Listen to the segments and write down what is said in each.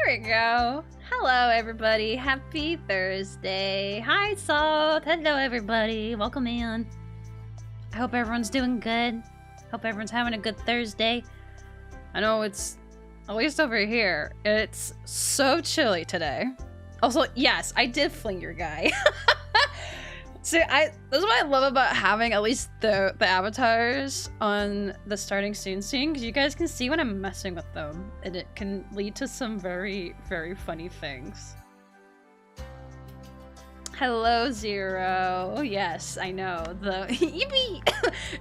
There we go. Hello, everybody. Happy Thursday. Hi, Salt. Hello, everybody. Welcome in. I hope everyone's doing good. Hope everyone's having a good Thursday. I know it's, at least over here, it's so chilly today. Also, yes, I did fling your guy. See, that's what I love about having at least the avatars on the starting soon scene, because you guys can see when I'm messing with them, and it can lead to some very, very funny things. Hello, Zero. Yes, I know. The yippee!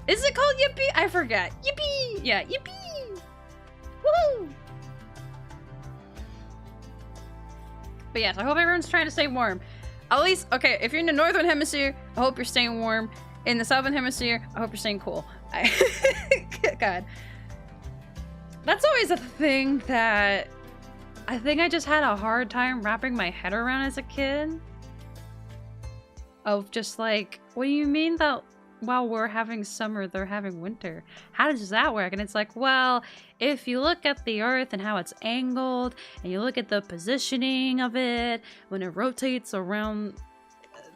Is it called yippee? I forget. Yippee! Yeah, yippee! Woohoo! But yes, I hope everyone's trying to stay warm. At least, okay, if you're in the northern hemisphere, I hope you're staying warm. In the southern hemisphere, I hope you're staying cool. God. That's always a thing that I think I just had a hard time wrapping my head around as a kid. Of just like, what do you mean that while we're having summer, they're having winter? How does that work? And it's like, well, if you look at the earth and how it's angled, and you look at the positioning of it when it rotates around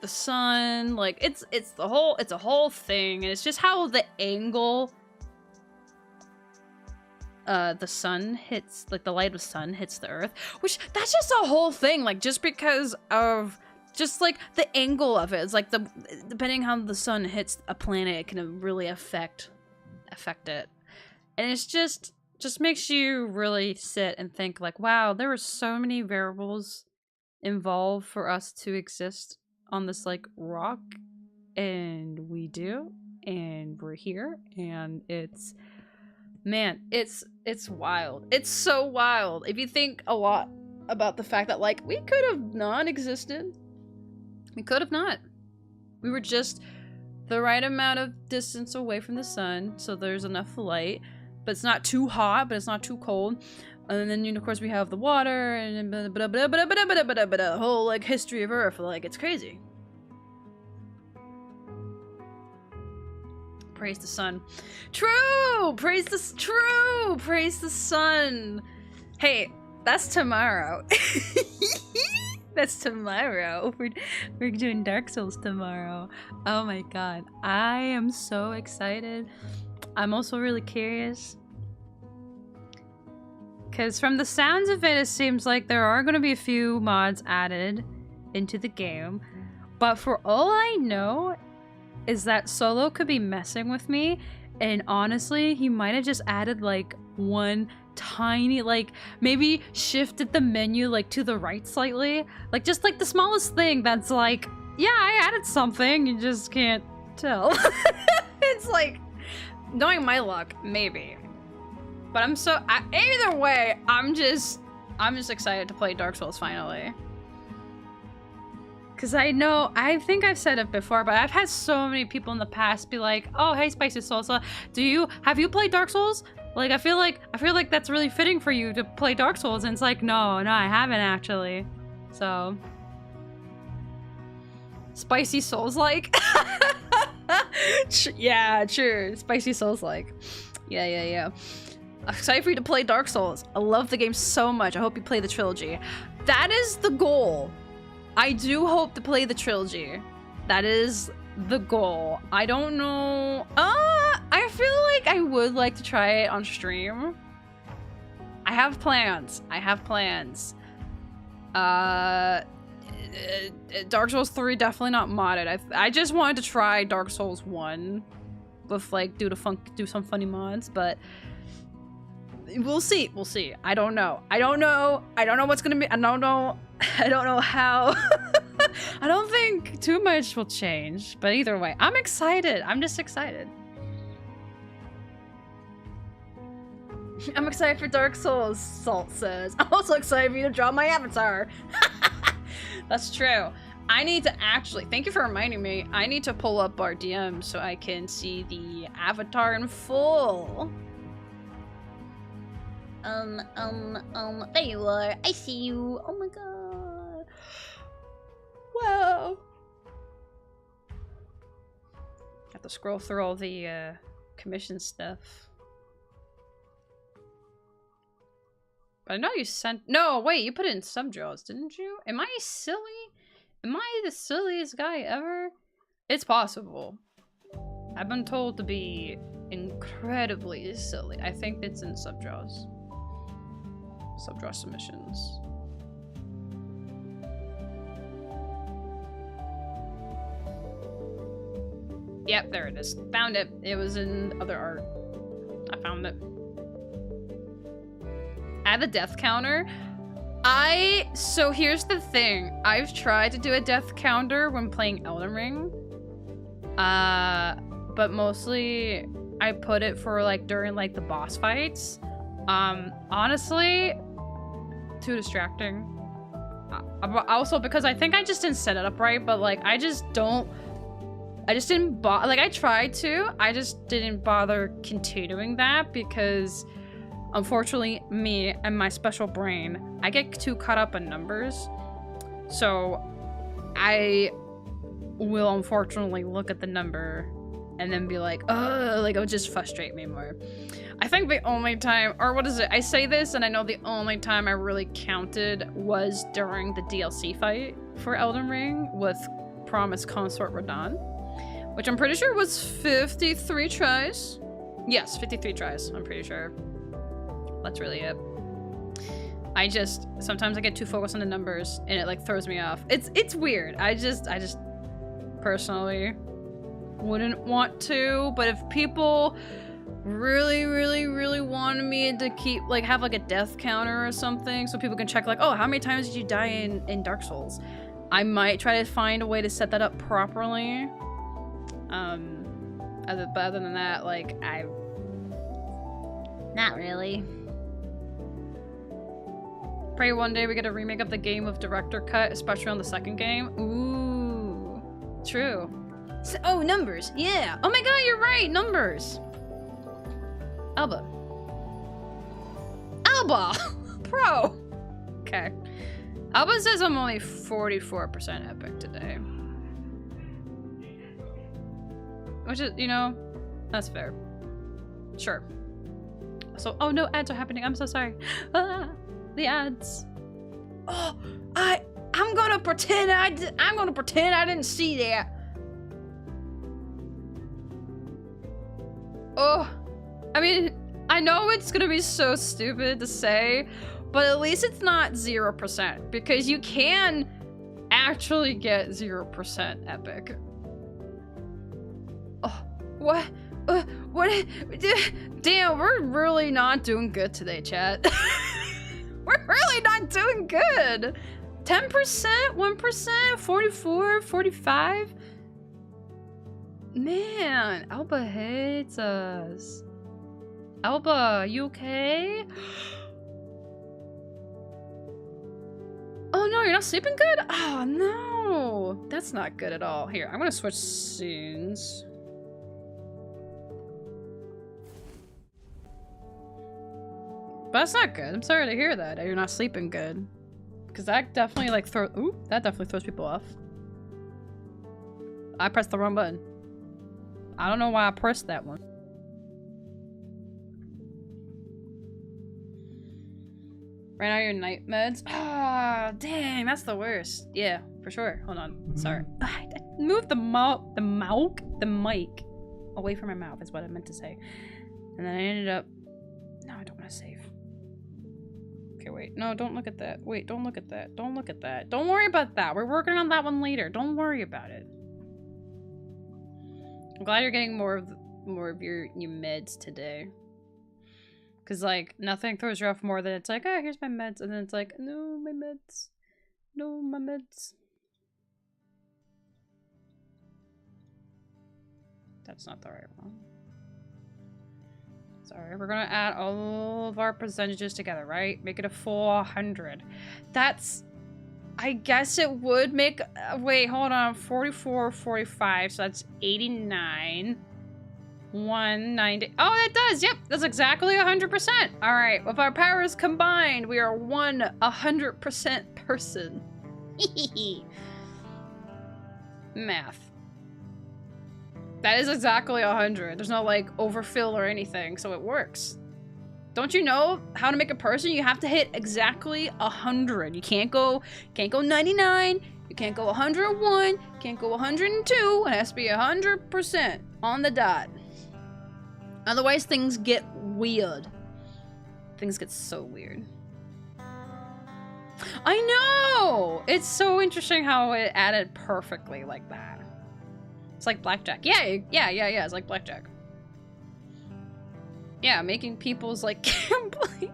the sun, like it's a whole thing, and it's just how the angle the sun hits, like the light of the sun hits the earth, which that's just a whole thing, like just because of just like the angle of it. It's like depending how the sun hits a planet, it can really affect it. And it's just makes you really sit and think like, wow, there were so many variables involved for us to exist on this like rock and we do, and we're here, and it's, man, it's wild. It's so wild. If you think a lot about the fact that, like, we could have non-existed. We could have not. We were just the right amount of distance away from the sun, so there's enough light, but it's not too hot, but it's not too cold. And then, you know, of course, we have the water and the whole, like, history of Earth. Like, it's crazy. Praise the sun. True! Praise the sun. Hey, that's tomorrow. That's tomorrow. We're doing Dark Souls tomorrow. Oh my god. I am so excited. I'm also really curious. Because from the sounds of it, it seems like there are going to be a few mods added into the game. But for all I know is that Solo could be messing with me. And honestly, he might have just added like one tiny, like maybe shifted the menu like to the right slightly. Like just like the smallest thing that's like, yeah, I added something. You just can't tell. It's like, knowing my luck, maybe. But I'm so, either way, I'm just excited to play Dark Souls finally. Cause I know, I think I've said it before, but I've had so many people in the past be like, "Oh, hey, Spicy Soulsa, have you played Dark Souls?" Like, I feel like that's really fitting for you to play Dark Souls, and it's like, no, I haven't actually. So, Spicy Souls-like. Yeah, true. Spicy Souls-like. Yeah. I'm excited for you to play Dark Souls. I love the game so much. I hope you play the trilogy. That is the goal. I do hope to play the trilogy. That is the goal. I don't know. I feel like I would like to try it on stream. I have plans. Dark Souls 3 definitely not modded. I just wanted to try Dark Souls 1 with like do some funny mods, but we'll see. I don't know what's gonna be. I don't know how. I don't think too much will change, but either way, I'm excited. I'm just excited. I'm excited for Dark Souls, Salt says. I'm also excited for you to draw my avatar. That's true. I need to actually, thank you for reminding me, I need to pull up our DM so I can see the avatar in full. There you are. I see you. Oh my god. Wow. Have to scroll through all the commission stuff. But I know you sent. No, wait, you put it in subdraws, didn't you? Am I silly? Am I the silliest guy ever? It's possible. I've been told to be incredibly silly. I think it's in subdraws. Subdraw submissions. Yep, there it is. Found it. It was in other art. I found it. Add the death counter. So here's the thing. I've tried to do a death counter when playing Elden Ring. But mostly I put it for like during like the boss fights. Honestly, too distracting. Also because I think I just didn't set it up right, but like I just didn't bother. Like I tried to, I just didn't bother continuing that because unfortunately me and my special brain, I get too caught up in numbers. So I will unfortunately look at the number and then be like, oh, like it would just frustrate me more. I think the only time, or what is it? I say this and I know the only time I really counted was during the DLC fight for Elden Ring with Promised Consort Radahn, which I'm pretty sure was 53 tries. Yes, 53 tries, I'm pretty sure. That's really it. Sometimes I get too focused on the numbers and it like throws me off. It's weird. I just personally wouldn't want to, but if people really wanted me to keep like have like a death counter or something so people can check like, oh, how many times did you die in Dark Souls, I might try to find a way to set that up properly. But other than that, like, not really. Pray one day we get a remake of the game with director cut, especially on the second game. Ooh, true. So, oh, numbers, yeah. Oh my god, you're right, numbers. Alba. Pro. Okay. Alba says I'm only 44% epic today. Which is, you know, that's fair. Sure. So, oh no, ads are happening. I'm so sorry. Ah, the ads. Oh, I'm gonna pretend I didn't see that. Oh, I mean, I know it's gonna be so stupid to say, but at least it's not 0% because you can actually get 0% epic. Oh, what? Damn, we're really not doing good today, chat. We're really not doing good. 10%, 1%, 44, 45. Man, Alba hates us. Alba, you okay? Oh no, you're not sleeping good? Oh no, that's not good at all. Here, I'm gonna switch scenes. But that's not good. I'm sorry to hear that you're not sleeping good. Because that definitely like that definitely throws people off. I pressed the wrong button. I don't know why I pressed that one. Right now your night meds? Ah, dang, that's the worst. Yeah, for sure. Hold on. Sorry. I moved the mic away from my mouth is what I meant to say. And then I ended up... No, I don't want to save. Okay, wait. No, don't look at that. Wait, don't look at that. Don't look at that. Don't worry about that. We're working on that one later. Don't worry about it. I'm glad you're getting more of your meds today. Because, like, nothing throws you off more than it's like, oh, here's my meds. And then it's like, no, my meds. No, my meds. That's not the right one. Sorry, we're gonna add all of our percentages together, right? Make it a 400. That's... I guess it would make... wait, hold on. 44, 45, so that's 89. 190. Oh, it does. Yep, that's exactly 100%. All right, with our powers combined, we are 100% person. Math. That is exactly 100. There's no like overfill or anything, so it works. Don't you know how to make a person? You have to hit exactly 100. You can't go 99. You can't go 101. Can't go 102. It has to be 100% on the dot. Otherwise, things get weird. Things get so weird. I know! It's so interesting how it added perfectly like that. It's like blackjack. Yeah, it's like blackjack. Yeah, making people's, like, gambling.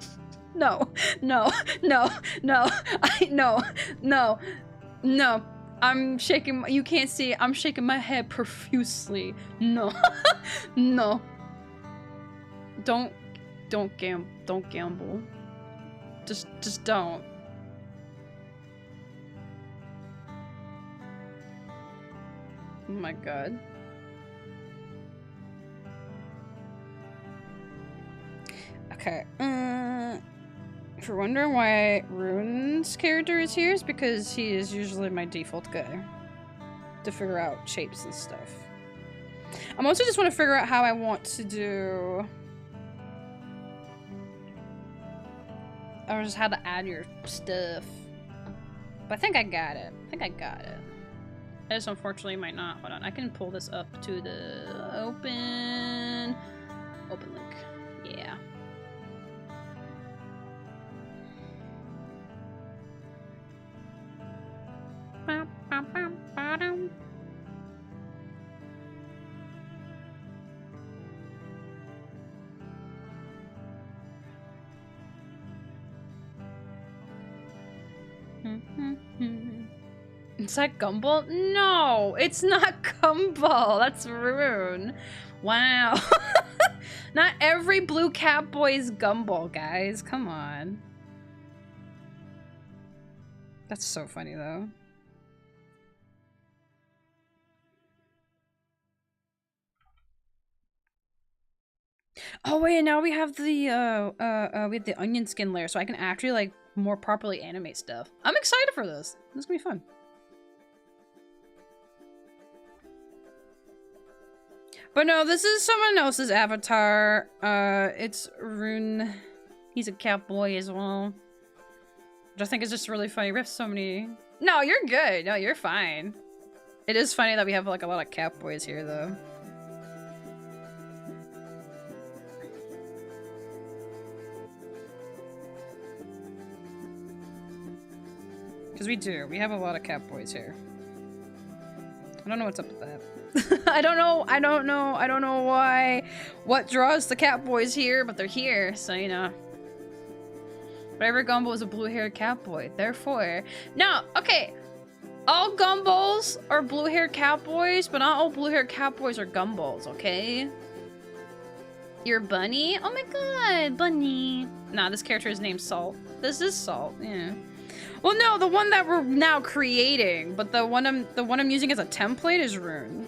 No. I'm shaking, you can't see, I'm shaking my head profusely. No. No. Don't gamble. Just don't. Oh my god. Okay. If you're wondering why Rune's character is here, it's because he is usually my default guy to figure out shapes and stuff. I'm also just want to figure out how I want to do... or just how to add your stuff. But I think I got it. I just unfortunately might not. Hold on, I can pull this up to the open link. Yeah. Is that Gumball? No, it's not Gumball. That's Rune. Wow. Not every blue cat boy is Gumball, guys. Come on. That's so funny, though. Oh wait, now we have the onion skin layer, so I can actually like more properly animate stuff. I'm excited for this. This is gonna be fun. But no, this is someone else's avatar. It's Rune. He's a cat boy as well. Which I think is just really funny. We have so many. No, you're good. No, you're fine. It is funny that we have like a lot of cat boys here, though. Because we do. We have a lot of cat boys here. I don't know what's up with that. I don't know why. What draws the cat boys here, but they're here, so you know. Whatever Gumball is a blue-haired cat boy. Therefore, no. Okay, all Gumballs are blue-haired cat boys, but not all blue-haired cat boys are Gumballs. Okay. You're Bunny. Oh my God, Bunny. Nah, this character is named Salt. This is Salt. Yeah. Well, no, the one that we're now creating, but the one I'm using as a template is Rune.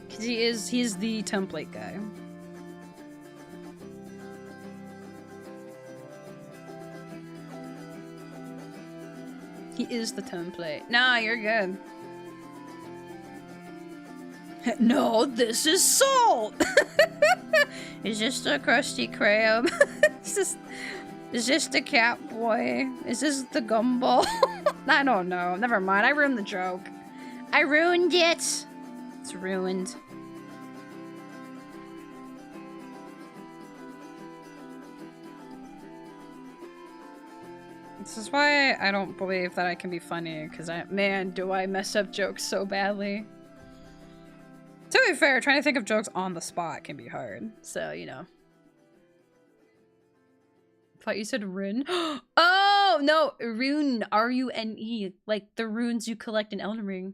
Cause he's the template guy. He is the template. Nah, you're good. No, this is Salt. It's just a crusty crab. Is this the cat boy? Is this the Gumball? I don't know. Never mind. I ruined the joke. I ruined it. It's ruined. This is why I don't believe that I can be funny, because man, do I mess up jokes so badly. To be fair, trying to think of jokes on the spot can be hard. So, you know. Thought you said Rune. Oh, no, Rune, R-U-N-E, like the runes you collect in Elden Ring.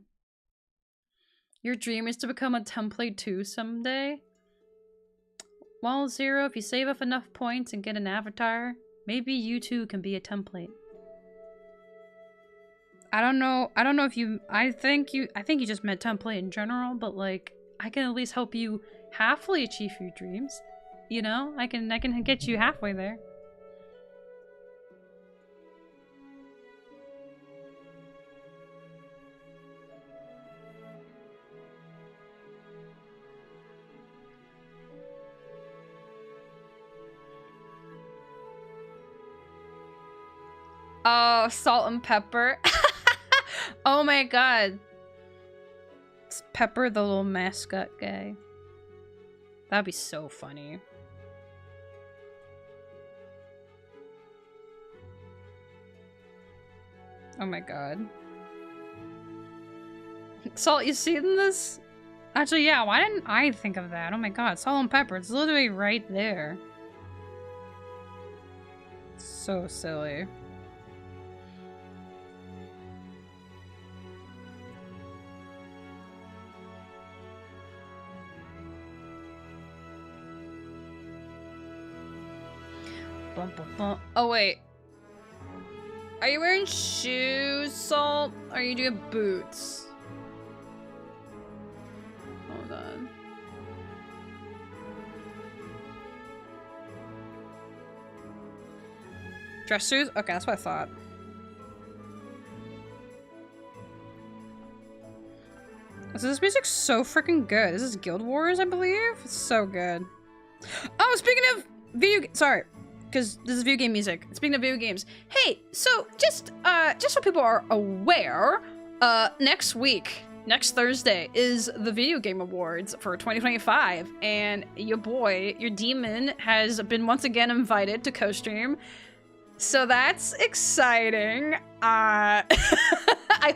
Your dream is to become a template too someday? Well, Zero, if you save up enough points and get an avatar, maybe you too can be a template. I don't know if you, I think you just meant template in general, but like, I can at least help you halfway achieve your dreams. You know, I can get you halfway there. Oh, Salt and Pepper. Oh my God. It's Pepper, the little mascot guy. That'd be so funny. Oh my God. Salt, you seen this? Actually, yeah, why didn't I think of that? Oh my God, Salt and Pepper. It's literally right there. So silly. Bum, bum, bum. Oh wait, are you wearing shoes, Salt? Or are you doing boots? Hold on. Dress shoes? Okay, that's what I thought. So this music's so freaking good. This is Guild Wars, I believe. It's so good. Oh, speaking of sorry. Because this is video game music. Speaking of video games, hey, so just so people are aware, next Thursday is the Video Game Awards for 2025, and your boy, your demon, has been once again invited to co-stream. So that's exciting. I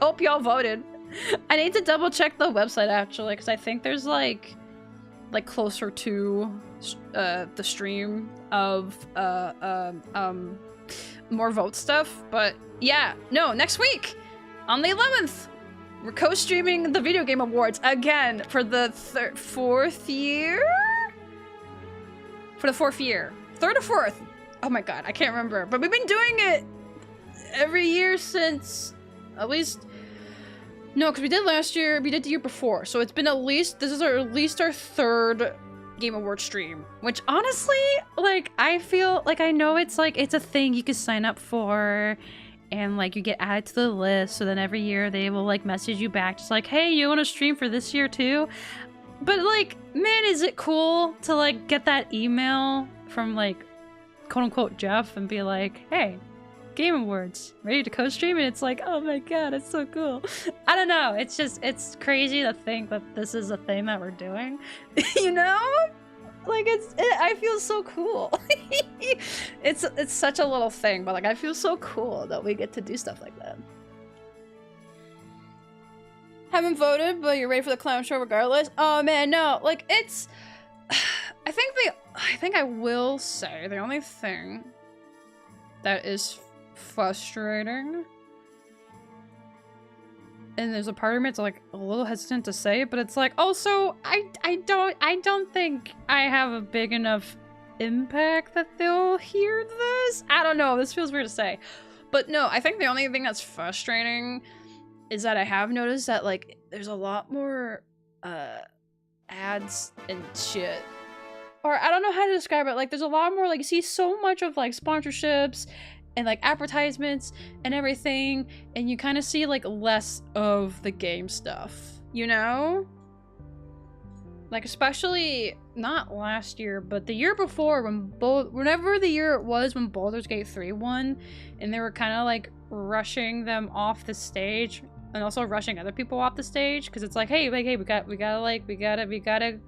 hope y'all voted. I need to double check the website actually, because I think there's like closer to the stream of more vote stuff, but yeah, no, next week On the 11th, we're co-streaming the Video Game Awards again for the fourth year? For the fourth year. Third or fourth? Oh my god, I can't remember. But we've been doing it every year since at least... No, because we did last year, we did the year before. So it's been at least, this is at least our third Game Award stream. Which honestly, like, I feel like I know it's like, it's a thing you can sign up for. And like, you get added to the list. So then every year they will like message you back. Just like, hey, you want to stream for this year too? But like, man, is it cool to like get that email from like, quote unquote, Jeff and be like, hey, Game Awards, ready to co-stream? And it's like, oh my god, it's so cool. I don't know, it's just, it's crazy to think that this is a thing that we're doing. You know? Like, I feel so cool. It's such a little thing, but like, I feel so cool that we get to do stuff like that. Haven't voted, but you're ready for the clown show regardless? Oh man, no, like, it's... I think I will say the only thing that is frustrating, and there's a part of me that's like a little hesitant to say it, but it's like, also I don't think I have a big enough impact that they'll hear this. I don't know, this feels weird to say, but no, I think the only thing that's frustrating is that I have noticed that like there's a lot more ads and shit, or I don't know how to describe it, like there's a lot more, like you see so much of like sponsorships and like advertisements and everything, and you kind of see like less of the game stuff, you know? Like especially not last year, but the year before, whenever the year it was when Baldur's Gate 3 won, and they were kind of like rushing them off the stage and also rushing other people off the stage, because it's like, hey, we gotta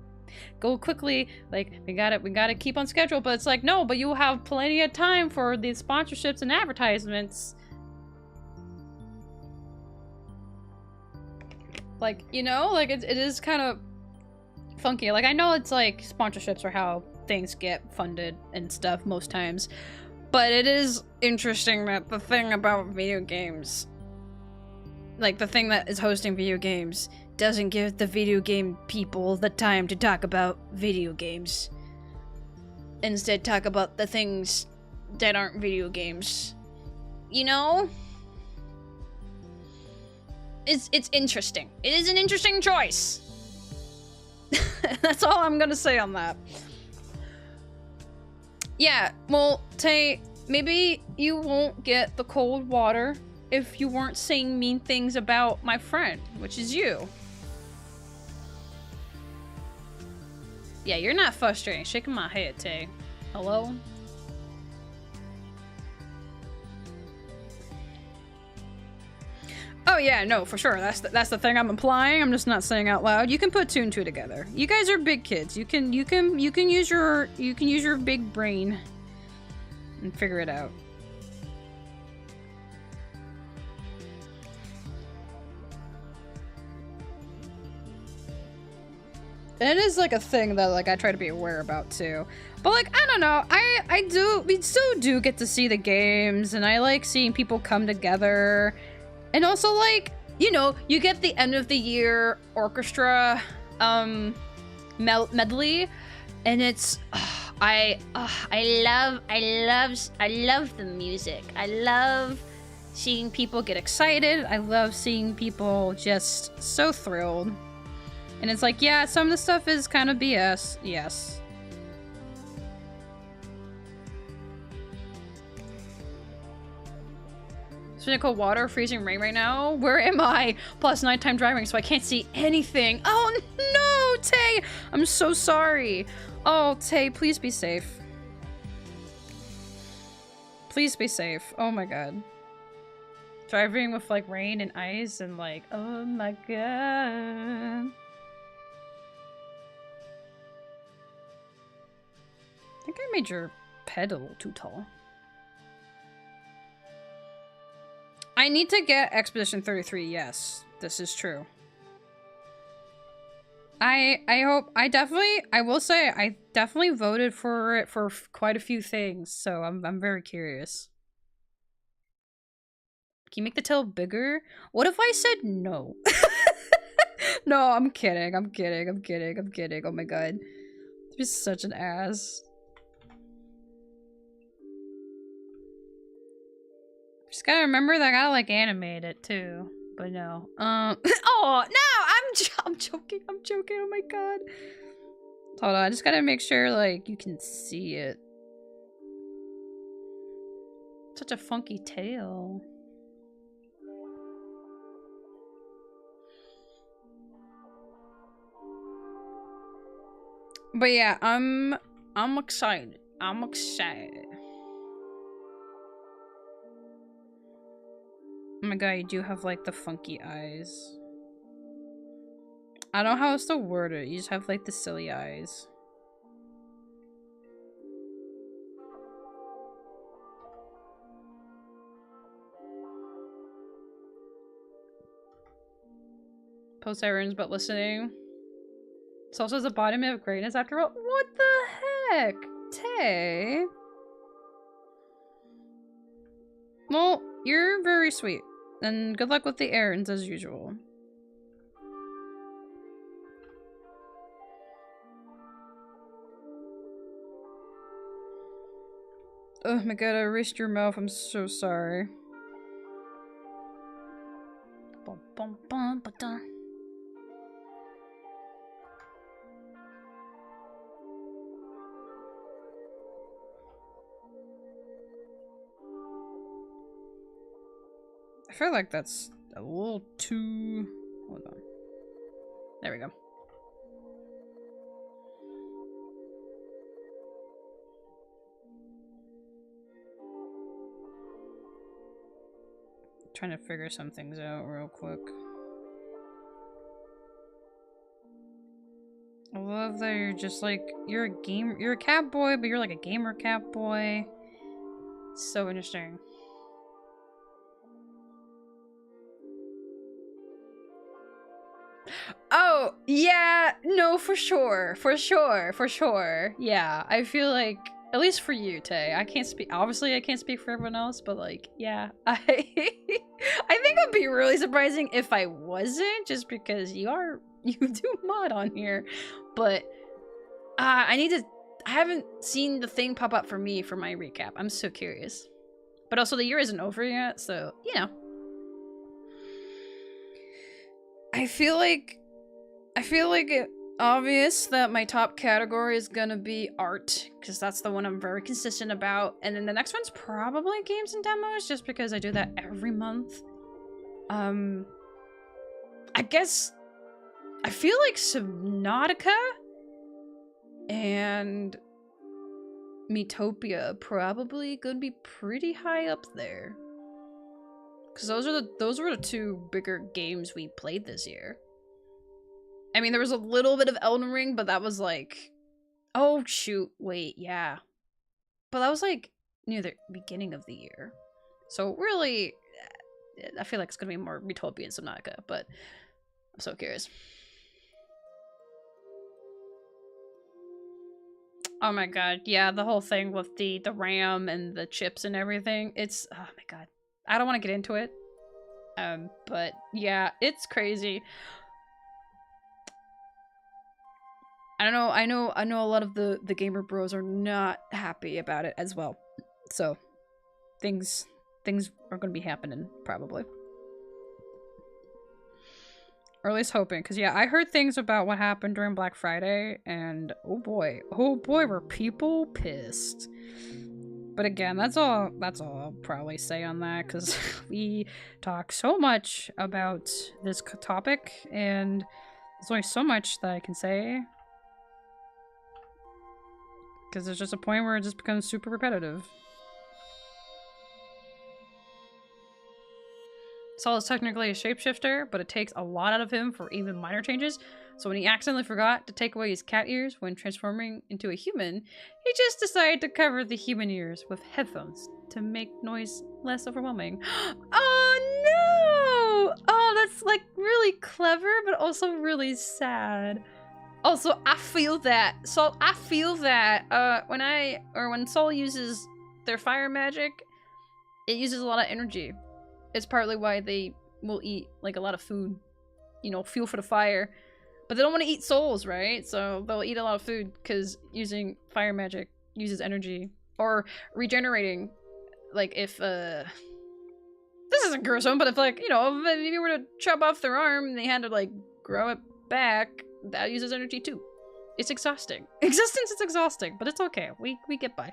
go quickly, like we gotta keep on schedule, but it's like, no, but you have plenty of time for these sponsorships and advertisements, like, you know, like it is kind of funky. Like I know it's like sponsorships are how things get funded and stuff most times, but it is interesting that the thing about video games, like the thing that is hosting video games, doesn't give the video game people the time to talk about video games. Instead, talk about the things that aren't video games. You know? It's interesting. It is an interesting choice. That's all I'm gonna say on that. Yeah, well, Tay, maybe you won't get the cold water if you weren't saying mean things about my friend, which is you. Yeah, you're not frustrating. Shaking my head, Tay. Hello? Oh yeah, no, for sure. That's the thing I'm implying. I'm just not saying out loud. You can put two and two together. You guys are big kids. You can use your big brain and figure it out. It is like a thing that like I try to be aware about too. But like, I don't know, we still do get to see the games, and I like seeing people come together. And also like, you know, you get the end of the year orchestra medley, and it's I love the music. I love seeing people get excited. I love seeing people just so thrilled. And it's like, yeah, some of the stuff is kind of BS, yes. It's really cold water, freezing rain right now. Where am I? Plus nighttime driving, so I can't see anything. Oh no, Tay! I'm so sorry. Oh, Tay, please be safe. Please be safe. Oh my god. Driving with like rain and ice and like, oh my god. I think I made your head a little too tall. I need to get Expedition 33, yes. This is true. I will say, I definitely voted for it for quite a few things, so I'm very curious. Can you make the tail bigger? What if I said no? No, I'm kidding. I'm kidding. I'm kidding. I'm kidding. Oh my god. You're such an ass. Just gotta remember that I gotta like animate it too. But no. Oh no! I'm joking. I'm joking. Oh my god. Hold on. I just gotta make sure like you can see it. Such a funky tail. But yeah, I'm excited. I'm excited. Oh my god, you do have like the funky eyes. I don't know how else to word it. You just have like the silly eyes. Post sirens, but listening. Soulsa is the bottom of greatness after all. What the heck? Tay? Well, you're very sweet. And good luck with the errands as usual. Oh my god, I erased your mouth. I'm so sorry. Bum, bum, bum, ba-dum. I feel like that's a little too... Hold on. There we go. Trying to figure some things out real quick. I love that you're just like, you're a cat boy, but you're like a gamer cat boy. So interesting. Oh, yeah, no, for sure. For sure, for sure. Yeah, I feel like, at least for you, Tay. I can't speak, obviously I can't speak for everyone else, but like, yeah. I think it'd be really surprising if I wasn't, just because you do mod on here. But, I haven't seen the thing pop up for me for my recap. I'm so curious. But also the year isn't over yet, so, you know. I feel like it's obvious that my top category is gonna be art, because that's the one I'm very consistent about. And then the next one's probably games and demos, just because I do that every month. I guess I feel like Subnautica and Miitopia probably gonna be pretty high up there. Because those were the two bigger games we played this year. I mean, there was a little bit of Elden Ring, but that was like... Oh, shoot. Wait, yeah. But that was like near the beginning of the year. So really, I feel like it's going to be more Miitopia and Subnautica, but I'm so curious. Oh my god, yeah, the whole thing with the RAM and the chips and everything. It's... Oh my god. I don't want to get into it. But yeah, it's crazy. I don't know, I know a lot of the gamer bros are not happy about it as well. So things are gonna be happening, probably. Or at least hoping, because yeah, I heard things about what happened during Black Friday, and oh boy, were people pissed. But again, that's all I'll probably say on that, because we talk so much about this topic, and there's only so much that I can say. Because there's just a point where it just becomes super repetitive. Saul is technically a shapeshifter, but it takes a lot out of him for even minor changes. So when he accidentally forgot to take away his cat ears when transforming into a human, he just decided to cover the human ears with headphones to make noise less overwhelming. Oh no! Oh, that's like really clever, but also really sad. Also, I feel that. So I feel that when Soul uses their fire magic, it uses a lot of energy. it's partly why they will eat like a lot of food, you know, fuel for the fire. But they don't want to eat souls, right? So they'll eat a lot of food because using fire magic uses energy. Or regenerating, like if this isn't gruesome, but if like, you know, if you were to chop off their arm and they had to like grow it back, that uses energy too. It's exhausting. Existence is exhausting, but it's okay. We get by.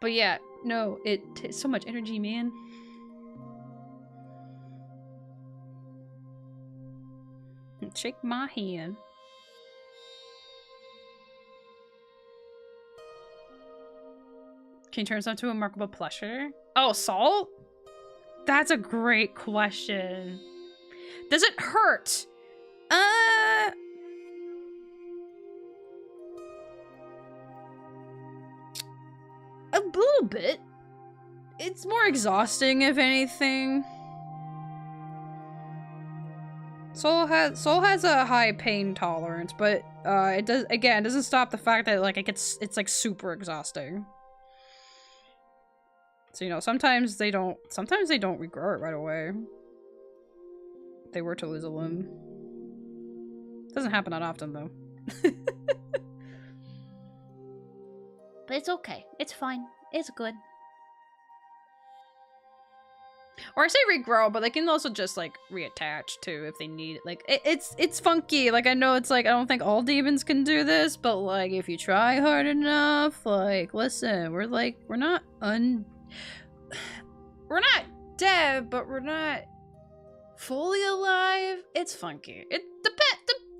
But yeah, no, it's so much energy, man. Shake my hand. Can you turn this into a markable plusher? Oh, salt? That's a great question. Does it hurt? A little bit. It's more exhausting, if anything. Soul has a high pain tolerance, but it doesn't stop the fact that like it's like super exhausting. So, you know, sometimes they don't regrow it right away. If they were to lose a limb. Doesn't happen that often though. But it's okay. It's fine. It's good. Or I say regrow, but they can also just like reattach too if they need it. Like it's funky. Like I know it's like I don't think all demons can do this, but like if you try hard enough, like listen, we're not dead, but we're not fully alive. It's funky. It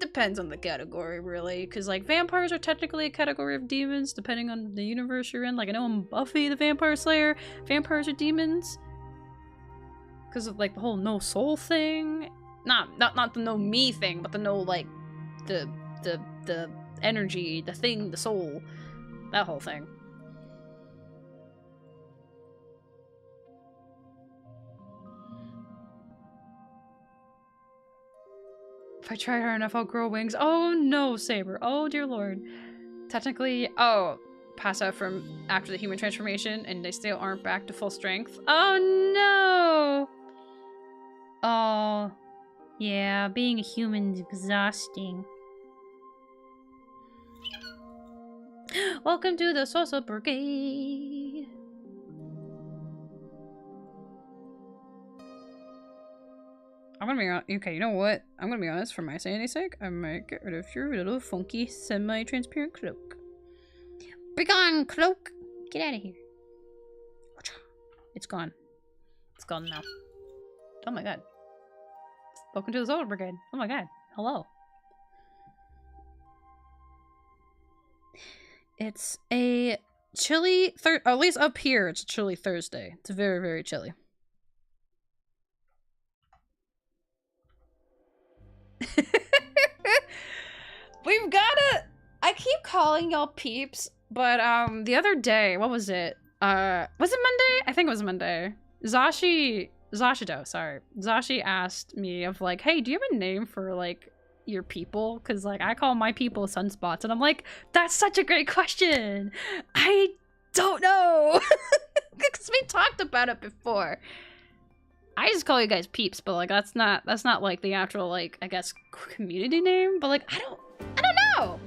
depends on the category, really, because like vampires are technically a category of demons depending on the universe you're in. Like I know in Buffy the Vampire Slayer, vampires are demons because of like the whole no soul thing. Not the no me thing, but the no like the energy, the thing, the soul, that whole thing. If I try hard enough, I'll grow wings. Oh no, Saber. Oh dear lord. Technically, oh, pass out from after the human transformation and they still aren't back to full strength. Oh no! Oh, yeah, being a human's exhausting. Welcome to the Soulsa Brigade. I'm gonna be honest. Okay, you know what? I'm gonna be honest. For my sanity's sake, I might get rid of your little funky, semi-transparent cloak. Begone, cloak! Get out of here. It's gone. It's gone now. Oh my god. Welcome to the Soulsa Brigade. Oh my god. Hello. It's a chilly at least up here, it's a chilly Thursday. It's very, very chilly. We've gotta. I keep calling y'all peeps, but the other day, what was it? Was it Monday? I think it was Monday. Zashido, sorry. Zashi asked me of like, hey, do you have a name for like your people? Because like I call my people sunspots, and I'm like, that's such a great question. I don't know, because we talked about it before. I just call you guys peeps, but like that's not like the actual like I guess community name. But like I don't know.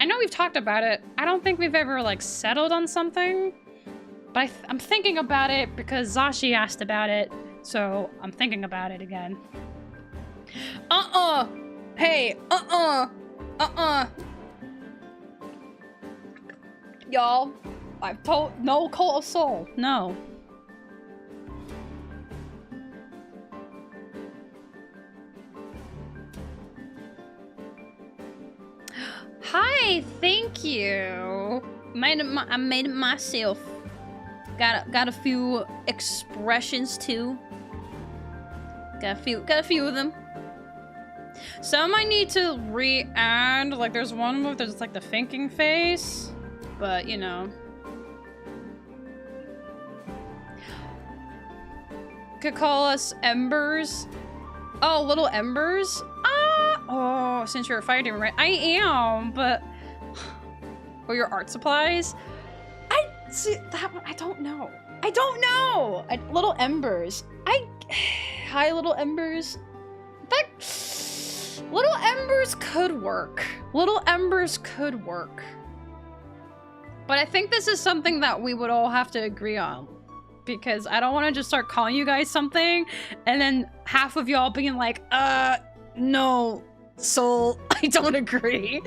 I know we've talked about it. I don't think we've ever like settled on something. But I'm thinking about it because Zashi asked about it, so I'm thinking about it again. Hey, y'all, I've told no Cult of Soul. No. Hi, thank you. I made it myself. Got a few expressions too. Got a few of them. Some I need to re-add. Like there's one where there's like the thinking face, but you know. Could call us embers. Oh, little embers. Oh, since you're a fire demon, right? I am, but or your art supplies. See, that one, I don't know. I don't know. Little embers. Hi, little embers. Little embers could work. Little embers could work. But I think this is something that we would all have to agree on. Because I don't want to just start calling you guys something and then half of y'all being like, no, Soul, I don't agree.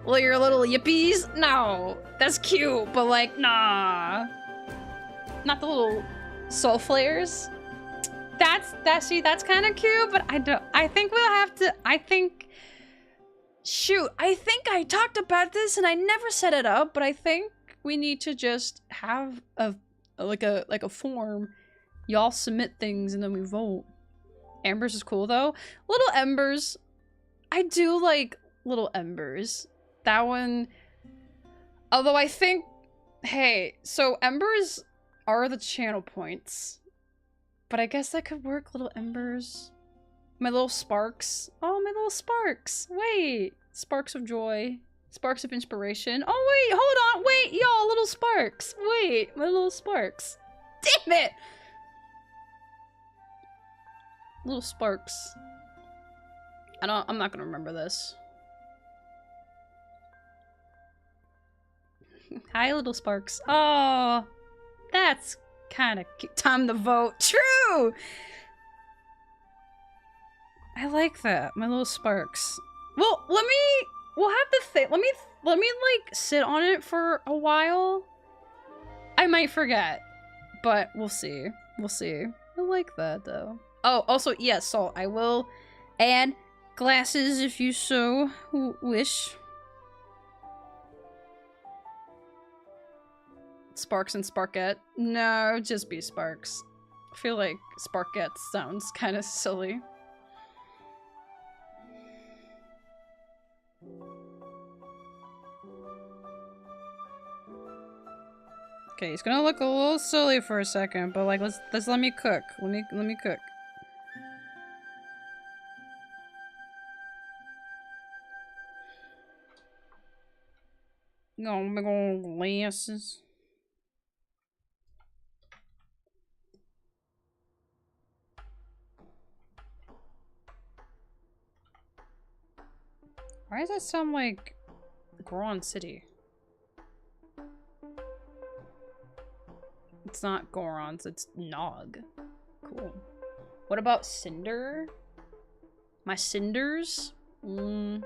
Well, you're little yippies? No, that's cute, but like, nah. Not the little soul flares. See, that's kind of cute, but I think we'll have to, shoot, I think I talked about this and I never set it up, but I think we need to just have like a form. Y'all submit things and then we vote. Embers is cool though. Little embers. I do like little embers. That one. Although I think, hey, so embers are the channel points. But I guess that could work, little embers. My little sparks. Oh, my little sparks. Wait. Sparks of joy. Sparks of inspiration. Oh, wait, hold on. Wait, y'all, little sparks. Wait, my little sparks. Damn it! Little sparks. I'm not gonna remember this. Hi, little sparks. Oh, that's kind of cute. Time to vote. True! I like that. My little sparks. Well, we'll have to think. Let me like sit on it for a while. I might forget, but we'll see. We'll see. I like that though. Oh, also, yes, so I will add glasses if you so wish. Sparks and Sparkette. No, just be Sparks. I feel like Sparkette sounds kind of silly. Okay, he's gonna look a little silly for a second, but like let's let me cook. Let me cook. Oh, big old glasses. Why does that sound like Goron City? It's not Gorons, it's Nog. Cool. What about Cinder? My cinders? I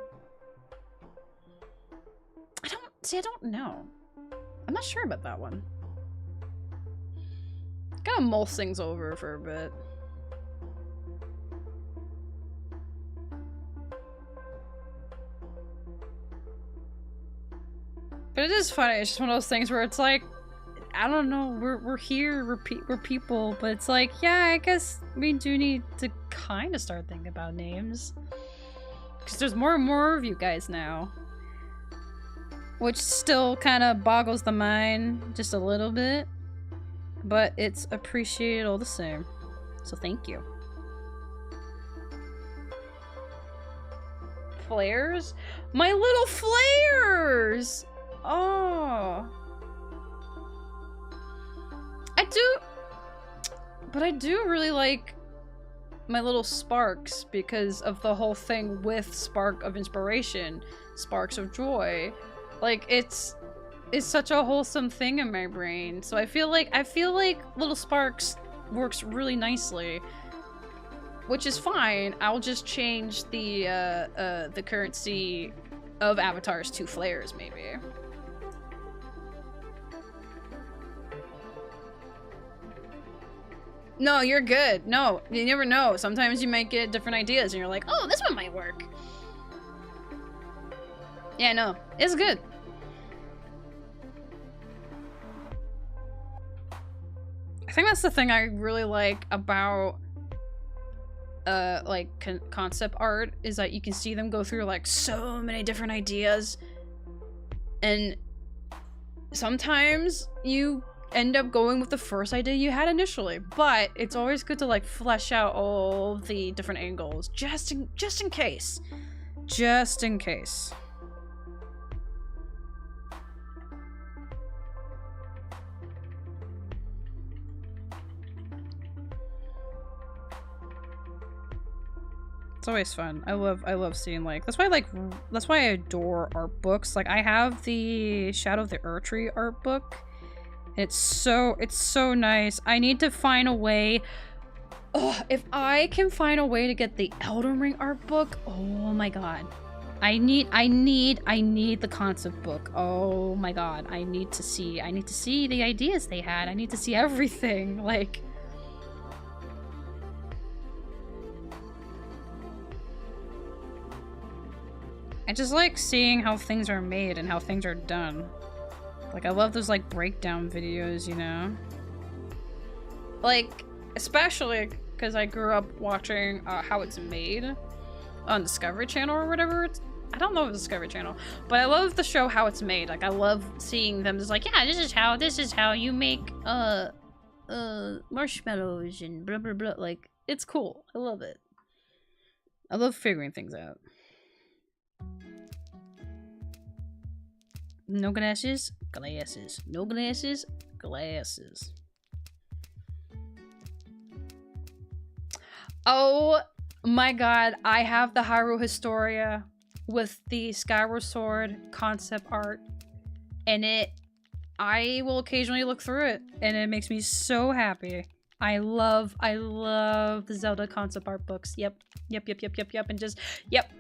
don't know. I'm not sure about that one. Gotta mull things over for a bit. But it is funny, it's just one of those things where it's like, I don't know, we're here, we're people, but it's like, yeah, I guess we do need to kind of start thinking about names. Because there's more and more of you guys now. Which still kind of boggles the mind just a little bit. But it's appreciated all the same. So thank you. Flares? My little flares! Oh. I do really like my little sparks because of the whole thing with Spark of Inspiration, Sparks of Joy. Like it's such a wholesome thing in my brain. So I feel like little sparks works really nicely. Which is fine. I'll just change the currency of avatars to flares maybe. No, you're good. No, you never know. Sometimes you might get different ideas and you're like, oh, this one might work. Yeah, no, it's good. I think that's the thing I really like about like concept art is that you can see them go through like so many different ideas, and sometimes you end up going with the first idea you had initially, but it's always good to like flesh out all the different angles just in case. Just in case. It's always fun. I love seeing, like, that's why I adore art books. Like, I have the Shadow of the Erdtree art book. It's so nice. I need to find a way. Oh, if I can find a way to get the Elden Ring art book, oh my god. I need the concept book. Oh my god. I need to see the ideas they had. I need to see everything. Like, I just like seeing how things are made and how things are done. Like, I love those, like, breakdown videos, you know? Like, especially because I grew up watching How It's Made on Discovery Channel or whatever. I don't know if it's Discovery Channel, but I love the show How It's Made. Like, I love seeing them just like, yeah, this is how you make marshmallows and blah blah blah. Like, it's cool. I love it. I love figuring things out. No glasses, glasses. No glasses, glasses. Oh my god, I have the Hyrule Historia with the Skyward Sword concept art, and I will occasionally look through it, and it makes me so happy. I love the Zelda concept art books. Yep, and just, yep,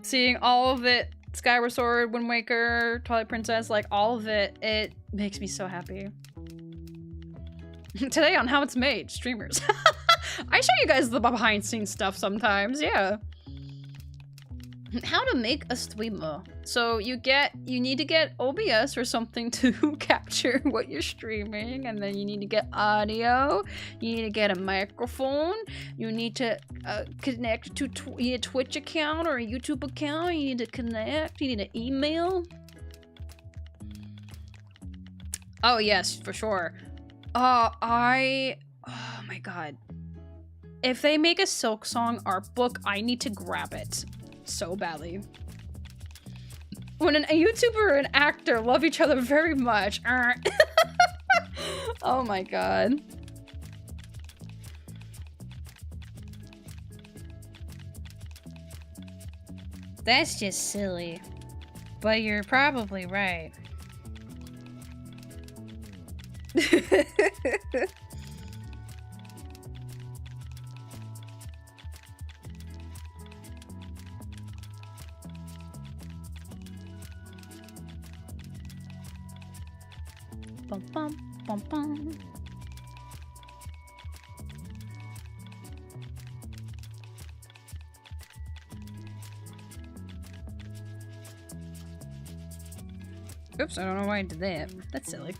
seeing all of it, Skyward Sword, Wind Waker, Twilight Princess, like, all of it, it makes me so happy. Today on How It's Made, streamers. I show you guys the behind scenes stuff sometimes, yeah. How to make a streamer. So you need to get OBS or something to capture what you're streaming, and then you need to get audio, you need to get a microphone, you need to connect to a Twitch account or a YouTube account, you need to connect, you need an email. Oh yes, for sure. Oh my god. If they make a Silk Song art book, I need to grab it so badly. When a YouTuber and an actor love each other very much. Oh my god. That's just silly. But you're probably right. Bum, bum, bum, bum. Oops, I don't know why I did that. That's silly.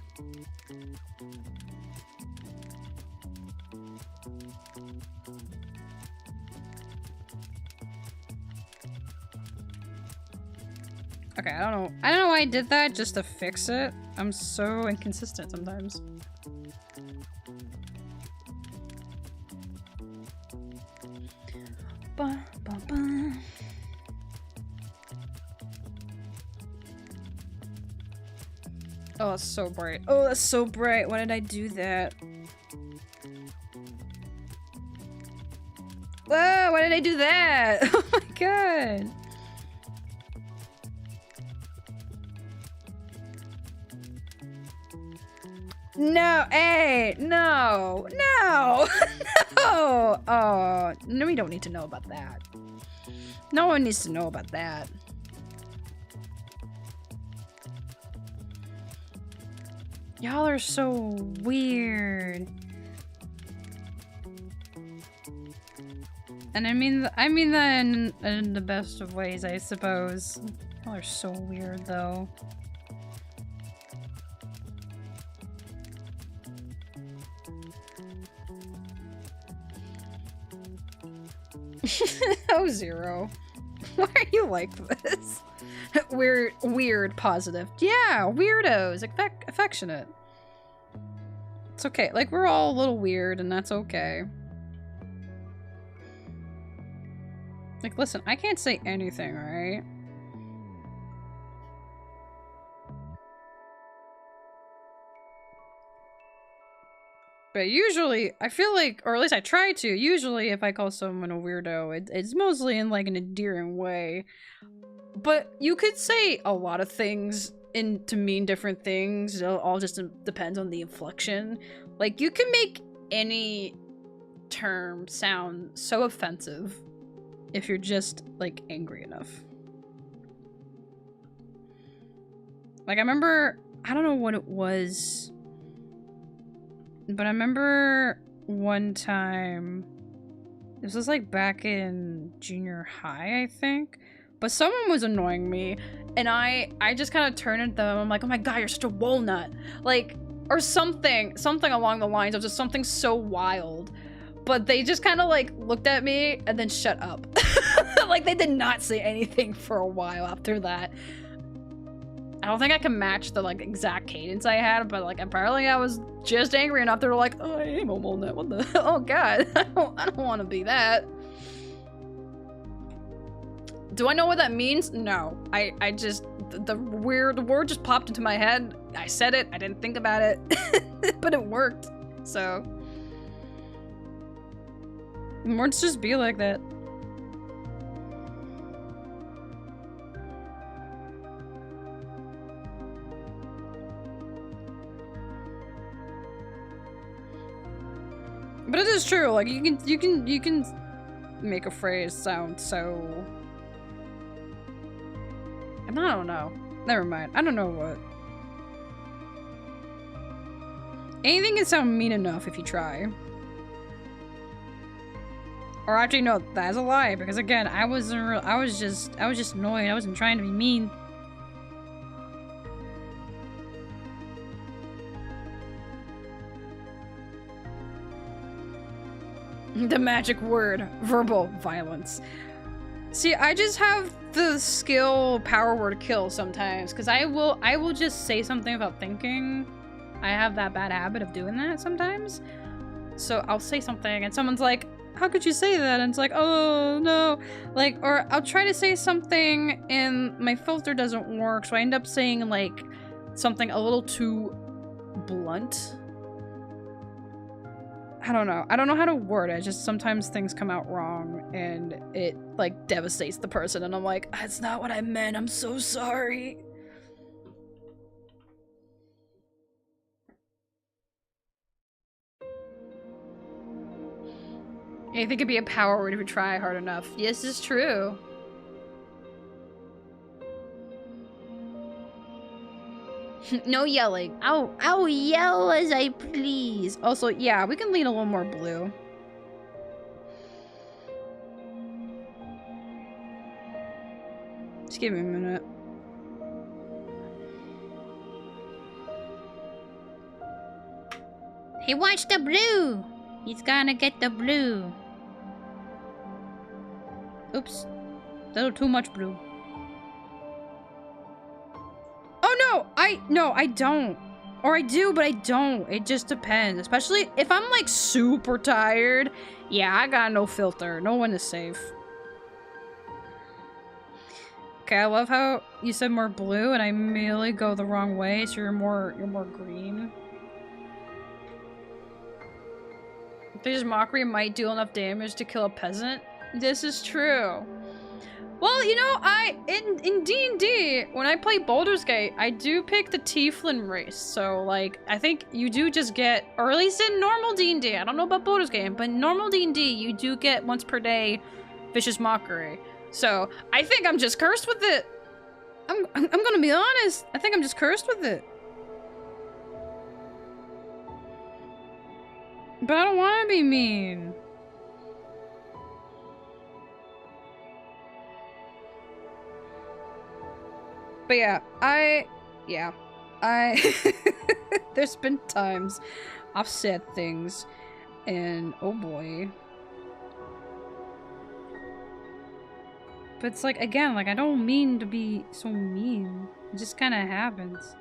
Okay, I don't know why I did that, just to fix it. I'm so inconsistent sometimes. Ba, ba, ba. Oh, that's so bright. Oh, that's so bright. Why did I do that? Whoa, why did I do that? Oh my god. No, hey, no, no, no. Oh, no, we don't need to know about that. No one needs to know about that. Y'all are so weird. And I mean that in the best of ways, I suppose. Y'all are so weird, though. Oh, Zero. Why are you like this? Weird, positive. Yeah, weirdos. Affectionate. It's okay. Like, we're all a little weird, and that's okay. Like, listen, I can't say anything, right? But usually, I feel like, or at least I try to, usually if I call someone a weirdo, it's mostly in like an endearing way. But you could say a lot of things to mean different things. It all just depends on the inflection. Like, you can make any term sound so offensive if you're just, like, angry enough. Like, I remember, I don't know what it was, but I remember one time, this was like back in junior high, I think, but someone was annoying me, and I just kind of turned at them. I'm like, oh my god, you're such a walnut, like, or something along the lines of just something so wild. But they just kind of like looked at me and then shut up. Like, they did not say anything for a while after that. I don't think I can match the like exact cadence I had, but like apparently I was just angry enough. They were like, oh, I am a walnut. What the? Oh god, I don't want to be that. Do I know what that means? No. I just the word just popped into my head. I said it. I didn't think about it, but it worked. So words just be like that. But it is true, like you can make a phrase sound so, I don't know. Never mind. I don't know what. Anything can sound mean enough if you try. Or actually, no, that's a lie, because again, I was just annoyed. I wasn't trying to be mean. The magic word, verbal violence. See, I just have the skill power word kill sometimes, because I will just say something without thinking. I have that bad habit of doing that sometimes. So I'll say something and someone's like, how could you say that? And it's like, oh no. Like, or I'll try to say something and my filter doesn't work, so I end up saying like something a little too blunt. I don't know. I don't know how to word it. Just sometimes things come out wrong and it like devastates the person and I'm like, that's not what I meant. I'm so sorry. Anything could be a power word if you try hard enough. Yes, it's true. No yelling. I'll yell as I please. Also, yeah, we can lean a little more blue. Just give me a minute. He wants the blue. He's gonna get the blue. Oops. A little too much blue. Oh no, I don't. Or I do, but I don't. It just depends. Especially if I'm like super tired. Yeah, I got no filter. No one is safe. Okay, I love how you said more blue and I immediately go the wrong way, so you're more green. This mockery might do enough damage to kill a peasant. This is true. Well, you know, in D&D, when I play Baldur's Gate, I do pick the Tiefling race. So, like, I think you do just get, or at least in normal D&D, I don't know about Baldur's Gate, but in normal D&D, you do get once per day Vicious Mockery. So, I think I'm just cursed with it. I'm gonna be honest. I think I'm just cursed with it. But I don't want to be mean. But yeah, there's been times I've said things and oh boy. But it's like, again, like I don't mean to be so mean. It just kind of happens.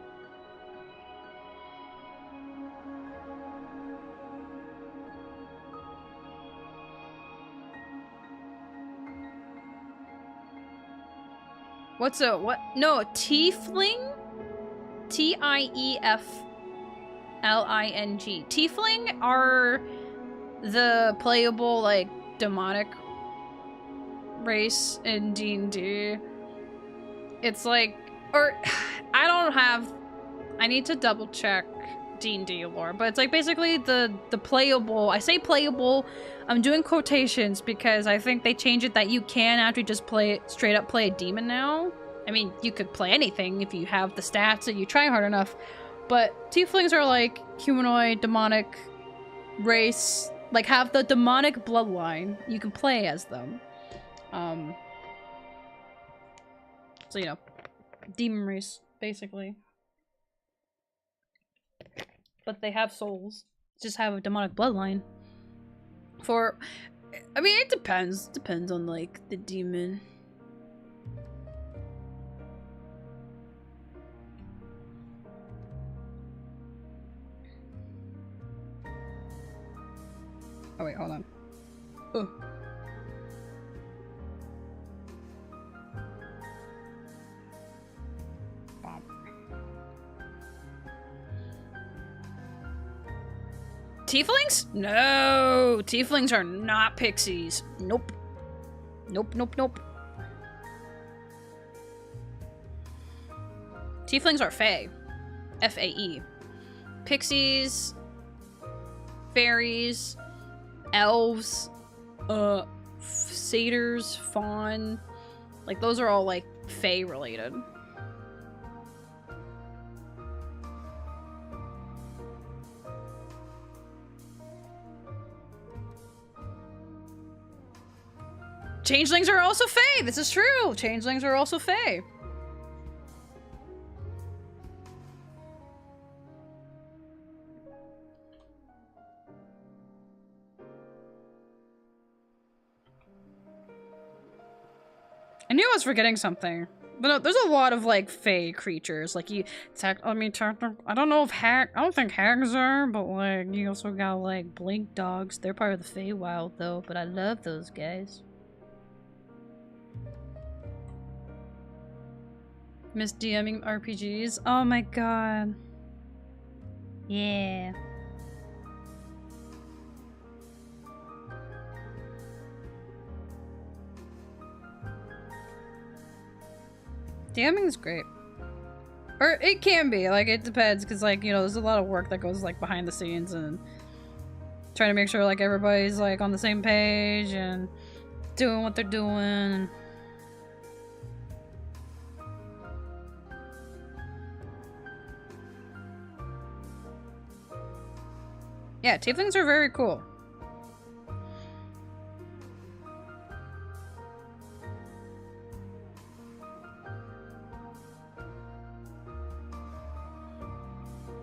What? No, Tiefling? T-I-E-F. L-I-N-G. Tiefling are the playable, like, demonic race in D&D. It's like, or I need to double check D&D lore, but it's like basically the playable, I say playable, I'm doing quotations because I think they changed it that you can actually just straight up play a demon now. I mean, you could play anything if you have the stats and you try hard enough, but tieflings are like humanoid, demonic race, like have the demonic bloodline. You can play as them. So, you know, demon race, basically. But they have souls. Just have a demonic bloodline. I mean, it depends. Depends on, like, the demon. Oh, wait, hold on. Ugh. Tieflings? No! Tieflings are not pixies. Nope. Nope, nope, nope. Tieflings are fae. F-A-E. Pixies, fairies, elves, satyrs, fawn. Like, those are all, like, fae related. Changelings are also fae! This is true! Changelings are also fae. I knew I was forgetting something. But no, there's a lot of, like, fae creatures. Like, I don't know if I don't think hags are, but, like, you also got, like, blink dogs. They're part of the Feywild, though, but I love those guys. Miss DMing RPGs? Oh my god. Yeah. DMing is great. Or it can be, like, it depends, because, like, you know, there's a lot of work that goes, like, behind the scenes and trying to make sure, like, everybody's, like, on the same page and doing what they're doing. Yeah, tieflings are very cool.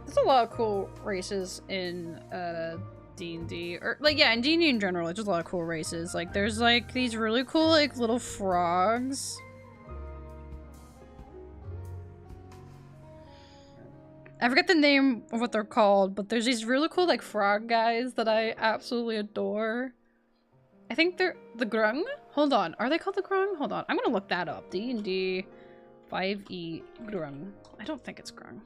There's a lot of cool races in D&D, or like, yeah, in D&D in general, there's just a lot of cool races. Like, there's like these really cool like little frogs. I forget the name of what they're called, but there's these really cool like frog guys that I absolutely adore. I think they're the grung? Hold on, are they called the grung? Hold on, I'm gonna look that up. D&D 5e grung. I don't think it's grung.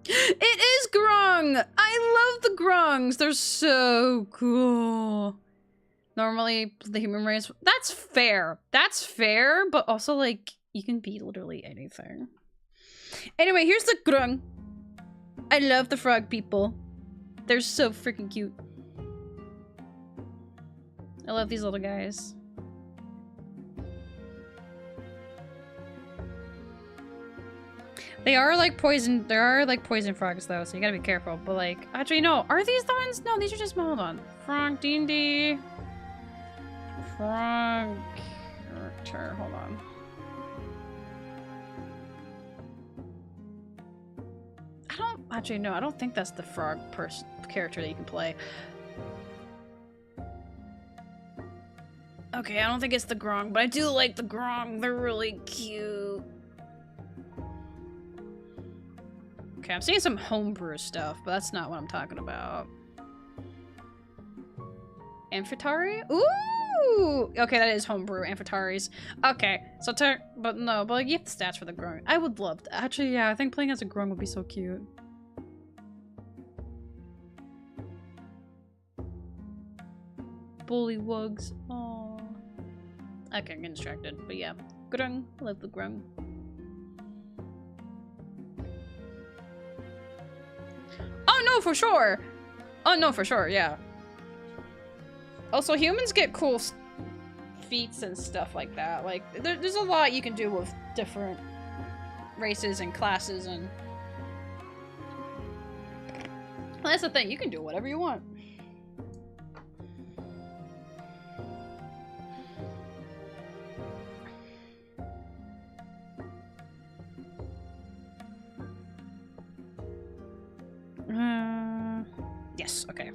It is grung! I love the grungs! They're so cool. Normally, the human race, that's fair. That's fair, but also like, you can be literally anything. Anyway, here's the grung. I love the frog people. They're so freaking cute. I love these little guys. They are like poison. There are like poison frogs though, so you gotta be careful. But like, actually, no. Are these the ones? No, these are just. Hold on. Frog D&D. Frog character. Hold on. Actually, no, I don't think that's the frog character that you can play. Okay, I don't think it's the grong, but I do like the grong. They're really cute. Okay, I'm seeing some homebrew stuff, but that's not what I'm talking about. Amphitari? Ooh! Okay, that is homebrew, Amphitaris. Okay, so but no, but like, you have the stats for the grung. I would love to. Actually, yeah, I think playing as a grung would be so cute. bullywugs. Oh, I can't get distracted, but yeah, grung. I love the grung. Oh no, for sure. Oh no, for sure. Yeah. Also, humans get cool feats and stuff like that. Like, there's a lot you can do with different races and classes, and well, that's the thing. You can do whatever you want. Yes, okay.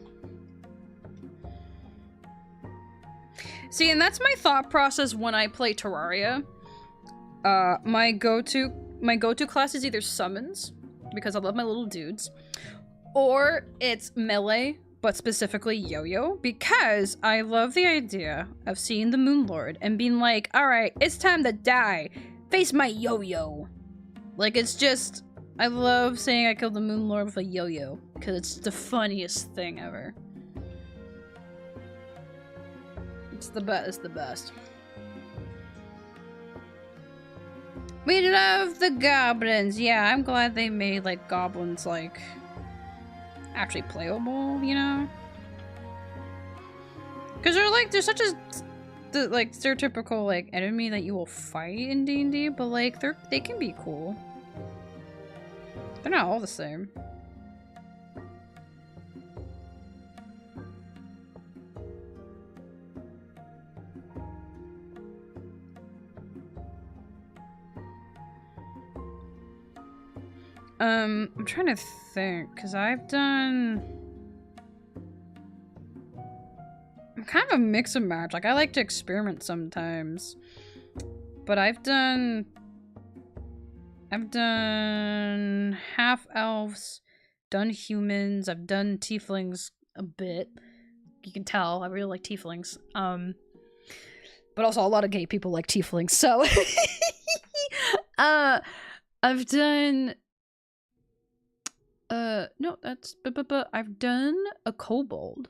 See, and that's my thought process when I play Terraria. My go-to class is either summons, because I love my little dudes, or it's melee, but specifically yo-yo, because I love the idea of seeing the Moon Lord and being like, alright, it's time to die. Face my yo-yo. Like, it's just, I love saying I killed the Moon Lord with a yo-yo, because it's the funniest thing ever. It's the best. We love the goblins. Yeah, I'm glad they made, like, goblins, like, actually playable, you know? Because they're such a, like, stereotypical, like, enemy that you will fight in D&D, but, like, they can be cool. They're not all the same. I'm trying to think, because I'm kind of a mix and match. Like, I like to experiment sometimes. But I've done half elves, done humans, I've done tieflings a bit. You can tell, I really like tieflings. But also a lot of gay people like tieflings, so I've done no, that's I've done a kobold.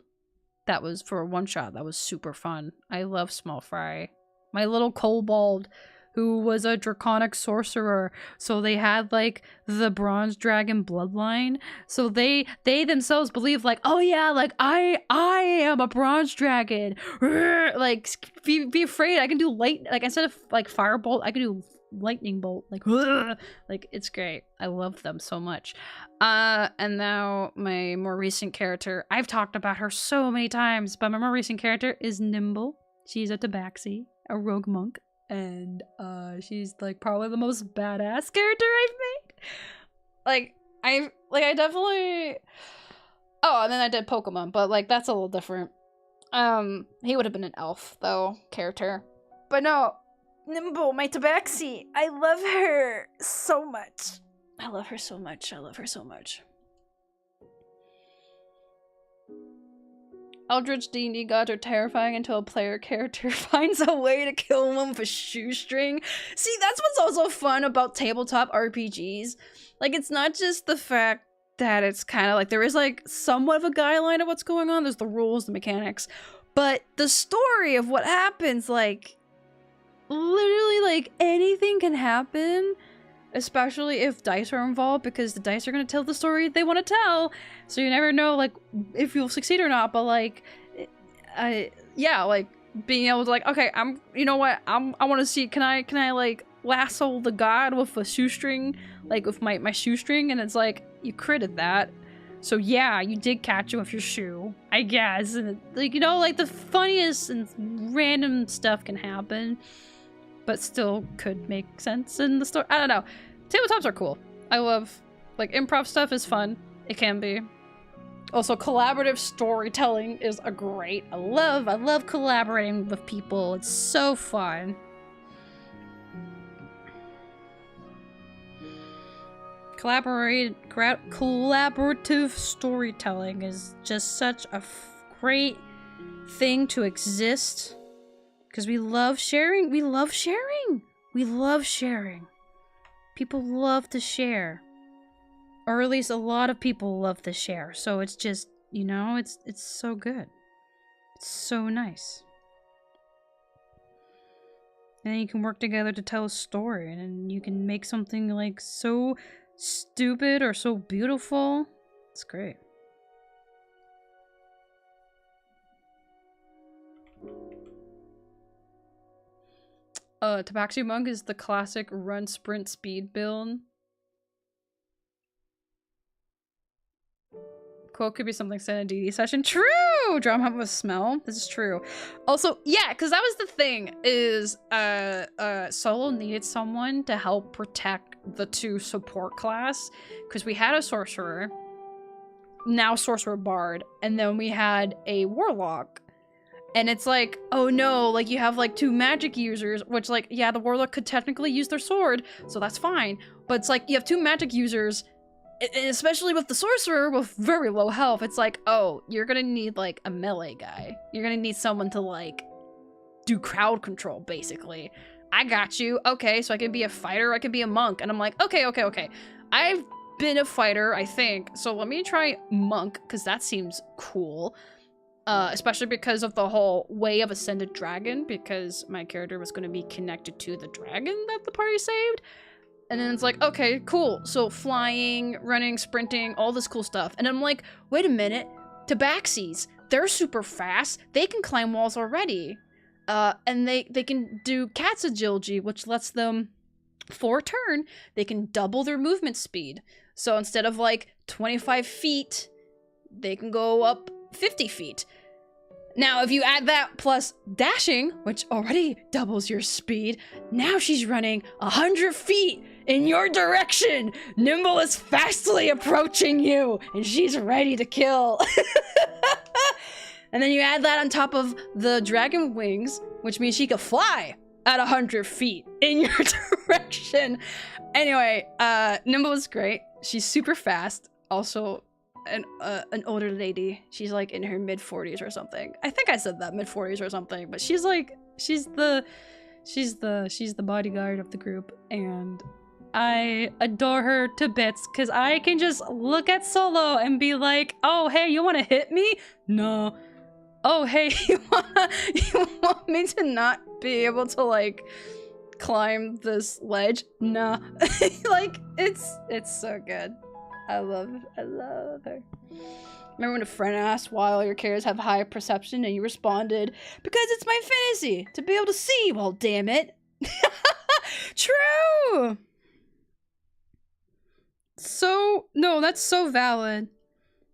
That was for a one-shot. That was super fun. I love small fry. My little kobold, who was a draconic sorcerer, so they had like the bronze dragon bloodline. So they themselves believe like, oh yeah, like I am a bronze dragon. Like be afraid. I can do light, like instead of like firebolt, I can do lightning bolt. Like it's great. I love them so much. And now my more recent character, I've talked about her so many times, but my more recent character is Nimble. She's a tabaxi, a rogue monk, and she's like probably the most badass character I've made. I definitely. Oh, and then I did Pokemon, but like that's a little different. He would have been an elf though, character. But no, Nimble, my tabaxi. I love her so much. I love her so much. I love her so much. Eldritch D&D gods are terrifying until a player character finds a way to kill them with a shoestring. See, that's what's also fun about tabletop RPGs. Like, it's not just the fact that it's kind of like, there is like somewhat of a guideline of what's going on. There's the rules, the mechanics. But the story of what happens, like, literally, like, anything can happen. Especially if dice are involved, because the dice are going to tell the story they want to tell. So you never know, like, if you'll succeed or not. But, like, yeah, like, being able to, like, okay, you know what? I want to see, can I, like, lasso the god with a shoestring? Like, with my shoestring? And it's like, you critted that. So, yeah, you did catch it with your shoe, I guess. And, like, you know, like, the funniest and random stuff can happen. But still could make sense in the story. I don't know. Tabletops are cool. I love, like, improv stuff is fun. It can be. Also, collaborative storytelling is a great. I love collaborating with people. It's so fun. Collaborative storytelling is just such a great thing to exist. Because we love sharing. We love sharing. We love sharing. People love to share. Or at least a lot of people love to share. So it's just, you know, it's so good. So nice. And then you can work together to tell a story, and you can make something like so stupid or so beautiful. It's great. Tabaxi Monk is the classic run sprint speed build. Quote could be something said in a DD session. True! Drum hunt with smell. This is true. Also, yeah, because that was the thing, is Solo needed someone to help protect the 2 support class. Because we had a sorcerer, now sorcerer bard, and then we had a warlock. And it's like, oh no, like you have like 2 magic users, which like, yeah, the warlock could technically use their sword, so that's fine. But it's like, you have 2 magic users, especially with the sorcerer with very low health. It's like, oh, you're gonna need like a melee guy. You're gonna need someone to like do crowd control, basically. I got you. Okay, so I can be a fighter, I can be a monk. And I'm like, okay. I've been a fighter, I think, so let me try monk, because that seems cool. Especially because of the whole Way of Ascended Dragon, because my character was going to be connected to the dragon that the party saved. And then it's like, okay, cool. So flying, running, sprinting, all this cool stuff. And I'm like, wait a minute. Tabaxis, they're super fast. They can climb walls already. And they can do cat's agility, which lets them, for a turn, they can double their movement speed. So instead of like 25 feet, they can go up 50 feet. Now, if you add that plus dashing, which already doubles your speed, now she's running 100 feet in your direction. Nimble is fastly approaching you, and she's ready to kill. And then you add that on top of the dragon wings, which means she could fly at 100 feet in your direction. Anyway, Nimble is great. She's super fast. Also, an older lady. She's like in her mid-40s or something. I think I said that, mid-40s or something, but she's like, she's the bodyguard of the group, and I adore her to bits because I can just look at Solo and be like, oh hey, you want to hit me? No. Oh hey, you want me to not be able to like climb this ledge? Nah. Like it's so good. I love her. Remember when a friend asked why all your characters have high perception and you responded, because it's my fantasy to be able to see. Well, damn it. True. So, no, that's so valid.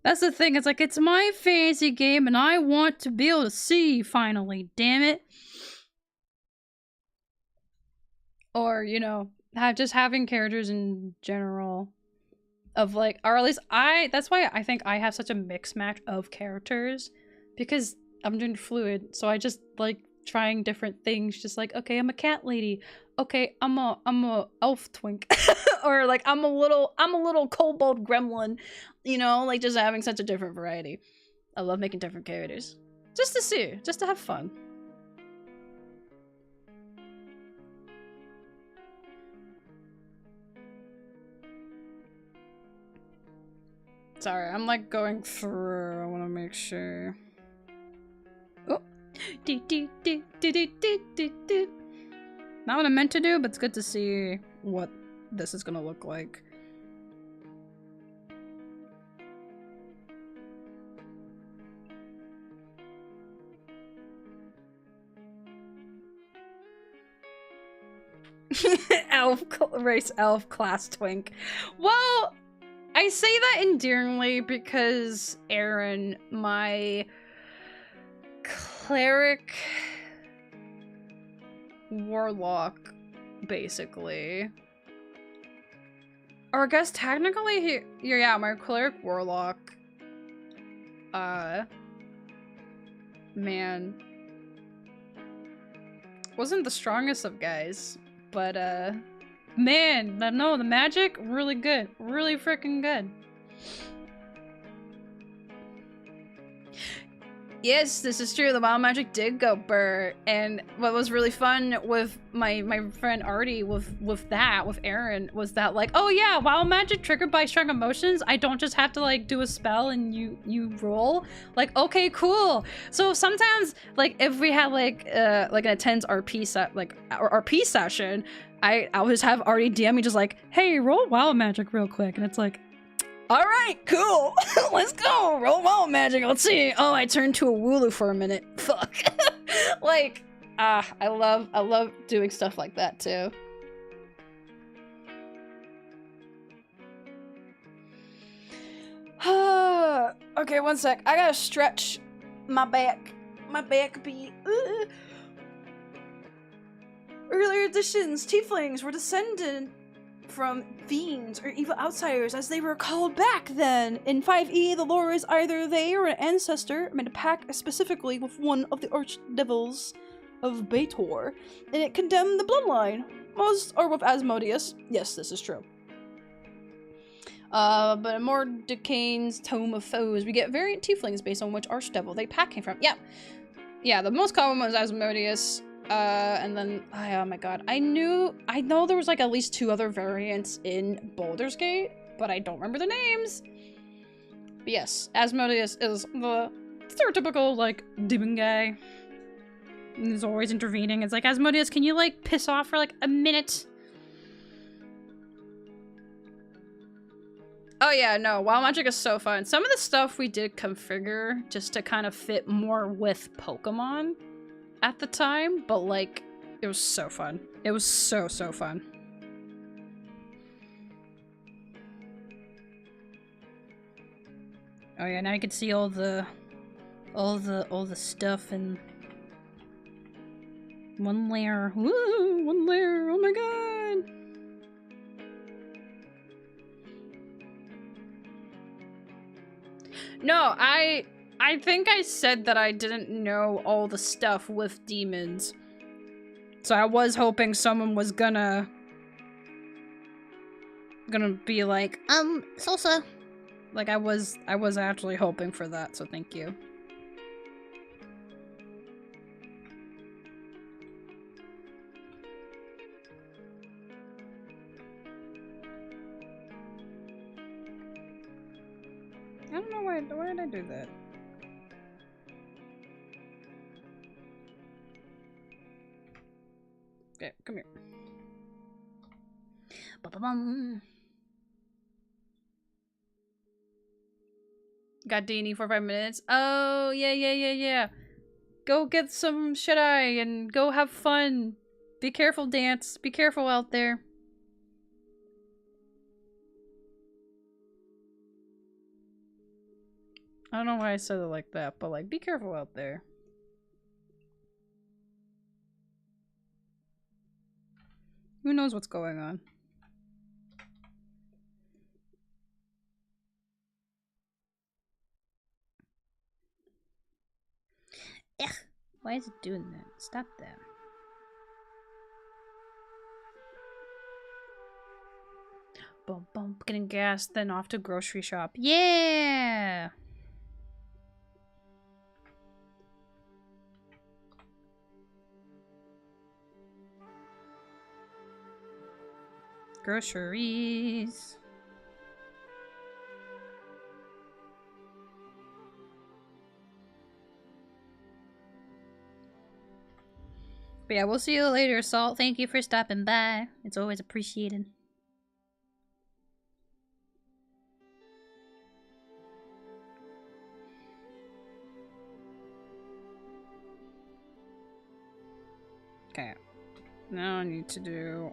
That's the thing. It's like, it's my fantasy game and I want to be able to see finally, damn it. Or, you know, just having characters in general of like, or at least that's why I think I have such a mix match of characters, because I'm gender fluid, so I just like trying different things, just like, okay, I'm a cat lady, okay, I'm a elf twink, or like I'm a little kobold gremlin, you know, like just having such a different variety. I love making different characters, just to see, just to have fun. Sorry, I'm like going through. I want to make sure. Oh, not what I meant to do, but it's good to see what this is gonna look like. Race elf class twink. Well, I say that endearingly because Aaron, my cleric warlock, basically, or I guess technically yeah, my cleric warlock, man, wasn't the strongest of guys, but man, no, the magic, really good. Really freaking good. Yes, this is true. The wild magic did go burr. And what was really fun with my friend Artie with Aaron was that like, oh yeah, wild magic triggered by strong emotions. I don't just have to like do a spell and you roll. Like, okay, cool. So sometimes like if we had like an intense RP RP session, I'll just have Artie DM me just like, hey, roll wild magic real quick, and it's like, all right, cool. Let's go. Roll wild magic. Let's see. Oh, I turned to a Wooloo for a minute. Fuck. Like, I love doing stuff like that too. Okay, one sec. I gotta stretch my back. My back be. Earlier editions, tieflings were descended from fiends or evil outsiders as they were called back then. In 5e, the lore is either they or an ancestor made a pact specifically with one of the archdevils of Bator, and it condemned the bloodline. Most are with Asmodeus. Yes, this is true. But in Mordecain's Tome of Foes, we get variant tieflings based on which archdevil they pact came from. Yeah. Yeah, the most common one was Asmodeus. And then, oh my god, I know there was like at least 2 other variants in Baldur's Gate, but I don't remember the names. But yes, Asmodeus is the stereotypical, like, demon guy. And he's always intervening. It's like, Asmodeus, can you, like, piss off for, like, a minute? Oh yeah, no, wild magic is so fun. Some of the stuff we did configure just to kind of fit more with Pokemon at the time, but like, it was so fun. It was so fun. Oh yeah, now you can see all the stuff in one layer. Woo, one layer. Oh my god. No, I think I said that I didn't know all the stuff with demons. So I was hoping someone was gonna be like, Soulsa. Like I was actually hoping for that, so thank you. I don't know why did I do that? Okay, come here. Ba-ba-bum. Got Dini for 5 minutes. Oh, yeah. Go get some shut-eye and go have fun. Be careful, Dance. Be careful out there. I don't know why I said it like that, but like, be careful out there. Who knows what's going on? Ugh, why is it doing that? Stop that. Boom, boom, getting gas, then off to grocery shop. Yeah! Groceries. But yeah, we'll see you later, Salt. Thank you for stopping by. It's always appreciated. Okay. Now I need to do...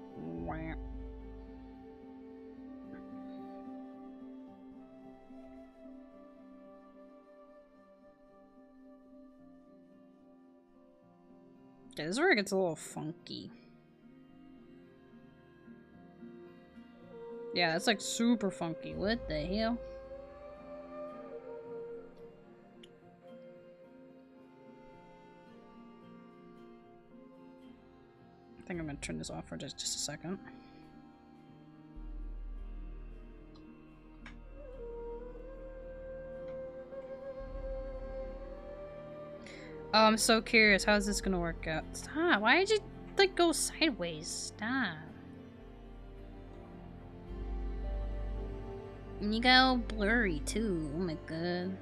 Okay, this is where it gets a little funky. Yeah, that's like super funky. What the hell? I think I'm gonna turn this off for just a second. I'm so curious. How's this gonna work out? Stop. Why did you, like, go sideways? Stop. And you got all blurry, too. Oh my god.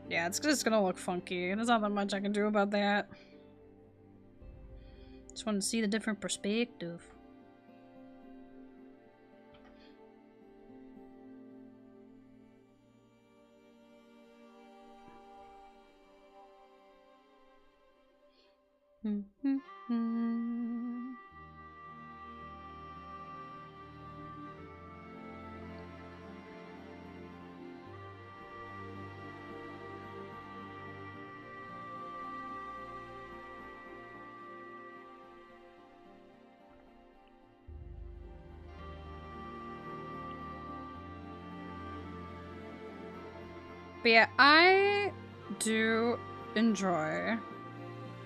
Yeah, it's just gonna look funky. There's not that much I can do about that. Just want to see the different perspective. But yeah, I do enjoy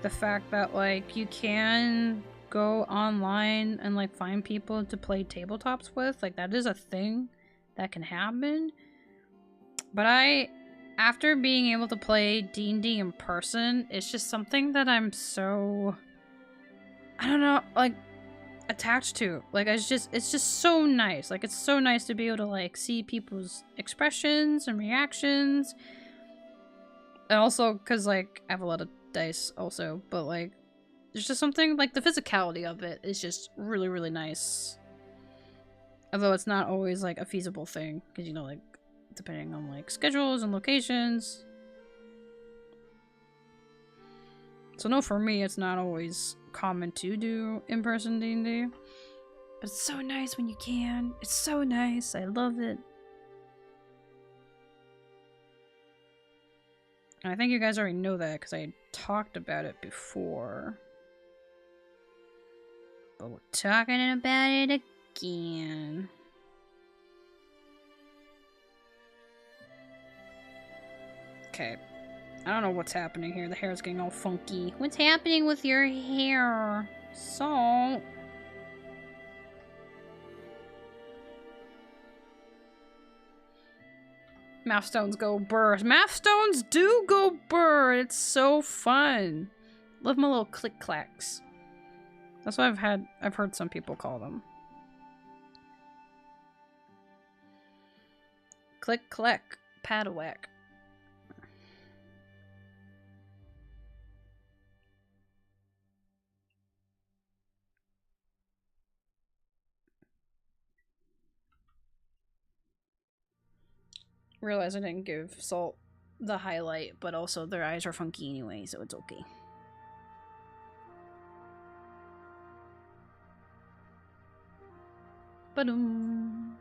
the fact that, like, you can go online and, like, find people to play tabletops with. Like, that is a thing that can happen. But after being able to play D&D in person, it's just something that I'm so, I don't know, like, attached to. Like, it's just so nice. Like, it's so nice to be able to, like, see people's expressions and reactions. And also because, like, I have a lot of dice also, but, like, there's just something, like, the physicality of it is just really, really nice. Although it's not always, like, a feasible thing, because, you know, like, depending on, like, schedules and locations. So no, for me, it's not always common to do in-person D&D. But it's so nice when you can. It's so nice. I love it. And I think you guys already know that because I talked about it before. But we're talking about it again. Okay. I don't know what's happening here. The hair is getting all funky. What's happening with your hair? So... Math stones go burr. Math stones do go burr. It's so fun. Love my little click clacks. That's what I've heard some people call them. Click clack, padawack. Realize I didn't give Salt the highlight, but also their eyes are funky anyway, so it's okay. Ba-dum.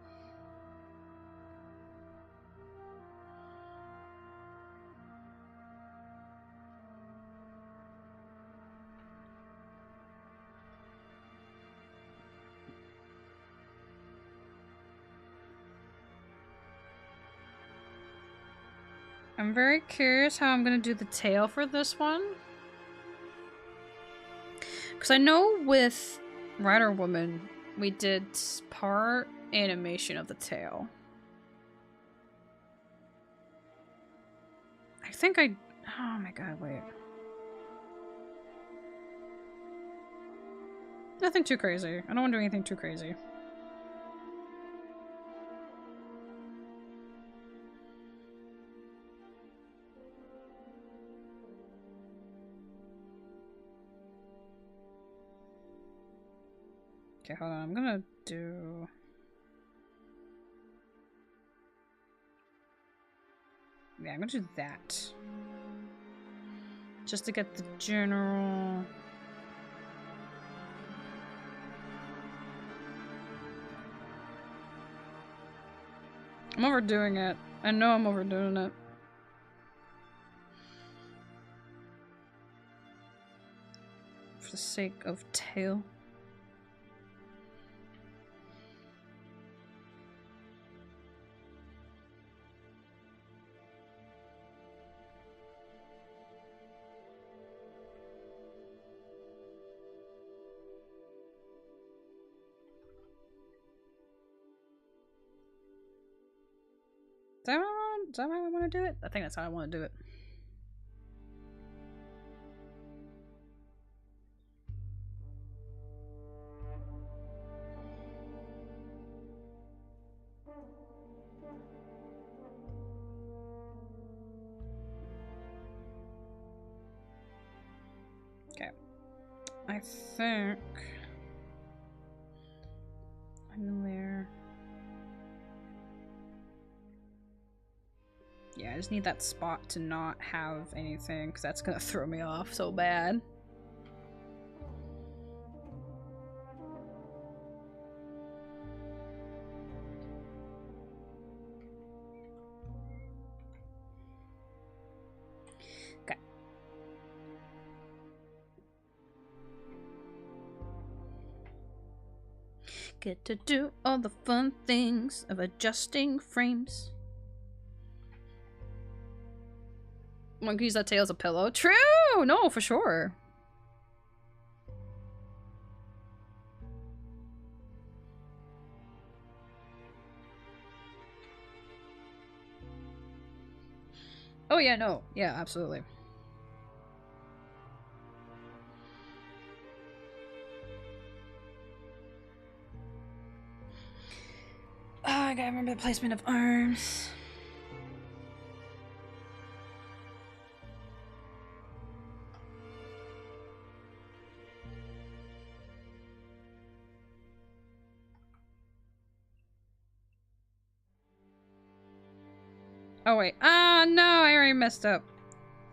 I'm very curious how I'm gonna do the tail for this one. Because I know with Rider Woman, we did part animation of the tail. I think oh my god, wait. Nothing too crazy. I don't want to do anything too crazy. Okay, hold on. I'm gonna do... Yeah, I'm gonna do that. Just to get the general... I'm overdoing it. I know I'm overdoing it. For the sake of tail. Is that how I want to do it? I think that's how I want to do it. Okay. I think I'm there. Yeah, I just need that spot to not have anything, because that's gonna throw me off so bad. Okay. Get to do all the fun things of adjusting frames. One can use that tail as a pillow. True! No, for sure. Oh yeah, no. Yeah, absolutely. Oh, I gotta remember the placement of arms. Oh wait, no, I already messed up.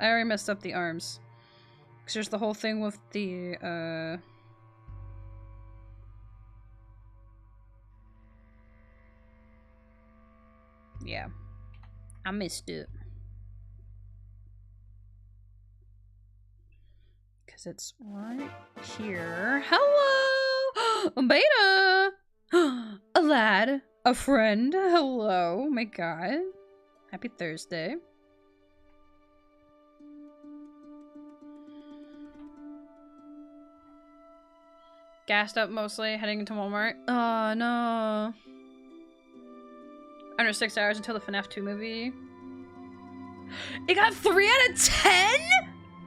I already messed up the arms. Cause there's the whole thing with the, yeah. I missed it. Cause it's right here. Hello! Beta! A lad. A friend. Hello. Oh my god. Happy Thursday. Gassed up mostly, heading into Walmart. Oh no. Under 6 hours until the FNAF 2 movie. It got 3 out of 10?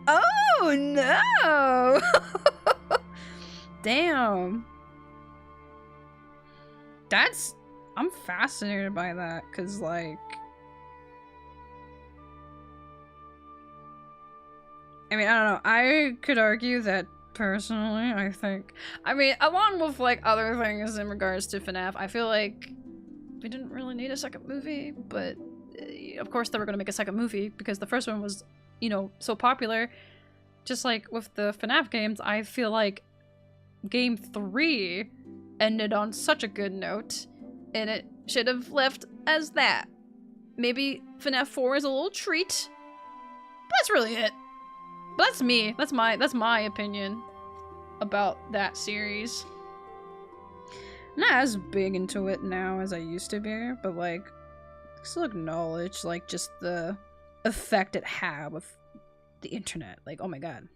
Oh no! Damn. I'm fascinated by that, cause like... I mean, I don't know. I could argue that personally, I think... I mean, along with like other things in regards to FNAF, I feel like we didn't really need a second movie, but of course they were gonna make a second movie because the first one was, you know, so popular. Just like with the FNAF games, I feel like Game 3 ended on such a good note, and it should have left as that. Maybe FNAF 4 is a little treat, but that's really it. But that's me. That's my opinion about that series. I'm not as big into it now as I used to be, but like, I still acknowledge like just the effect it had with the internet. Like, oh my god.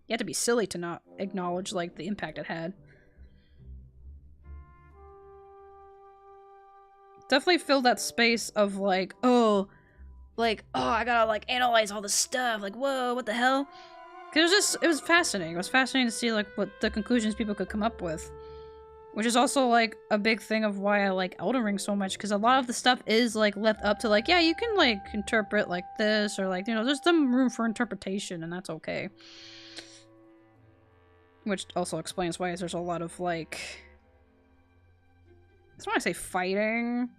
You have to be silly to not acknowledge like the impact it had. Definitely filled that space of like, oh, I gotta like analyze all this stuff. Like, whoa, what the hell? Cause it was fascinating. It was fascinating to see like what the conclusions people could come up with. Which is also like a big thing of why I like Elden Ring so much, because a lot of the stuff is like left up to like, yeah, you can like interpret like this, or like, you know, there's some room for interpretation, and that's okay. Which also explains why there's a lot of like, I don't want to say fighting,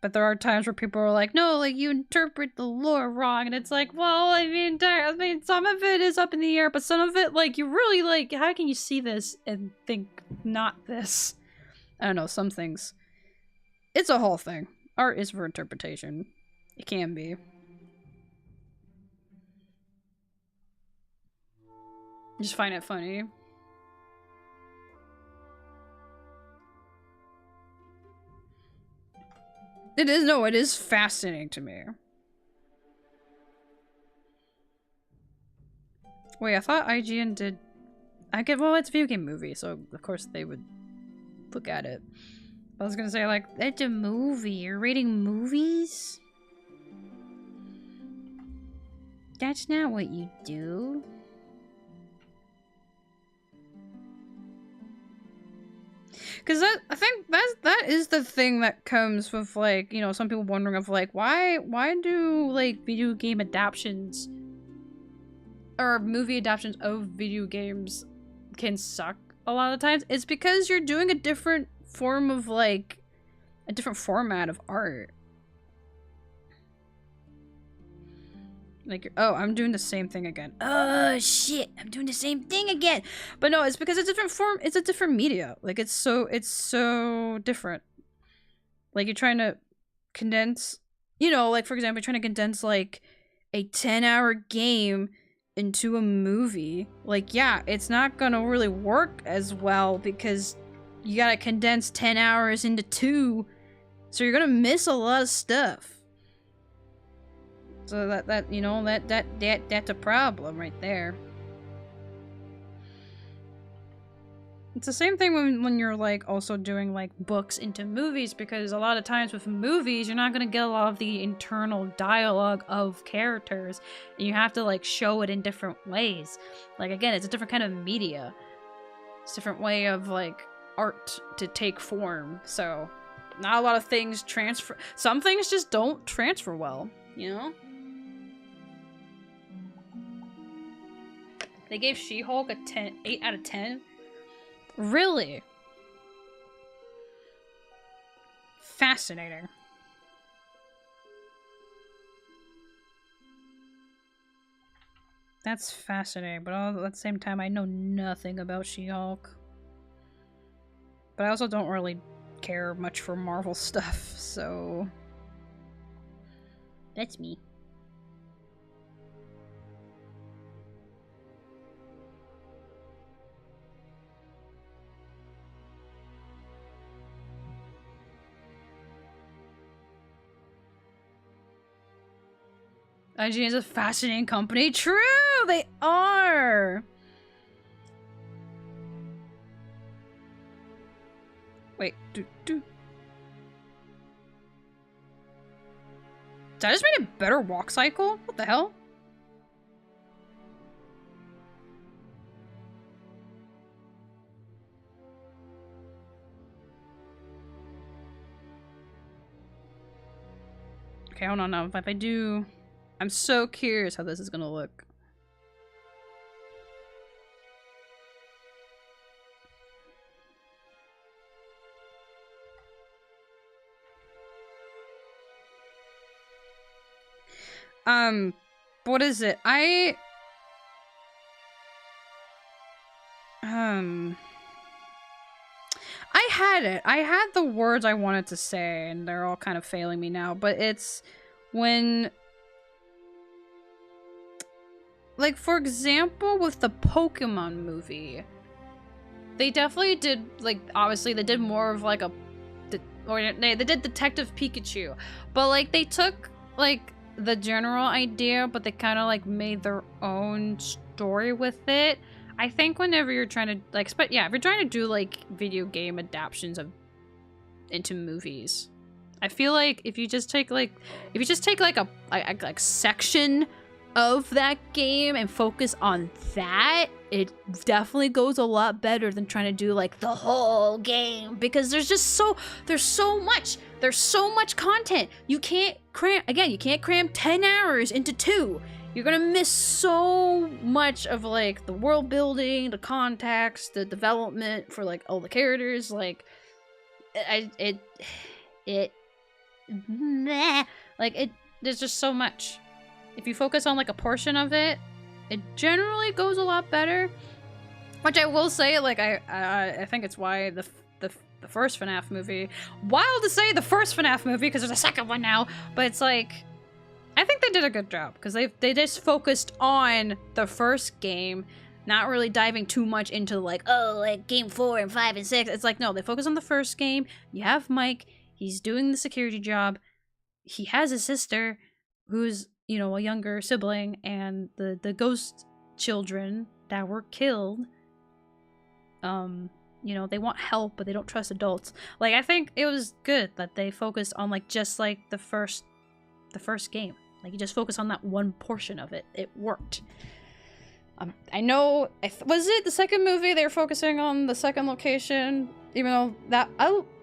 but there are times where people are like, no, like you interpret the lore wrong, and it's like, well, I mean, some of it is up in the air, but some of it, like, you really like, how can you see this and think not this? I don't know, some things. It's a whole thing. Art is for interpretation. It can be. I just find it funny. It is fascinating to me. Wait, I thought IGN did... well, it's a video game movie, so of course they would look at it. I was gonna say, like, it's a movie. You're rating movies? That's not what you do. Because I think that is the thing that comes with, like, you know, some people wondering of, like, why do, like, video game adaptations or movie adaptations of video games can suck a lot of times? It's because you're doing a different form of, like, a different format of art. Like, oh, I'm doing the same thing again. Oh, shit, I'm doing the same thing again. But no, it's because it's a different form. It's a different media. Like, it's so different. Like, you're trying to condense, you know, like, for example, you're trying to condense, like, a 10-hour game into a movie. Like, yeah, it's not gonna really work as well because you gotta condense 10 hours into 2. So you're gonna miss a lot of stuff. So that you know, that's a problem right there. It's the same thing when you're, like, also doing, like, books into movies, because a lot of times with movies, you're not gonna get a lot of the internal dialogue of characters, and you have to, like, show it in different ways. Like, again, it's a different kind of media. It's a different way of, like, art to take form, so not a lot of things transfer. Some things just don't transfer well, you know? They gave She-Hulk a 8 out of 10. Really? Fascinating. That's fascinating, but all at the same time, I know nothing about She-Hulk. But I also don't really care much for Marvel stuff, so... That's me. IGN is a fascinating company. True, they are. Wait, Did I just make a better walk cycle? What the hell? Okay, hold on now. If I do... I'm so curious how this is gonna look. What is it? I had it. I had the words I wanted to say, and they're all kind of failing me now, but it's when... Like, for example, with the Pokemon movie, they definitely did, like, obviously they did more of, like, they did Detective Pikachu, but, like, they took, like, the general idea, but they kind of, like, made their own story with it. I think whenever you're trying to, like, if you're trying to do, like, video game adaptations into movies, I feel like if you just take, like, a section of that game and focus on that, it definitely goes a lot better than trying to do, like, the whole game, because there's so much content. You can't cram 10 hours into 2. You're gonna miss so much of, like, the world building, the context, the development for, like, all the characters. Like, there's just so much. If you focus on, like, a portion of it, it generally goes a lot better. Which I will say, like, I think it's why the first FNAF movie... Wild to say the first FNAF movie, because there's a second one now, but it's like... I think they did a good job, because they just focused on the first game, not really diving too much into, like, oh, like, game 4 and 5 and 6. It's like, no, they focus on the first game. You have Mike, he's doing the security job. He has a sister who's, you know, a younger sibling, and the ghost children that were killed, you you know, they want help, but they don't trust adults. Like, I think it was good that they focused on, like, just, like, the first game. Like, you just focus on that one portion of it. It worked. I know, was it the second movie they were focusing on the second location? Even though that,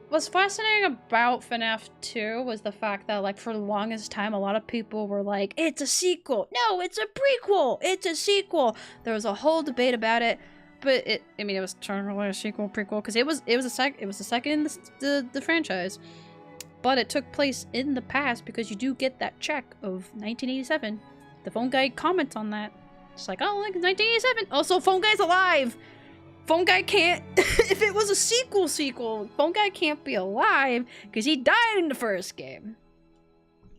what's fascinating about FNAF 2 was the fact that, like, for the longest time, a lot of people were like, it's a sequel. No, it's a prequel. It's a sequel. There was a whole debate about it, but I mean, it was totally a sequel, prequel, because it was the second in the franchise, but it took place in the past because you do get that check of 1987. The phone guy comments on that. It's like, oh, like 1987. Also, phone guy's alive. Phone guy can't, if it was a sequel, phone guy can't be alive because he died in the first game.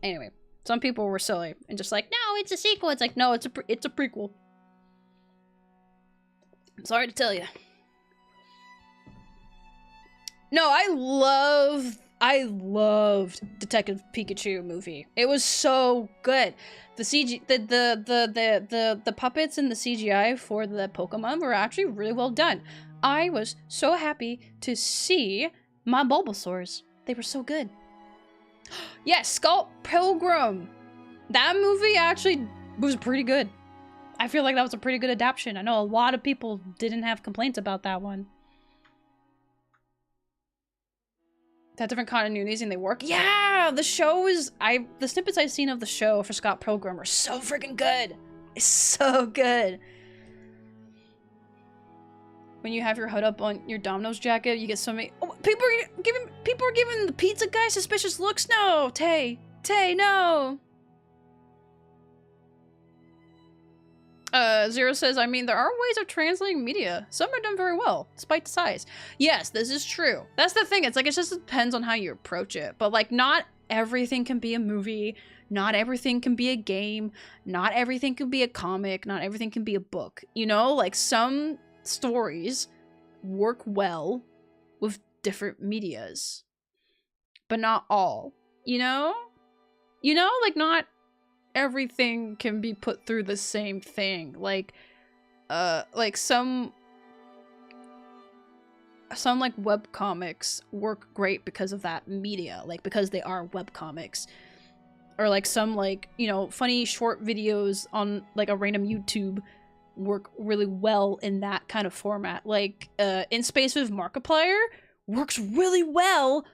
Anyway, some people were silly and just like, no, it's a sequel. It's like, no, it's a prequel. I'm sorry to tell you. No, I loved Detective Pikachu movie. It was so good. The the puppets and the CGI for the Pokemon were actually really well done. I was so happy to see my Bulbasaurs. They were so good. Yes, Scott Pilgrim. That movie actually was pretty good. I feel like that was a pretty good adaptation. I know a lot of people didn't have complaints about that one. That different continuities and they work. Yeah, the show is, the snippets I've seen of the show for Scott Pilgrim are so freaking good. It's so good. When you have your hood up on your Domino's jacket, you get so many. Oh, people are giving the pizza guy suspicious looks. No, Tay, no. Zero says, I mean, there are ways of translating media. Some are done very well, despite the size. Yes, this is true. That's the thing. It's like, it just depends on how you approach it. But, like, not everything can be a movie. Not everything can be a game. Not everything can be a comic. Not everything can be a book. You know, like, some stories work well with different medias. But not all. You know? You know, like, not everything can be put through the same thing. Like some like web comics work great because of that media, like because they are web comics, or like some, like, you know, funny short videos on like a random YouTube work really well in that kind of format. Like In Space with Markiplier works really well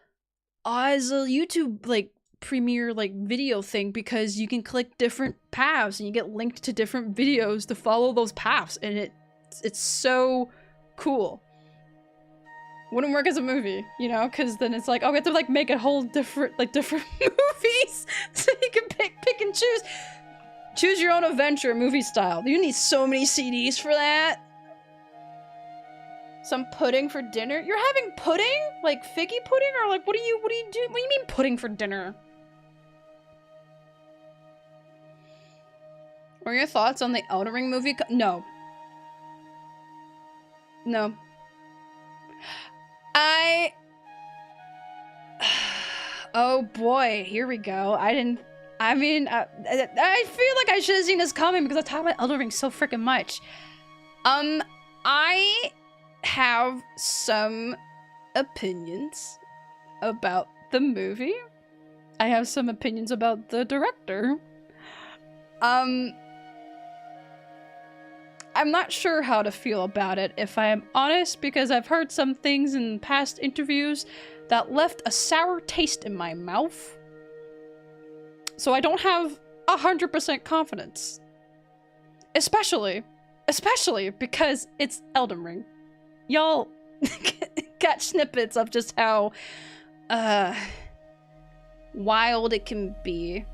as a YouTube like premiere like video thing, because you can click different paths and you get linked to different videos to follow those paths, and it's so cool. Wouldn't work as a movie, you know, because then it's like, oh, we have to like make a whole different movies so you can pick and choose your own adventure movie style. You need so many CDs for that. Some pudding for dinner? You're having pudding? Like figgy pudding? Or like, what do you do? What do you mean pudding for dinner? What are your thoughts on the Elden Ring movie? No. Oh boy, here we go. I feel like I should have seen this coming because I talk about Elden Ring so freaking much. I have some opinions about the movie. I have some opinions about the director. I'm not sure how to feel about it, if I am honest, because I've heard some things in past interviews that left a sour taste in my mouth. So I don't have 100% confidence. Especially because it's Elden Ring. Y'all got snippets of just how wild it can be.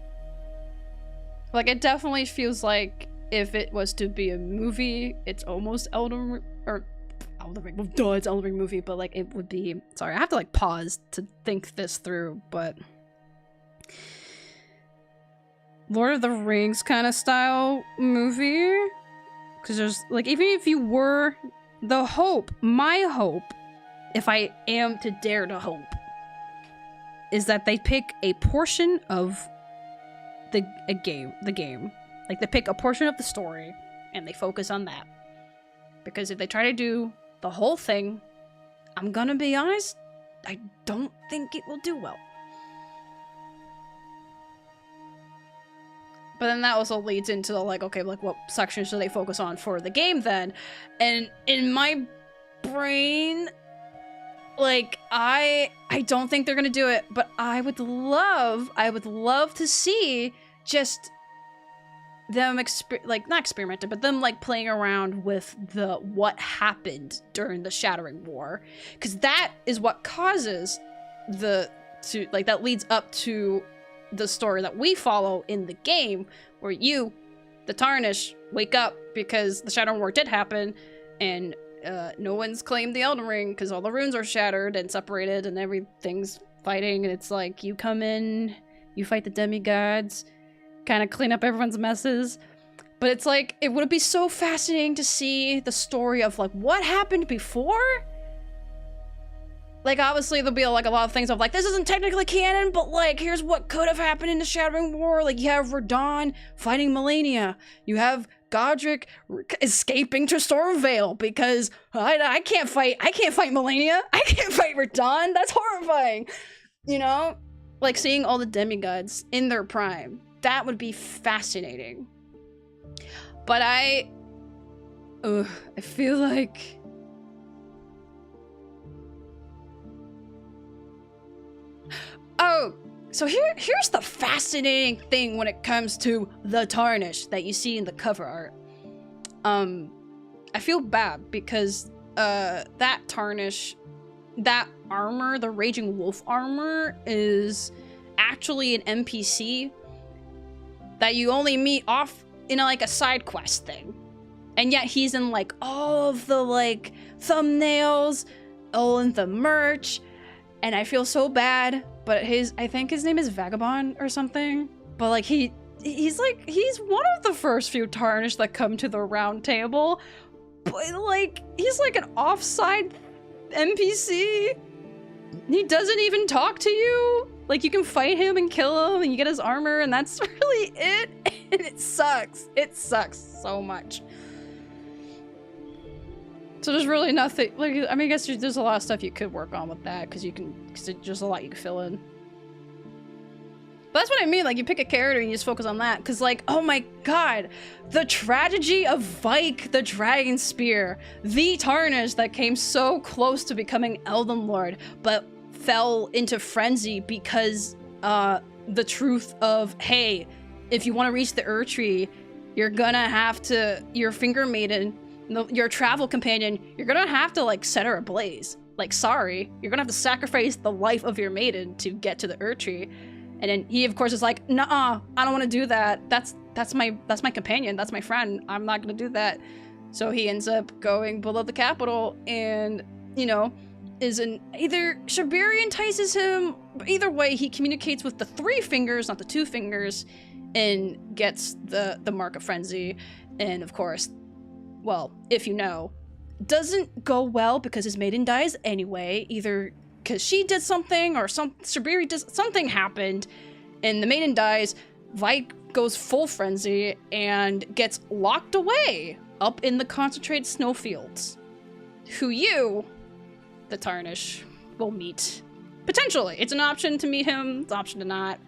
Like, it definitely feels like if it was to be a movie, it's almost Elden Ring, well, duh, it's Elden Ring movie, but like it would be, sorry, I have to like pause to think this through, but Lord of the Rings kind of style movie, because there's like, even if you were the hope, my hope, if I am to dare to hope, is that they pick a portion of the game. Like, they pick a portion of the story, and they focus on that. Because if they try to do the whole thing, I'm gonna be honest, I don't think it will do well. But then that also leads into the, like, okay, like, what section should they focus on for the game then? And in my brain, like, I don't think they're gonna do it, but I would love to see just them not experimenting, but them, like, playing around with the what happened during the Shattering War, because that is what causes that leads up to the story that we follow in the game, where you, the Tarnish, wake up because the Shattering War did happen, and no one's claimed the Elden Ring because all the runes are shattered and separated and everything's fighting, and it's like you come in, you fight the demigods, kind of clean up everyone's messes. But it's like, it would be so fascinating to see the story of, like, what happened before. Like, obviously there'll be, like, a lot of things of, like, this isn't technically canon, but, like, here's what could have happened in the Shattering War. Like, you have Radahn fighting Melania. You have Godric escaping to Stormvale because I can't fight Melania. I can't fight Radahn. That's horrifying. You know? Like, seeing all the demigods in their prime. That would be fascinating. But I feel like... Oh, so here's the fascinating thing when it comes to the Tarnish that you see in the cover art. I feel bad because that Tarnish, that armor, the Raging Wolf armor, is actually an NPC that you only meet off in like a side quest thing. And yet he's in like all of the like thumbnails, all in the merch, and I feel so bad. But I think his name is Vagabond or something. But like he's one of the first few Tarnish that come to the round table. But like he's like an offside NPC. He doesn't even talk to you. Like you can fight him and kill him and you get his armor and that's really it. And it sucks. It sucks so much. So there's really nothing, like, I mean, I guess there's a lot of stuff you could work on with that, because there's a lot you can fill in. But that's what I mean, like, you pick a character and you just focus on that, because, like, oh my god, the tragedy of Vike the Dragon Spear, the Tarnish that came so close to becoming Elden Lord, but fell into frenzy because, the truth of, hey, if you want to reach the Erdtree, you're gonna have to, your Finger Maiden, your travel companion, you're gonna have to like set her ablaze. Like, sorry, you're gonna have to sacrifice the life of your maiden to get to the Erdtree. And then he of course is like, nuh-uh, I don't want to do that. That's my companion, that's my friend. I'm not gonna do that. So he ends up going below the capital and, you know, either Shabiri entices him, either way he communicates with the 3 fingers, not the 2 fingers, and gets the Mark of Frenzy. And of course, well, if you know, doesn't go well because his maiden dies anyway, either because she did something or Shabiri does something happened, and the maiden dies. Vike goes full frenzy and gets locked away up in the concentrated snowfields. Who you, the Tarnish, will meet. Potentially. It's an option to meet him, it's an option to not.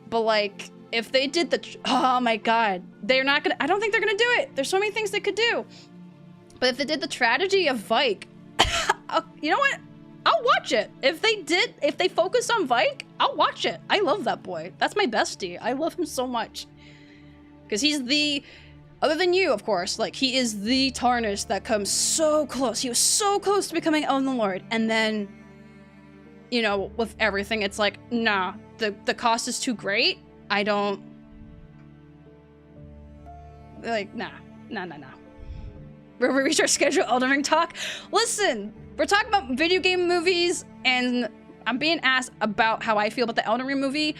But like, if they did oh my god, they're not gonna, I don't think they're gonna do it. There's so many things they could do. But if they did the tragedy of Vike, you know what? I'll watch it. If they focus on Vike, I'll watch it. I love that boy. That's my bestie. I love him so much. Because he's other than you, of course, like, he is the Tarnish that comes so close. He was so close to becoming Elden Lord. And then, you know, with everything, it's like, nah, the cost is too great. I don't, like, nah. Where we reach our scheduled Elden Ring talk. Listen, we're talking about video game movies, and I'm being asked about how I feel about the Elden Ring movie.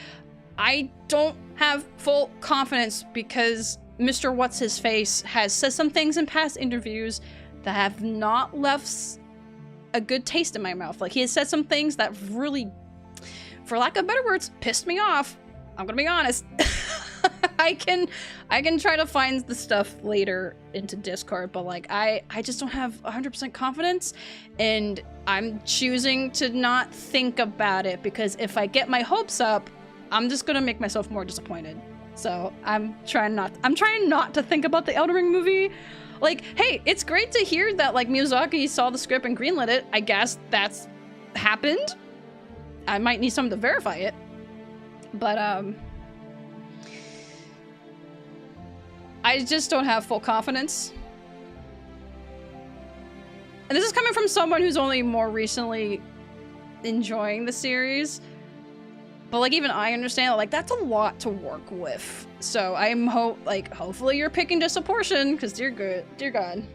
I don't have full confidence because Mr. What's-His-Face has said some things in past interviews that have not left a good taste in my mouth. Like, he has said some things that really, for lack of better words, pissed me off. I'm gonna be honest. I can try to find the stuff later into Discord, but like I just don't have 100% confidence, and I'm choosing to not think about it, because if I get my hopes up, I'm just gonna make myself more disappointed. So I'm trying not to think about the Elden Ring movie. Like, hey, it's great to hear that like Miyazaki saw the script and greenlit it. I guess that's happened. I might need someone to verify it. But I just don't have full confidence. And this is coming from someone who's only more recently enjoying the series. But like even I understand, like that's a lot to work with. So I'm hopefully you're picking just a portion, because dear God.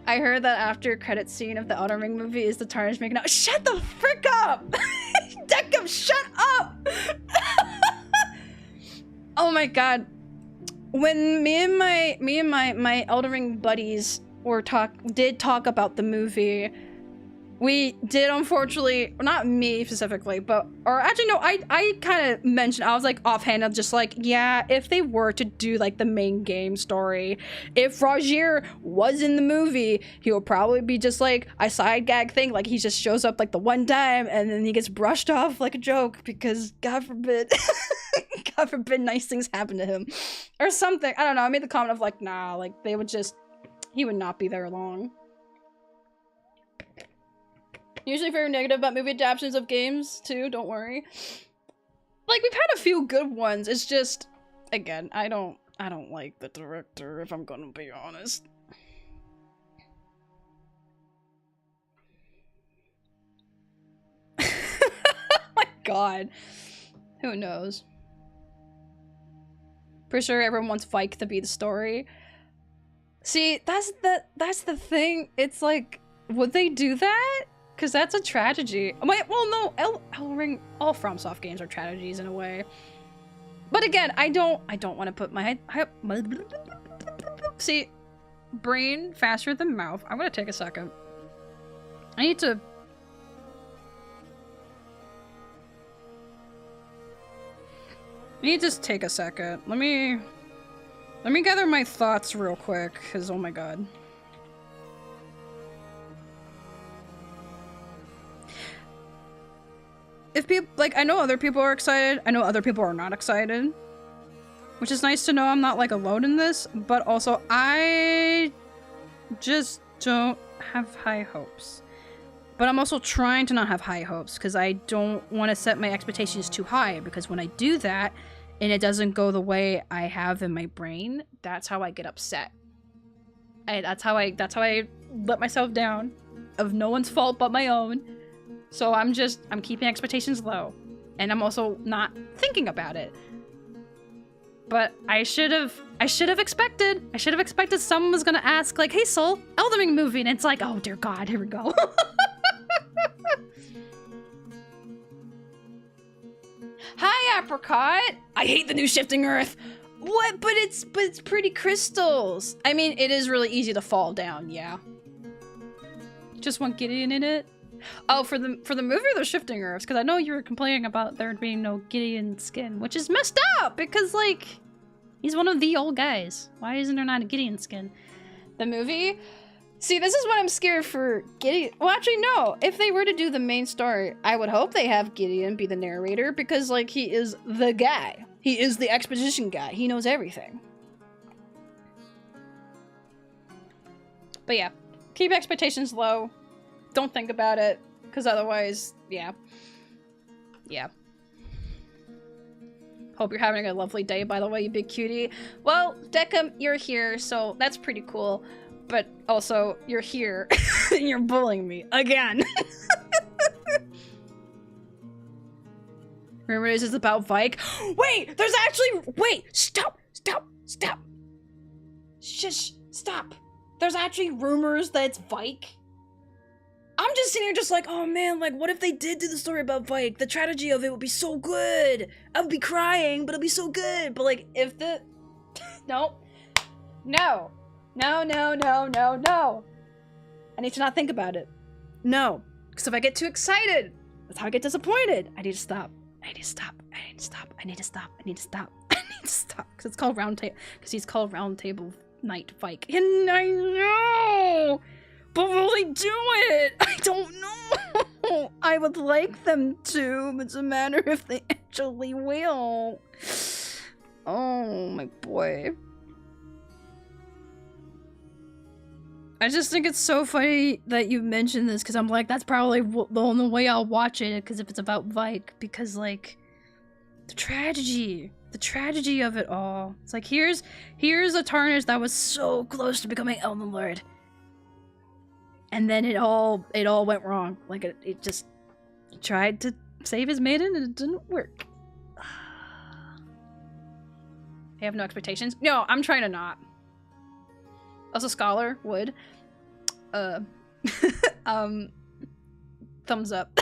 I heard that after credit scene of the Elden Ring movie is the Tarnish making out. Shut the frick up! Deckham, shut up! Oh my God. When me and my Elden Ring buddies did talk about the movie, we did, unfortunately, not me specifically, or actually no, I kind of mentioned, I was like offhand, I'm just like, yeah, if they were to do like the main game story, if Rogier was in the movie, he would probably be just like a side gag thing, like he just shows up like the one time and then he gets brushed off like a joke because God forbid, God forbid nice things happen to him or something. I don't know, I made the comment of like, nah, like he would not be there long. Usually very negative about movie adaptations of games, too, don't worry. Like, we've had a few good ones, it's just, again, I don't like the director, if I'm gonna be honest. Oh my God. Who knows? For sure everyone wants Vike to be the story. See, that's the thing, it's like, would they do that? Because that's a tragedy. Wait, well, no, Elden Ring, all FromSoft games are tragedies in a way. But again, I don't want to put my head. See, brain faster than mouth. I'm gonna take a second. I need to just take a second. Let me gather my thoughts real quick, because oh my God. If people, like, I know other people are excited, I know other people are not excited, which is nice to know I'm not, like, alone in this, but also I just don't have high hopes. But I'm also trying to not have high hopes, because I don't want to set my expectations too high, because when I do that, and it doesn't go the way I have in my brain, that's how I get upset. That's how I let myself down, of no one's fault but my own. So I'm keeping expectations low. And I'm also not thinking about it. But I should have expected someone was gonna ask, like, hey Soul, Elden Ring movie, and it's like, oh dear God, here we go. Hi, Apricot! I hate the new Shifting Earth! What? But it's pretty crystals! I mean, it is really easy to fall down, yeah. Just want Gideon in it? Oh, for the movie or the Shifting Earths? Because I know you were complaining about there being no Gideon skin, which is messed up, because, like, he's one of the old guys. Why isn't there not a Gideon skin? The movie? See, this is what I'm scared for Gideon. Well, actually, no. If they were to do the main story, I would hope they have Gideon be the narrator, because, like, he is the guy. He is the exposition guy. He knows everything. But yeah, keep expectations low. Don't think about it, because otherwise, yeah. Yeah. Hope you're having a lovely day, by the way, you big cutie. Well, Deckham, you're here, so that's pretty cool. But also, you're here, and you're bullying me again. Remember, this is about Vike. Wait, there's actually. Wait, stop. Shush, stop. There's actually rumors that it's Vike. I'm just sitting here just like, oh man, like, what if they did do the story about Vike? The tragedy of it would be so good. I would be crying, but it'd be so good. But, like, if the... No. No. I need to not think about it. No. Because if I get too excited, That's how I get disappointed. I need to stop. I need to stop. I need to stop. I need to stop. I need to stop. I need to stop. Because it's called Round Table. Because he's called Round Table Night Fight. And I know! But will they do it? I don't know. I would like them to, but it's a matter if they actually will. Oh, my boy. I just think it's so funny that you mentioned this, because I'm like, that's probably the only way I'll watch it, because if it's about Vike, because, like, the tragedy of it all. It's like, here's a Tarnish that was so close to becoming Elden Lord. And then it all went wrong. Like, it just tried to save his maiden, and it didn't work. I have no expectations. No, I'm trying to not. As a scholar would. Thumbs up.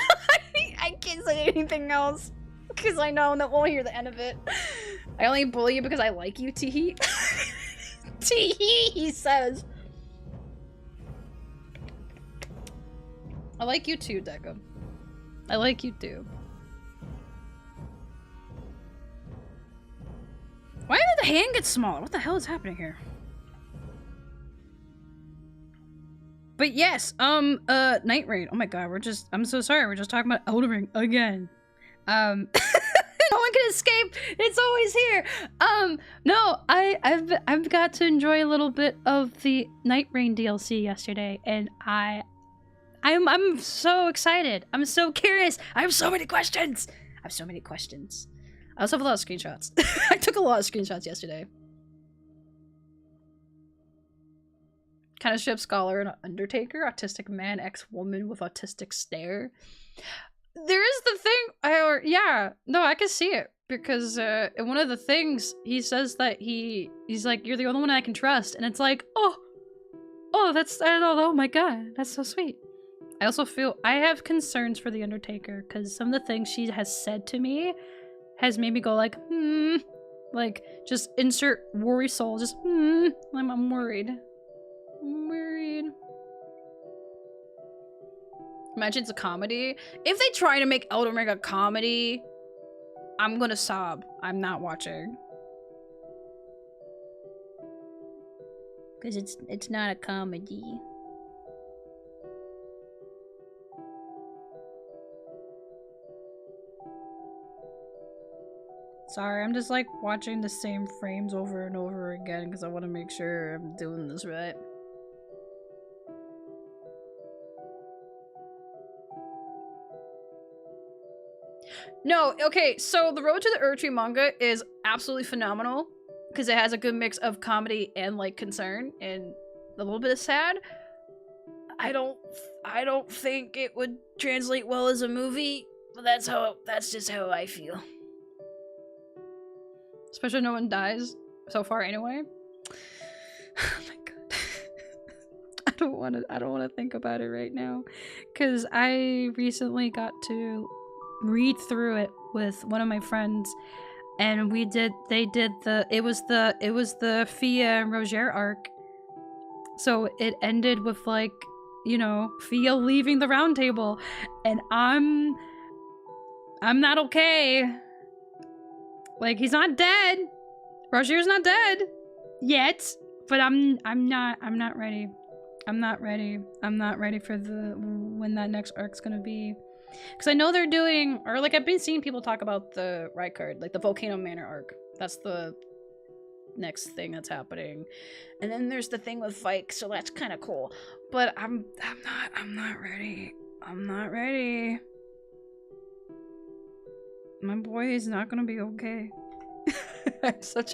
I can't say anything else. Because I know that we'll hear the end of it. I only bully you because I like you, Teehee. Teehee, he says. I like you too, Deca. I like you too. Why did the hand get smaller? What the hell is happening here? But yes, Night Raid. Oh my god, I'm so sorry, we're just talking about Elden Ring again. No one can escape, it's always here. No, I've got to enjoy a little bit of the Night Rain DLC yesterday, and I'm so excited. I'm so curious. I have so many questions. I also have a lot of screenshots. I took a lot of screenshots yesterday. Kind of ship scholar and undertaker, autistic man, ex-woman with autistic stare. There is the thing, yeah, no, I can see it, because in one of the things he says that he's like, you're the only one I can trust, and it's like, oh, that's, I don't know, oh my god, that's so sweet. I also feel I have concerns for the Undertaker, because some of the things she has said to me has made me go like, like, just insert worry soul, just, I'm worried. I'm worried. Imagine it's a comedy. If they try to make Elden Ring a comedy, I'm gonna sob. I'm not watching. Because it's not a comedy. Sorry, I'm just like watching the same frames over and over again because I want to make sure I'm doing this right. No, okay, so the Road to the Erdtree manga is absolutely phenomenal because it has a good mix of comedy and like concern and a little bit of sad. I don't think it would translate well as a movie, but that's just how I feel. Especially no one dies so far anyway. Oh my god. I don't want to think about it right now cuz I recently got to read through it with one of my friends and it was the Fia and Roger arc. So it ended with like, you know, Fia leaving the round table and I'm not okay. Like, he's not dead. Roger's not dead yet, but I'm not ready. I'm not ready for when that next arc's gonna be. Because I know they're doing, or like I've been seeing people talk about the Rykard, like the Volcano Manor arc. That's the next thing that's happening. And then there's the thing with Vike, so that's kind of cool. But I'm not ready. I'm not ready. My boy is not gonna be okay. I have such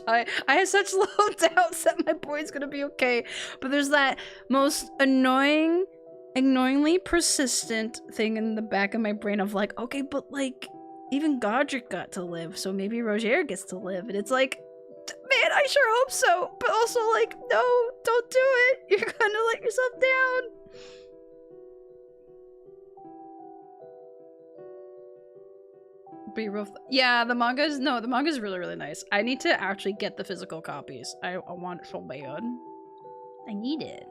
low doubts that my boy's gonna be okay. But there's that most annoyingly persistent thing in the back of my brain of like, okay, but like, even Godric got to live, so maybe Roger gets to live. And it's like, man, I sure hope so. But also like, no, don't do it. You're gonna let yourself down. Be real. Yeah, the manga's really, really nice. I need to actually get the physical copies. I want it so bad. I need it.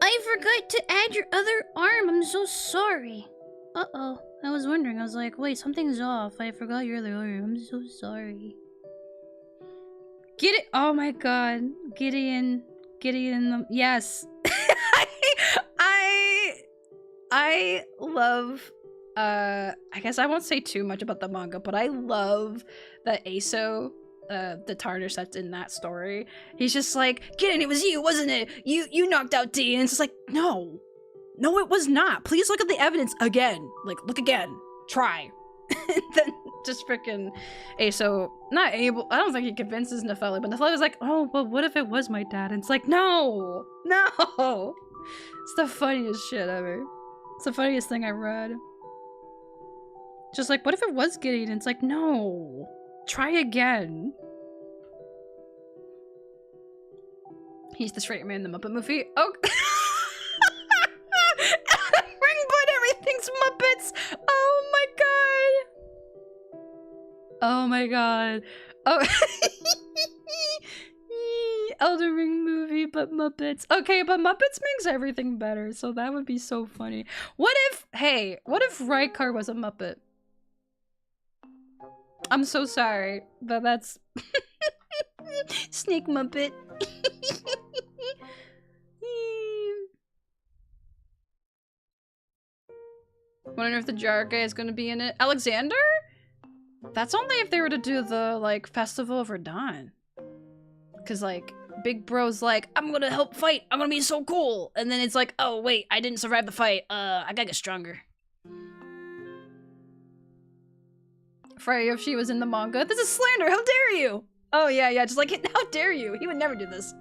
I forgot to add your other arm. I'm so sorry. Uh-oh. I was wondering. I was like, wait, something's off. I forgot your other arm. I'm so sorry. Get it. Oh my god. Gideon. Yes. I love, I guess I won't say too much about the manga, but I love that Aso, the tarnish that's in that story, he's just like, Gideon, it was you, wasn't it? You knocked out D, and it's just like, no, it was not. Please look at the evidence again. Like, look again. Try. And then just freaking Aso, not able, I don't think he convinces Nepheli, but Nepheli was like, oh, well, what if it was my dad? And it's like, no. It's the funniest shit ever. It's the funniest thing I read. Just like, what if it was Gideon? And it's like, no. Try again. He's the straight man in the Muppet movie. Oh. Ring, but everything's Muppets. Oh my god. Oh my god. Oh. Elden Ring movie, but Muppets. Okay, but Muppets makes everything better, so that would be so funny. What if Rykar was a Muppet? I'm so sorry, but that's Snake Muppet. Wondering if the jar guy is gonna be in it. Alexander? That's only if they were to do the, like, Festival of Radon. Cause, like, Big Bro's like, I'm gonna help fight, I'm gonna be so cool. And then it's like, oh wait, I didn't survive the fight. I gotta get stronger. Freya, if she was in the manga. This is slander, how dare you? Oh yeah, just like, how dare you? He would never do this.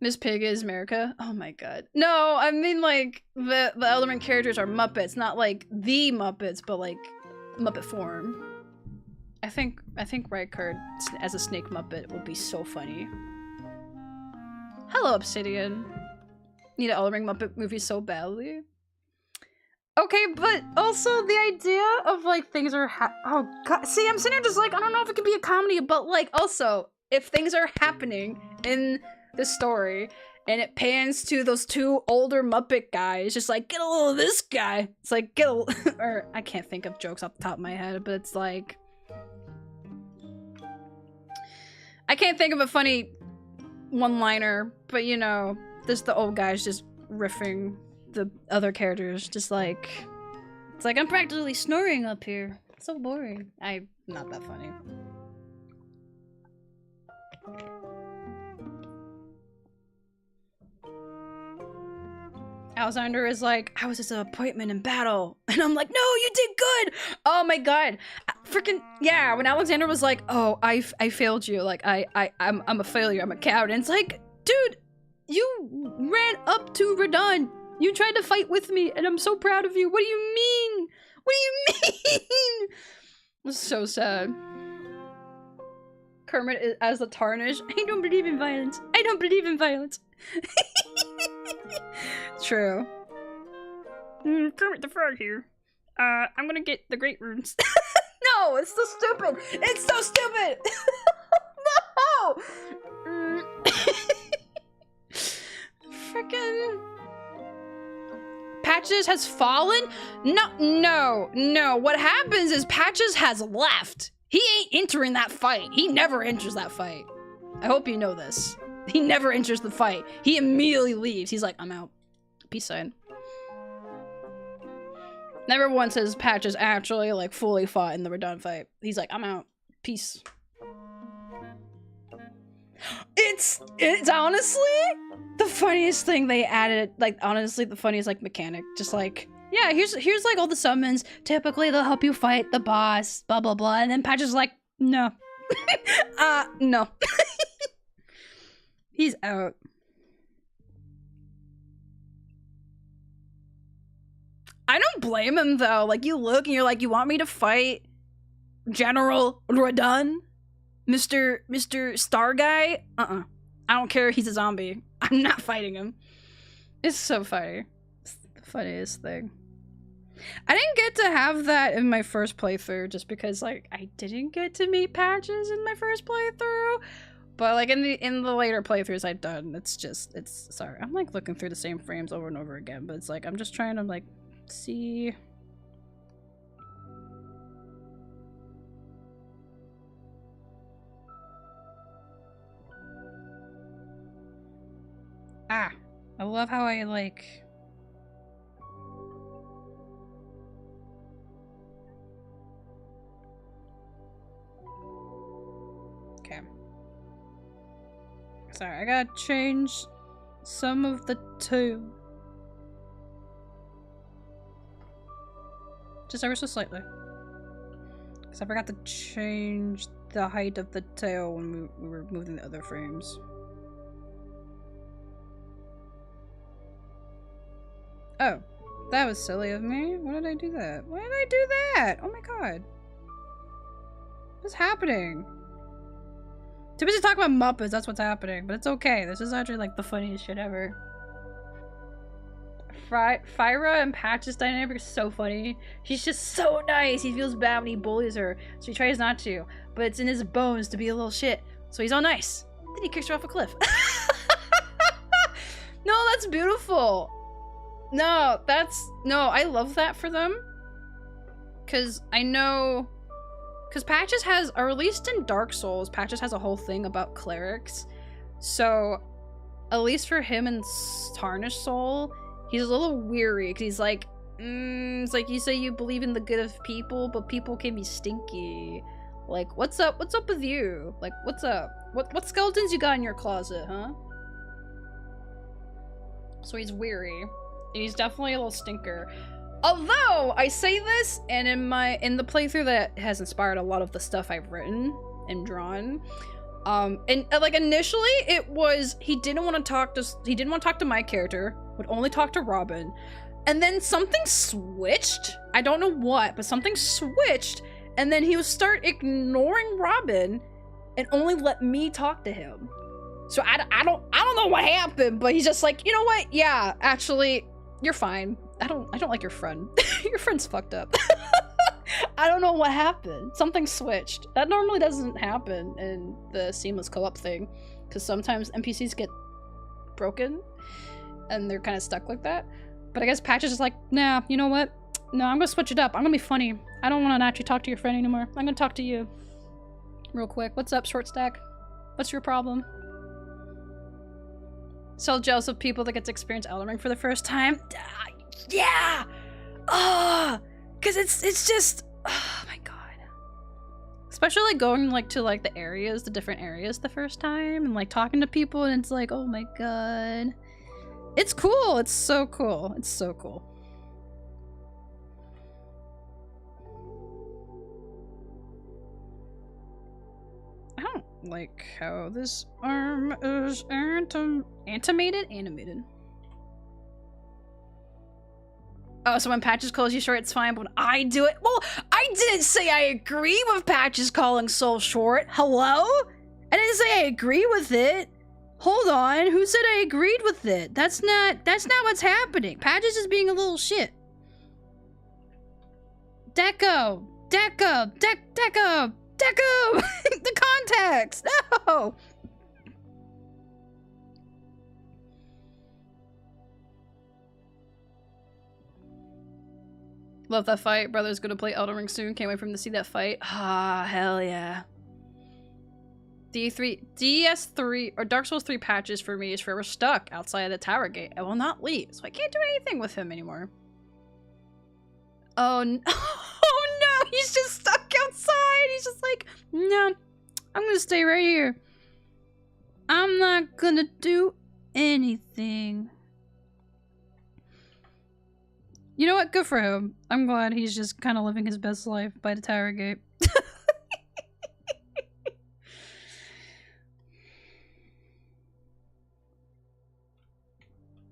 Miss Pig is America. Oh my god. No, I mean like, the Elden Ring characters are Muppets, not like the Muppets, but like Muppet form. I think Rykard as a Snake Muppet would be so funny. Hello, Obsidian. Need an Elden Ring Muppet movie so badly. Okay, but also the idea of like things are oh god, see, I'm sitting here just like, I don't know if it could be a comedy, but like also if things are happening in the story and it pans to those two older Muppet guys, just like, get a little of this guy. It's like, get a or I can't think of jokes off the top of my head, but it's like, I can't think of a funny one-liner, but you know, just the old guys just riffing the other characters, just like, it's like, I'm practically snoring up here. It's so boring. I'm not that funny. Alexander is like, I was disappointment in battle. And I'm like, no, you did good. Oh my god. Freaking, yeah, when Alexander was like, oh, I failed you. Like, I'm a failure. I'm a coward. And it's like, dude, you ran up to Radon. You tried to fight with me, and I'm so proud of you. What do you mean? What do you mean? It's so sad. Kermit is, as the Tarnish. I don't believe in violence. I don't believe in violence. True. Kermit the Frog here. I'm gonna get the great runes. No, it's so stupid. It's so stupid. No. Frickin'. Patches has fallen? No. What happens is Patches has left. He ain't entering that fight. He never enters that fight. I hope you know this. He never enters the fight. He immediately leaves. He's like, I'm out. Peace sign. Never once has Patches actually like fully fought in the Radon fight. He's like, I'm out. Peace. It's honestly the funniest thing they added. Like, honestly, the funniest like mechanic. Just like, yeah, here's like all the summons. Typically they'll help you fight the boss, blah blah blah, and then Patches is like, no. No. He's out. I don't blame him though. Like, you look and you're like, you want me to fight General Radon? Mr. Star Guy? I don't care, he's a zombie. I'm not fighting him. It's so funny. It's the funniest thing. I didn't get to have that in my first playthrough just because, like, I didn't get to meet Patches in my first playthrough. But like in the later playthroughs I've done, it's sorry, I'm like looking through the same frames over and over again, but it's like I'm just trying to like see. Ah, I love how I like. Okay. Sorry, I gotta change some of the two. Just ever so slightly. Because I forgot to change the height of the tail when we were moving the other frames. Oh, that was silly of me. Why did I do that? Why did I do that? Oh my god. What's happening? Too busy talking about Muppets, that's what's happening. But it's okay. This is actually like the funniest shit ever. Fyra and Patch's dynamic is so funny. She's just so nice. He feels bad when he bullies her, so he tries not to. But it's in his bones to be a little shit. So he's all nice. Then he kicks her off a cliff. No, that's beautiful. No, I love that for them. Cause I know, cause Patches has, or at least in Dark Souls, Patches has a whole thing about clerics. So, at least for him in Tarnished Soul, he's a little weary, cause he's like, it's like you say you believe in the good of people, but people can be stinky. Like, what's up with you? Like, what's up? What skeletons you got in your closet, huh? So he's weary. He's definitely a little stinker. Although, I say this, and in the playthrough that has inspired a lot of the stuff I've written and drawn, and like initially it was, he didn't want to talk to my character, would only talk to Robin, and then something switched. I don't know what, but something switched, and then he would start ignoring Robin and only let me talk to him. So I don't know what happened, but he's just like, you know what? Yeah, actually, you're fine. I don't like your friend. Your friend's fucked up. I don't know what happened. Something switched. That normally doesn't happen in the seamless co-op thing, because sometimes NPCs get broken and they're kind of stuck like that. But I guess Patch is just like, nah, you know what? No, I'm gonna switch it up. I'm gonna be funny. I don't want to actually talk to your friend anymore. I'm gonna talk to you. Real quick. What's up, Short Stack? What's your problem? So jealous of people that get to experience Elden Ring for the first time. Yeah! Cause it's just, oh my god. Especially like going like to like the areas, the different areas the first time, and like talking to people, and it's like, oh my god. It's cool, it's so cool, it's so cool. I don't like how this arm is animated. Oh, so when Patches calls you short, it's fine, but when I do it, well, I didn't say I agree with Patches calling Soul short. Hello? I didn't say I agree with it. Hold on, who said I agreed with it? That's not what's happening. Patches is being a little shit. Deco! The context! No! Love that fight. Brother's gonna play Elden Ring soon. Can't wait for him to see that fight. Ah, hell yeah. DS3, or Dark Souls 3 Patches for me is forever stuck outside of the tower gate. I will not leave, so I can't do anything with him anymore. Oh no. Oh no, he's just stuck outside. He's just like, no, I'm gonna stay right here. I'm not gonna do anything. You know what? Good for him. I'm glad he's just kind of living his best life by the tower gate.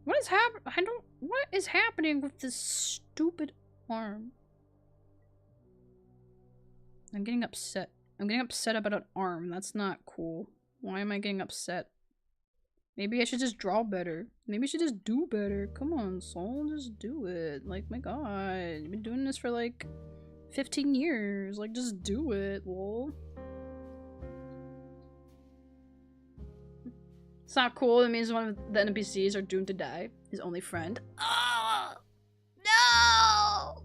What is happening with this stupid arm? I'm getting upset. I'm getting upset about an arm. That's not cool. Why am I getting upset? Maybe I should just draw better. Maybe I should just do better. Come on, Soul, just do it. Like, my god. You've been doing this for like 15 years. Like, just do it, lol. It's not cool. It means one of the NPCs are doomed to die. His only friend. Oh, no!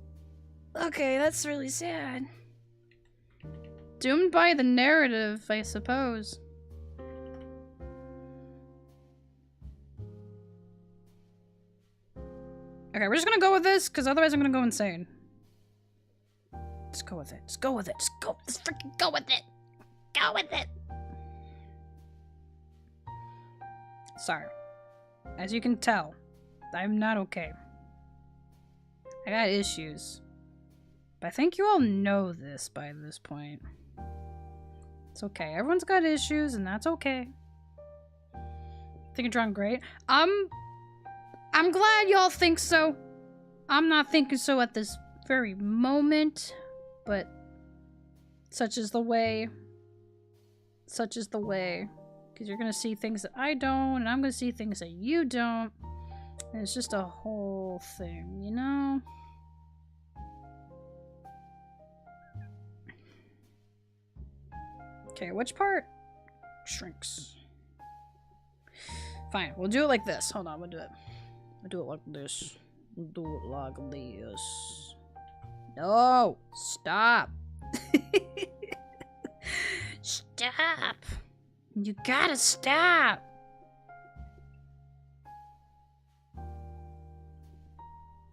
Okay, that's really sad. Doomed by the narrative, I suppose. Okay, we're just gonna go with this, because otherwise I'm gonna go insane. Just go with it. Just go with it. Just go. Just freaking go with it. Go with it. Sorry. As you can tell, I'm not okay. I got issues. But I think you all know this by this point. It's okay. Everyone's got issues, and that's okay. I think you're drawing great. I'm glad y'all think so. I'm not thinking so at this very moment, but such is the way. Such is the way. Because you're gonna see things that I don't, and I'm gonna see things that you don't. And it's just a whole thing, you know? Okay, which part shrinks? Fine, we'll do it like this. Hold on, we'll do it. We'll do it like this. We'll do it like this. No! Stop! Stop! You gotta stop!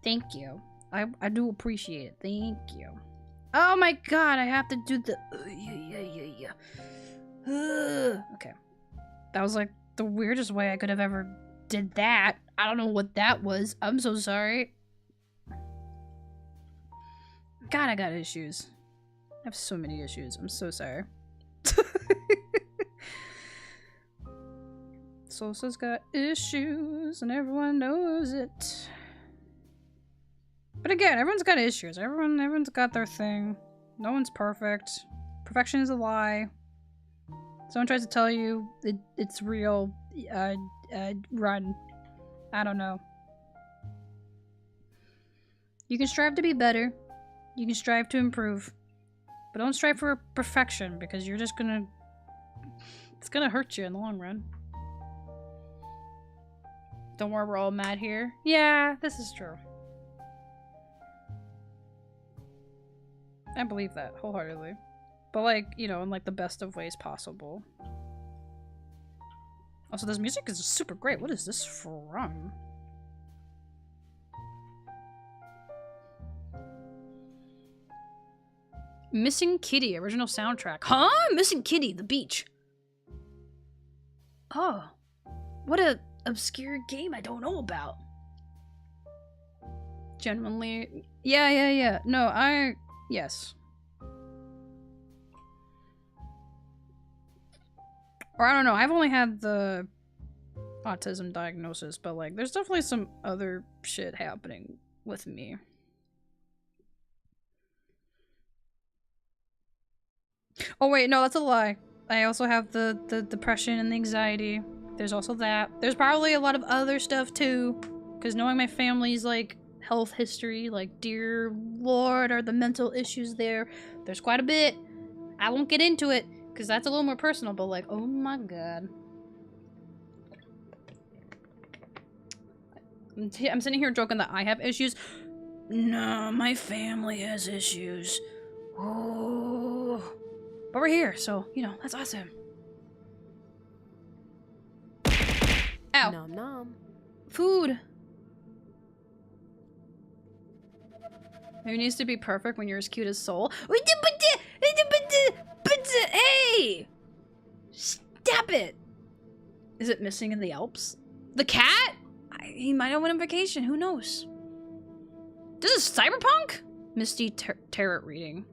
Thank you. I do appreciate it. Thank you. Oh my god, I have to do the... Okay. That was like the weirdest way I could have ever did that. I don't know what that was. I'm so sorry. God, I got issues. I have so many issues. I'm so sorry. Soulsa's got issues, and everyone knows it. But again, everyone's got issues. Everyone's got their thing. No one's perfect. Perfection is a lie. Someone tries to tell you it's real. Run. I don't know. You can strive to be better. You can strive to improve. But don't strive for perfection, because you're just gonna... It's gonna hurt you in the long run. Don't worry, we're all mad here. Yeah, this is true. I believe that wholeheartedly. But like, you know, in like the best of ways possible. Also, this music is super great. What is this from? Missing Kitty, original soundtrack. Huh? Missing Kitty, the beach. Oh. What a obscure game I don't know about. Genuinely. Yeah. No, yes. Or I don't know, I've only had the autism diagnosis, but like, there's definitely some other shit happening with me. Oh wait, no, that's a lie. I also have the depression and the anxiety. There's also that. There's probably a lot of other stuff too, because knowing my family's like health history, like dear lord, are the mental issues there. There's quite a bit. I won't get into it, because that's a little more personal, but like, oh my god. I'm sitting here joking that I have issues. No, my family has issues. Oh. But we're here, so, you know, that's awesome. Ow. Nom nom. Food. Maybe it needs to be perfect when you're as cute as Soul. Hey! Stop it! Is it missing in the Alps? The cat? He might have went on vacation, who knows? This is cyberpunk? Misty tarot reading.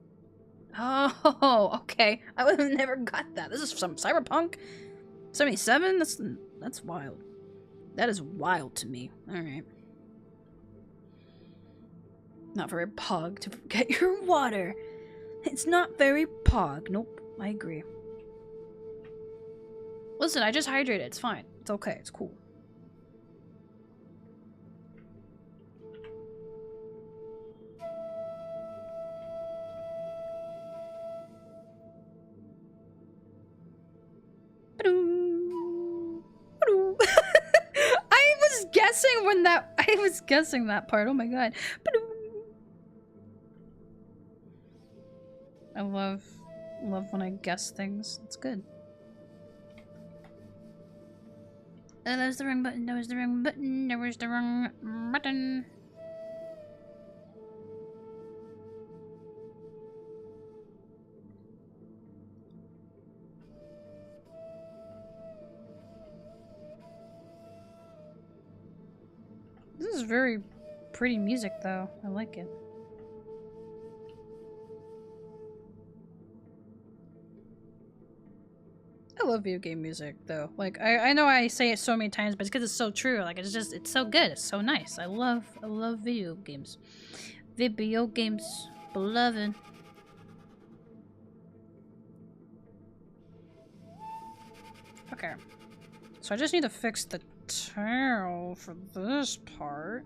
Oh, okay. I would have never got that. This is some cyberpunk. 77? That's wild. That is wild to me. Alright. Not very pog to forget your water. It's not very pog. Nope, I agree. Listen, I just hydrated. It's fine. It's okay. It's cool. I was guessing that part. Oh my god. I love when I guess things. It's good. Oh, that was the wrong button. That was the wrong button. That was the wrong button. This is very pretty music, though. I like it. I love video game music, though. Like, I know I say it so many times, but it's because it's so true. Like, it's so good. It's so nice. I love video games. Video games. Beloved. Okay. So I just need to fix the tail for this part.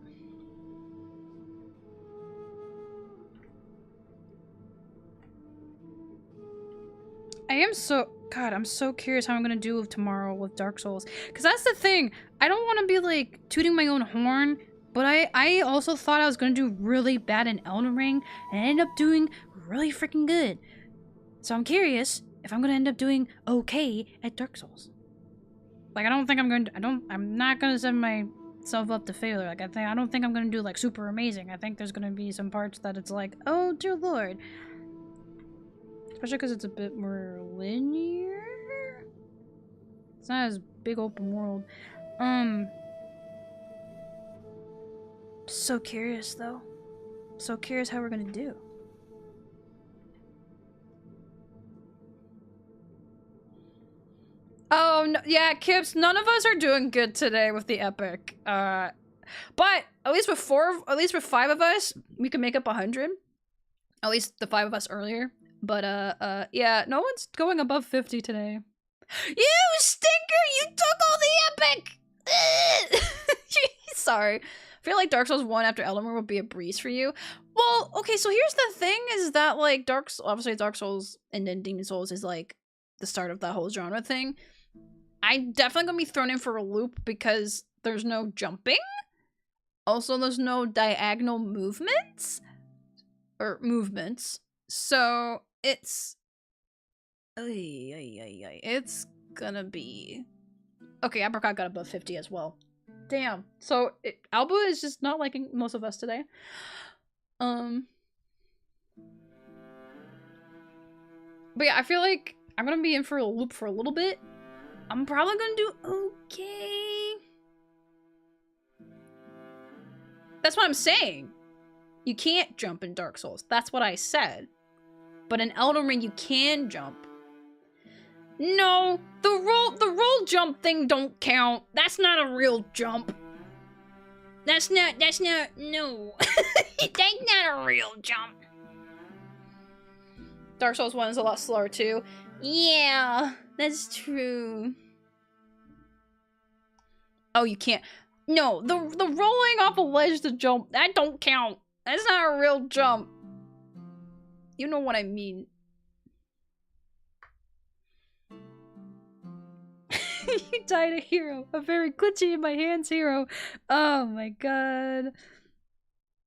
I'm so curious how I'm gonna do tomorrow with Dark Souls. Because that's the thing. I don't want to be, like, tooting my own horn, but I also thought I was gonna do really bad in Elden Ring, and I ended up doing really freaking good. So I'm curious if I'm gonna end up doing okay at Dark Souls. Like, I don't think I'm not gonna set myself up to failure. Like, I don't think I'm gonna do, like, super amazing. I think there's gonna be some parts that it's like, oh dear lord. Especially because it's a bit more linear. It's not as big open world. So curious though. So curious how we're gonna do. Oh no, yeah, Kips, none of us are doing good today with the epic. But at least with 5 of us, we can make up 100. At least the 5 of us earlier. But, yeah, no one's going above 50 today. You stinker! You took all the epic! Sorry. I feel like Dark Souls 1 after Elden Ring would be a breeze for you. Well, okay, so here's the thing, is that, like, obviously Dark Souls and then Demon Souls is, like, the start of that whole genre thing. I'm definitely gonna be thrown in for a loop because there's no jumping. Also, there's no diagonal movements. Or movements. So it's gonna be okay. Apricot got above 50 as well. Damn. So Alba is just not liking most of us today. But yeah, I feel like I'm gonna be in for a loop for a little bit. I'm probably gonna do okay. That's what I'm saying. You can't jump in Dark Souls. That's what I said. But in Elden Ring, you can jump. No, the roll jump thing don't count. That's not a real jump. That's not, no. That's not a real jump. Dark Souls 1 is a lot slower too. Yeah, that's true. Oh, you can't. No, the rolling off a ledge to jump, that don't count. That's not a real jump. You know what I mean. You died a hero. A very glitchy in my hands hero. Oh my god.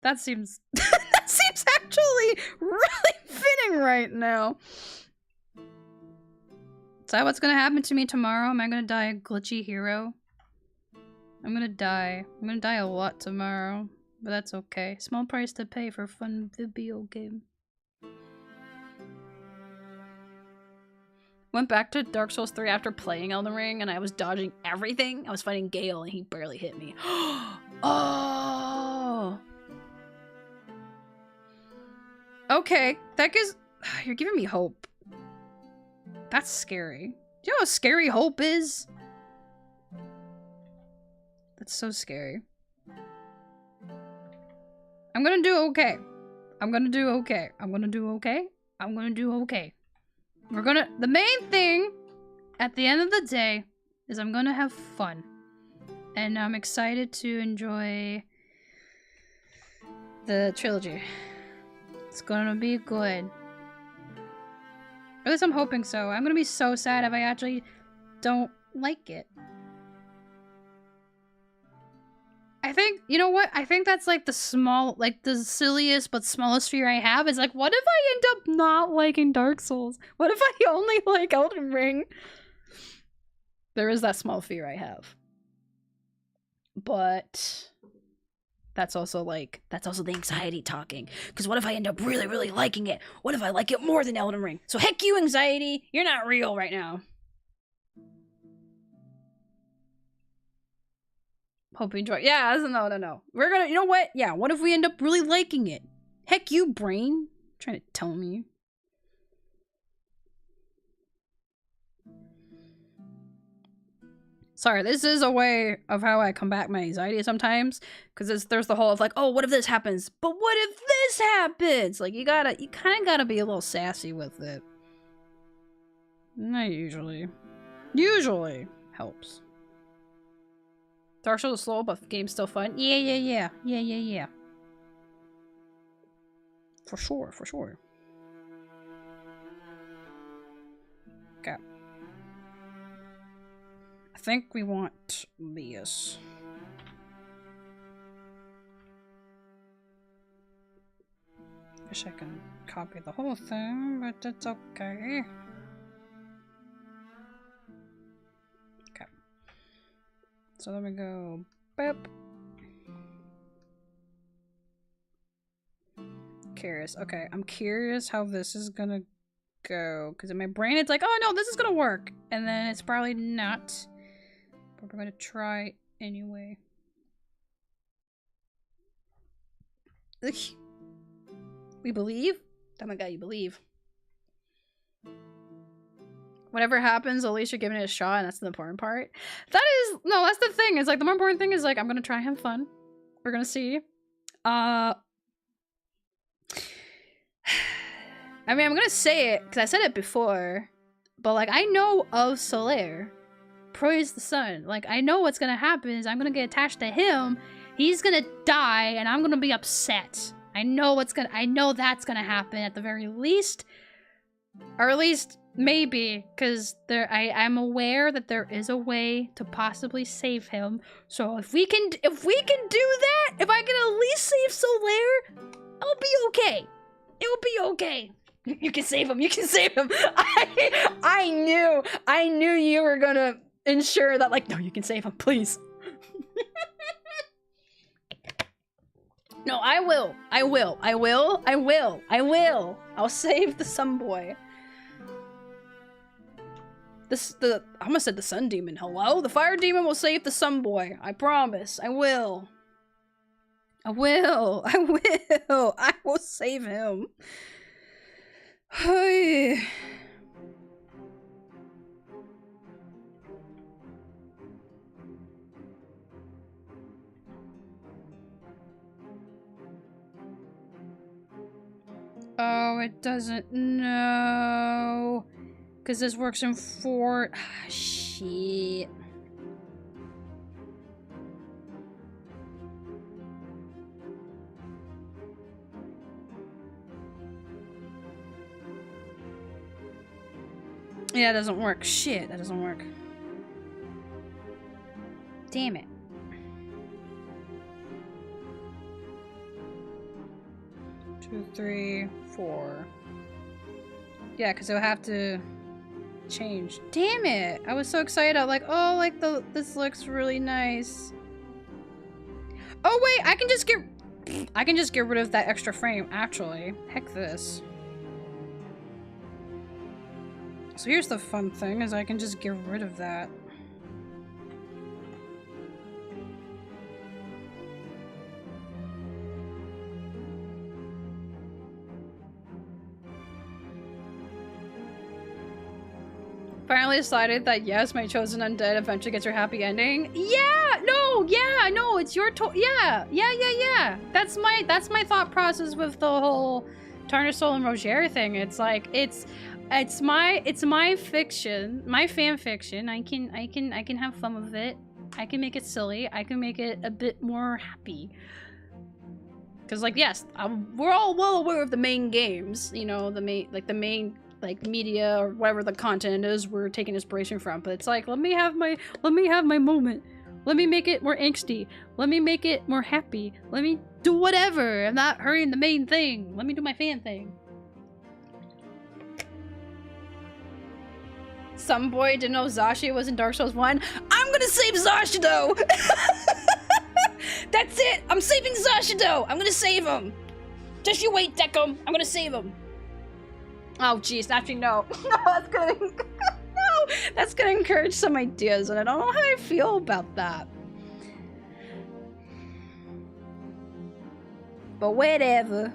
That seems that seems actually really fitting right now. Is that what's gonna happen to me tomorrow? Am I gonna die a glitchy hero? I'm gonna die. I'm gonna die a lot tomorrow. But that's okay. Small price to pay for a fun video game. Went back to Dark Souls 3 after playing Elden Ring, and I was dodging everything. I was fighting Gale, and he barely hit me. Oh! Okay, that gives... You're giving me hope. That's scary. Do you know how scary hope is? That's so scary. I'm gonna do okay. I'm gonna do okay. I'm gonna do okay. I'm gonna do okay. The main thing at the end of the day is I'm gonna have fun. And I'm excited to enjoy the trilogy. It's gonna be good. At least I'm hoping so. I'm gonna be so sad if I actually don't like it. I think, you know what? I think that's like the silliest but smallest fear I have is like, what if I end up not liking Dark Souls? What if I only like Elden Ring? There is that small fear I have. But that's also the anxiety talking. Because what if I end up really, really liking it? What if I like it more than Elden Ring? So heck you, anxiety. You're not real right now. Hope you enjoy. Yeah, no. We're gonna, you know what? Yeah, what if we end up really liking it? Heck you, brain. Trying to tell me. Sorry, this is a way of how I combat my anxiety sometimes. Because there's the whole of like, oh, what if this happens? But what if this happens? Like, you kind of gotta be a little sassy with it. Not usually. Usually helps. Dark Souls is slow, but the game's still fun. Yeah. For sure. Okay. I think we want this. Wish I can copy the whole thing, but it's okay. Okay. So let me go. Boop. Curious. Okay, I'm curious how this is gonna go. Because in my brain, it's like, oh no, this is gonna work. And then it's probably not. But we're gonna try anyway. Ugh. We believe? Oh my god, you believe. Whatever happens, at least you're giving it a shot, and that's the important part. No, that's the thing. It's like, the more important thing is like, I'm gonna try and have fun. We're gonna see. I mean, I'm gonna say it, because I said it before, but like, I know of Solaire. Praise the sun. Like, I know what's gonna happen is I'm gonna get attached to him, he's gonna die, and I'm gonna be upset. I know that's gonna happen at the very least. Or at least, maybe, because I'm aware that there is a way to possibly save him. So if we can do that, if I can at least save Solaire, I'll be okay. It'll be okay. You can save him. You can save him. I knew you were gonna ensure that, like, no, you can save him, please. No, I will. I'll save the sun boy. I almost said the sun demon. Hello? The fire demon will save the sun boy. I promise. I will save him. Hey. Oh, it doesn't. No. Because this works in 4. Shit. Yeah, it doesn't work. Shit, that doesn't work. Damn it. Two, 3, 4. Yeah, because it'll have to change. Damn it! I was so excited. I was like, oh, like this looks really nice. Oh wait, I can just get rid of that extra frame. Actually, heck this. So here's the fun thing: is I can just get rid of that. Finally decided that yes, my chosen undead eventually gets your happy ending. Yeah, no, it's your yeah. That's my thought process with the whole Tarnished Soul and Roger thing. It's like it's my fiction, my fan fiction. I can have fun with it. I can make it silly. I can make it a bit more happy. Cause like yes, we're all well aware of the main games. You know, the main media or whatever the content is we're taking inspiration from, but it's like let me have my moment. Let me make it more angsty. Let me make it more happy. Let me do whatever. I'm not hurrying the main thing. Let me do my fan thing. Some boy didn't know Zashi was in Dark Souls 1. I'm gonna save Zashido! That's it! I'm saving Zashido! I'm gonna save him! Just you wait, Decum! I'm gonna save him! Oh jeez, actually no. No, that's gonna no! That's gonna encourage some ideas, and I don't know how I feel about that. But whatever.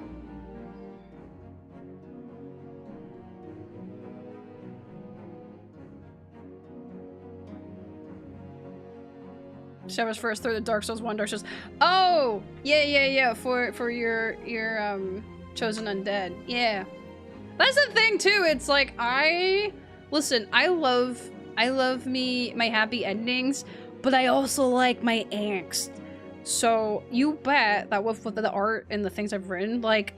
Shepard's first through the Dark Souls 1, Dark Souls. Oh! Yeah. For your chosen undead. Yeah. That's the thing too. It's like listen, I love my happy endings, but I also like my angst. So you bet that with the art and the things I've written, like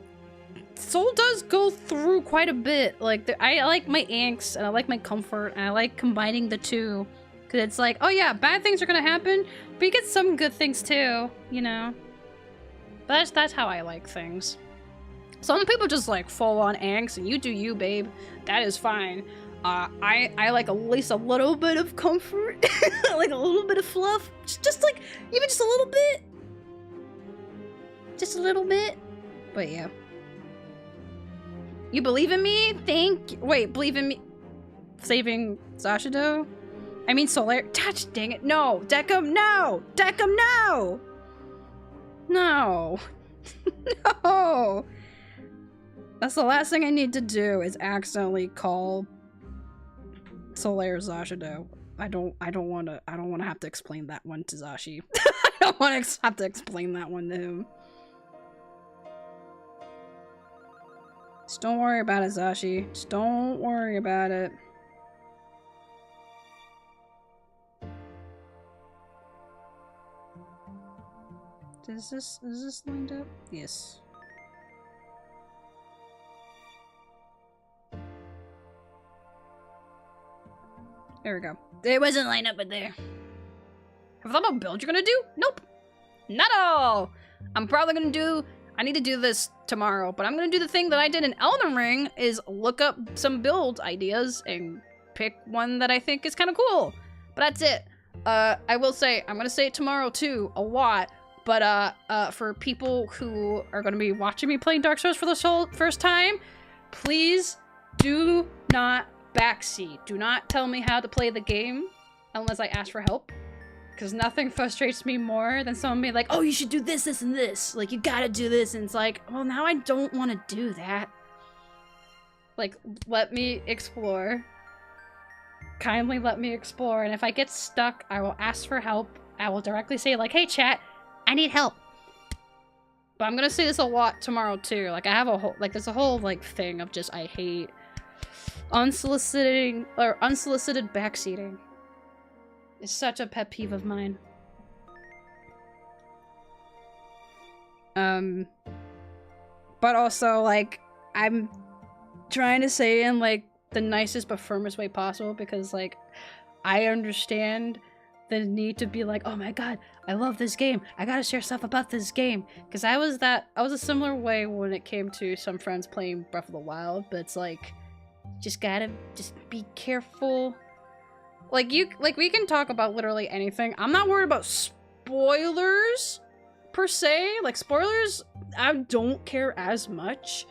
Soul does go through quite a bit. Like I like my angst and I like my comfort and I like combining the two. Cause it's like, oh yeah, bad things are gonna happen, but you get some good things too, you know? That's how I like things. Some people just like full on angst and you do you, babe. That is fine. I like at least a little bit of comfort. Like a little bit of fluff. Just like, even just a little bit. Just a little bit. But yeah. You believe in me? Wait, believe in me? Saving Zashido? I mean Solar. Touch, dang it. No. Decum, no. Decum, no. No. No. That's the last thing I need to do is accidentally call Solar Zashido. I don't want to have to explain that one to Zashi. I don't want to have to explain that one to him. Just don't worry about it, Zashi. Just don't worry about it. Is this lined up? Yes. There we go. It wasn't lined up, but there. Have you thought about build you're gonna do? Nope. Not at all. I'm probably gonna do... I need to do this tomorrow, but I'm gonna do the thing that I did in Elden Ring, is look up some build ideas and pick one that I think is kind of cool. But that's it. I will say, I'm gonna say it tomorrow too, a lot. But for people who are going to be watching me playing Dark Souls for the first time, please do not backseat. Do not tell me how to play the game unless I ask for help. Because nothing frustrates me more than someone being like, oh, you should do this, this, and this. Like, you gotta do this. And it's like, well, now I don't want to do that. Like, let me explore. Kindly let me explore. And if I get stuck, I will ask for help. I will directly say, like, hey, chat. I need help. But I'm gonna say this a lot tomorrow too. Like I have a whole, like there's a whole like thing of just I hate unsolicited backseating. It's such a pet peeve of mine. But also like I'm trying to say it in like the nicest but firmest way possible because like I understand the need to be like, oh my god, I love this game. I gotta share stuff about this game. Because I was a similar way when it came to some friends playing Breath of the Wild, but it's like, just be careful. Like we can talk about literally anything. I'm not worried about spoilers, per se. Like spoilers, I don't care as much.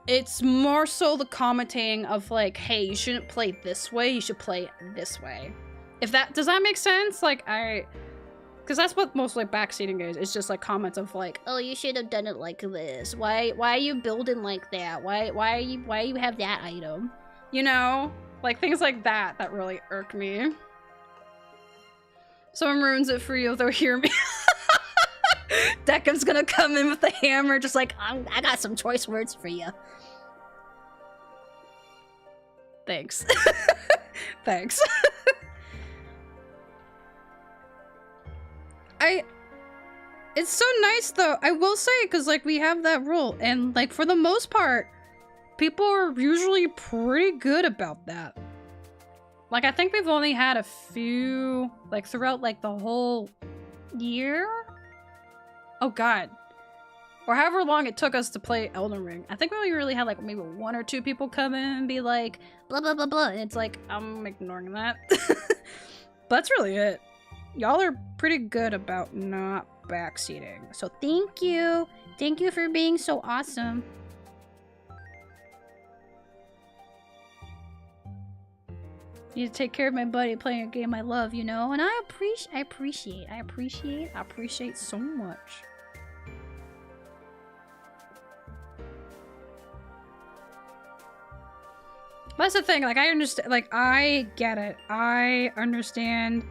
It's more so the commenting of like, hey, you shouldn't play this way, you should play this way. Does that make sense? Like because that's what most like backseating is. It's just like comments of like, oh, you should have done it like this. Why are you building like that? Why you have that item? You know, like things like that really irk me. Someone ruins it for you, they'll hear me. Deckham's gonna come in with the hammer, just like, I got some choice words for you. Thanks. Thanks. It's so nice though, I will say, because like we have that rule and like for the most part people are usually pretty good about that. Like, I think we've only had a few, like, throughout, like, the whole year? Oh, God. Or however long it took us to play Elden Ring. I think we only really had, like, maybe 1 or 2 people come in and be like, blah, blah, blah, blah. And it's like, I'm ignoring that. But that's really it. Y'all are pretty good about not backseating. So thank you. Thank you for being so awesome. Need to take care of my buddy playing a game I love, you know? And I appreciate so much. That's the thing, like, I understand, like, I get it. I understand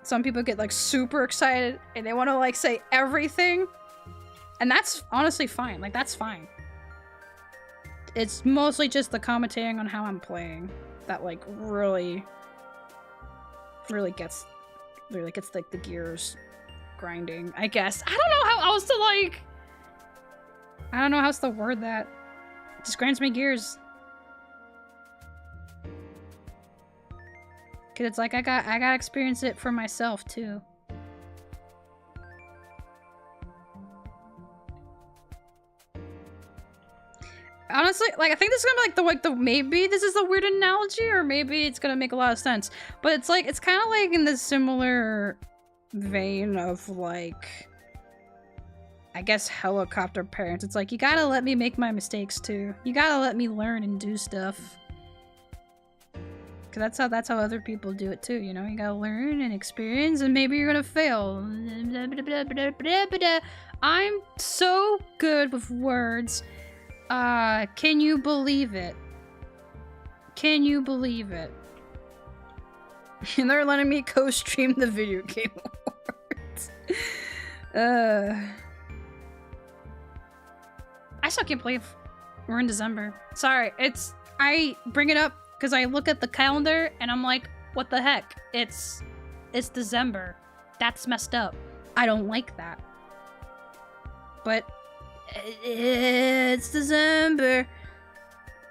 some people get, like, super excited and they want to, like, say everything. And that's honestly fine. Like, that's fine. It's mostly just the commentating on how I'm playing that, like, really gets, like, the gears grinding, I guess. I don't know how else to, like, I don't know how else to word that. It just grinds my gears. Cause it's like I gotta experience it for myself too. Honestly, like, I think this is gonna be like the maybe this is a weird analogy, or maybe it's gonna make a lot of sense. But it's like, it's kind of like in the similar vein of, like, I guess, helicopter parents. It's like, you gotta let me make my mistakes too. You gotta let me learn and do stuff. Cause that's how other people do it too, you know? You gotta learn and experience, and maybe you're gonna fail. I'm so good with words. Can you believe it? Can you believe it? And they're letting me co-stream the video game awards. I still can't believe we're in December. Sorry, I bring it up because I look at the calendar and I'm like, what the heck? It's December. That's messed up. I don't like that. But it's December.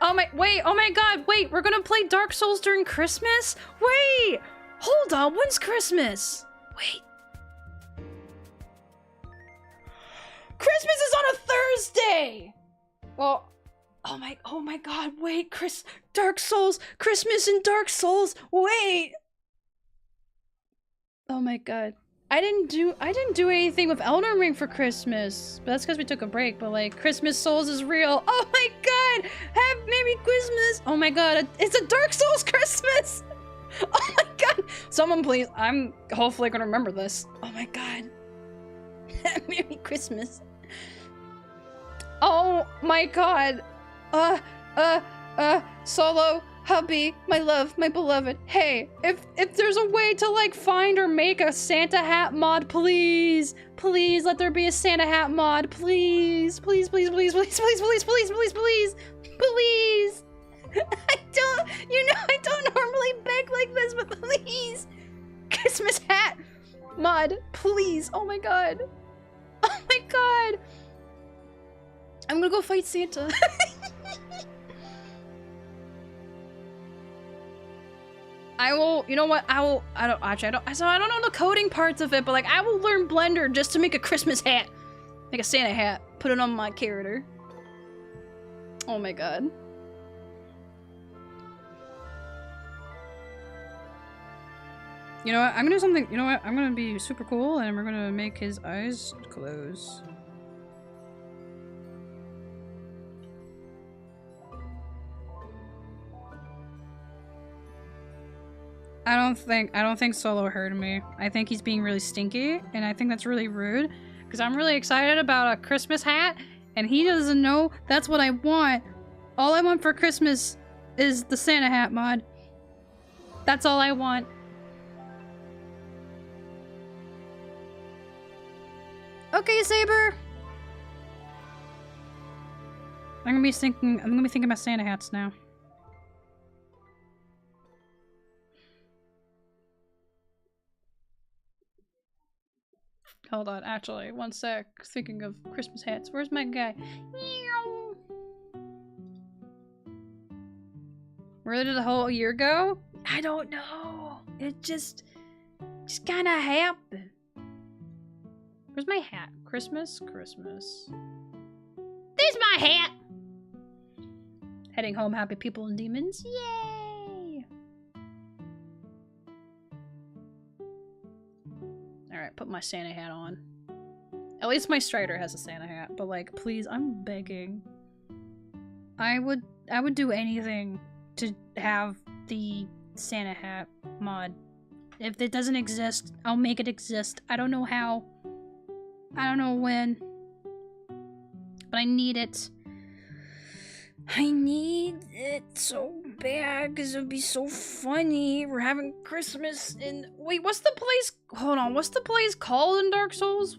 Oh my god, wait, we're gonna play Dark Souls during Christmas? Wait! Hold on, when's Christmas? Wait. Christmas is on a Thursday! Well, oh my god, wait, Dark Souls, Christmas and Dark Souls, wait! Oh my god. I didn't do anything with Elden Ring for Christmas, but that's because we took a break. But, like, Christmas Souls is real. Oh my god! Merry Christmas! Oh my god, it's a Dark Souls Christmas! Oh my god! Someone please, I'm hopefully gonna remember this. Oh my god. Merry Christmas. Oh my god. Solo, hubby, my love, my beloved. Hey, if there's a way to, like, find or make a Santa hat mod, please. Please let there be a Santa hat mod. Please. Please, please, please, please, please, please, please, please, please. Please. I don't normally beg like this, but please. Christmas hat mod, please. Oh my god. Oh my god. I'm gonna go fight Santa. I will, you know what, I don't know the coding parts of it, but, like, I will learn Blender just to make a Christmas hat. Make a Santa hat. Put it on my character. Oh my god. You know what, I'm gonna do something, you know what, I'm gonna be super cool and we're gonna make his eyes close. I don't think Solo heard me. I think he's being really stinky, and I think that's really rude, because I'm really excited about a Christmas hat, and he doesn't know that's what I want. All I want for Christmas is the Santa hat mod. That's all I want. Okay, Saber. I'm gonna be thinking about Santa hats now. Hold on, actually, one sec. Thinking of Christmas hats. Where's my guy? Where did the whole year go? I don't know. It just kind of happened. Where's my hat? Christmas? Christmas. There's my hat! Heading home, happy people and demons. Yay! Alright, put my Santa hat on. At least my Strider has a Santa hat, but like, please, I'm begging. I would do anything to have the Santa hat mod. If it doesn't exist, I'll make it exist. I don't know how. I don't know when. But I need it. I need it so bad because it would be so funny. We're having Christmas in... Wait, what's the place... Hold on, what's the place called in Dark Souls?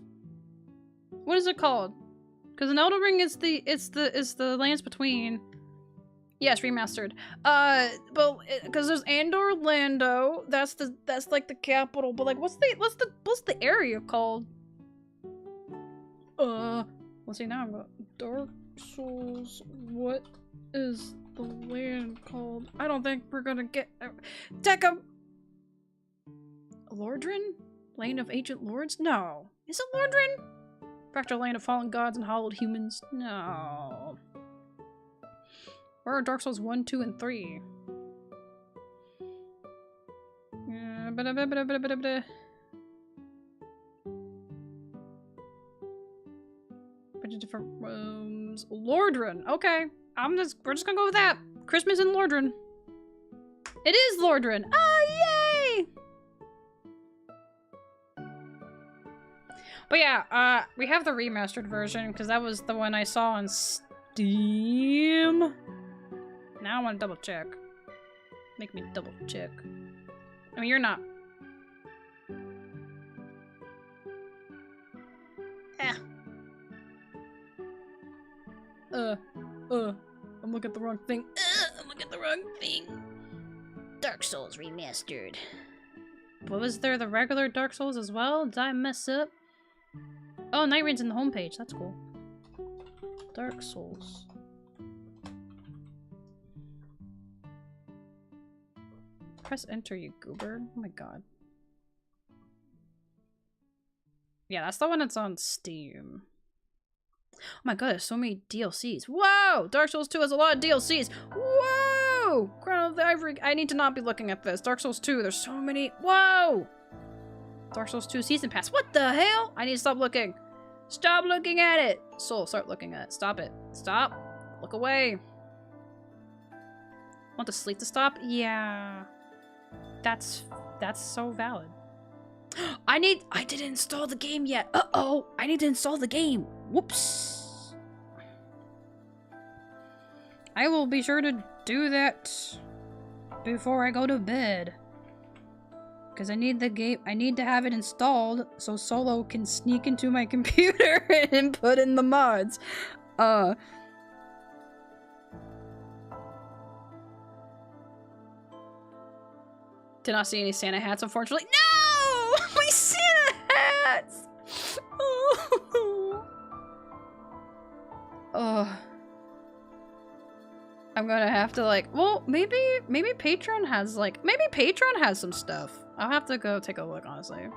What is it called? Because in Elden Ring it's the Lands Between. Yes, remastered. But because there's Andor Lando, that's like the capital. But like, what's the area called? Let's see now. I'm going Dark Souls. What is the land called? I don't think we're gonna get Deca. Lordran? Land of Ancient Lords? No. Is it Lordran? Fractal Land of Fallen Gods and Hollowed Humans? No. Where are Dark Souls 1, 2, and 3? Bunch of different rooms. Lordran. Okay. We're just gonna go with that. Christmas in Lordran. It is Lordran. Oh, yay! But yeah, we have the remastered version because that was the one I saw on Steam. Now I want to double check. Make me double check. I mean, you're not. I'm looking at the wrong thing. I'm looking at the wrong thing. Dark Souls Remastered. What was there? The regular Dark Souls as well? Did I mess up? Oh, Night Rain's in the homepage. That's cool. Dark Souls. Press enter, you goober. Oh my god. Yeah, that's the one that's on Steam. Oh my god, there's so many DLCs. Whoa! Dark Souls 2 has a lot of DLCs. Whoa! Crown of the Ivory. I need to not be looking at this. Dark Souls 2, there's so many. Whoa! Dark Souls 2 Season Pass. What the hell? I need to stop looking. Stop looking at it! Soul, start looking at it. Stop it. Stop. Look away. Want the sleep to stop? Yeah. That's so valid. I didn't install the game yet. Uh-oh! I need to install the game. Whoops. I will be sure to do that before I go to bed. Because I need the game, I need to have it installed so Solo can sneak into my computer and put in the mods. Did not see any Santa hats, unfortunately. No! My Santa hats! Oh. I'm gonna have to like, well, maybe Patreon has like, maybe Patreon has some stuff. I'll have to go take a look, honestly.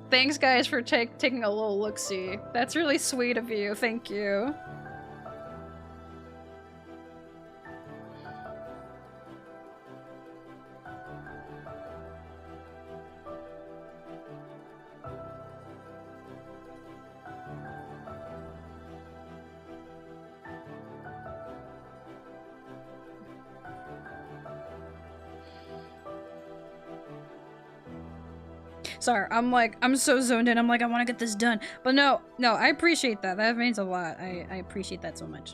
Thanks guys for taking a little look-see. That's really sweet of you, thank you. Sorry, I'm so zoned in. I'm like, I want to get this done. But no, I appreciate that. That means a lot. I appreciate that so much.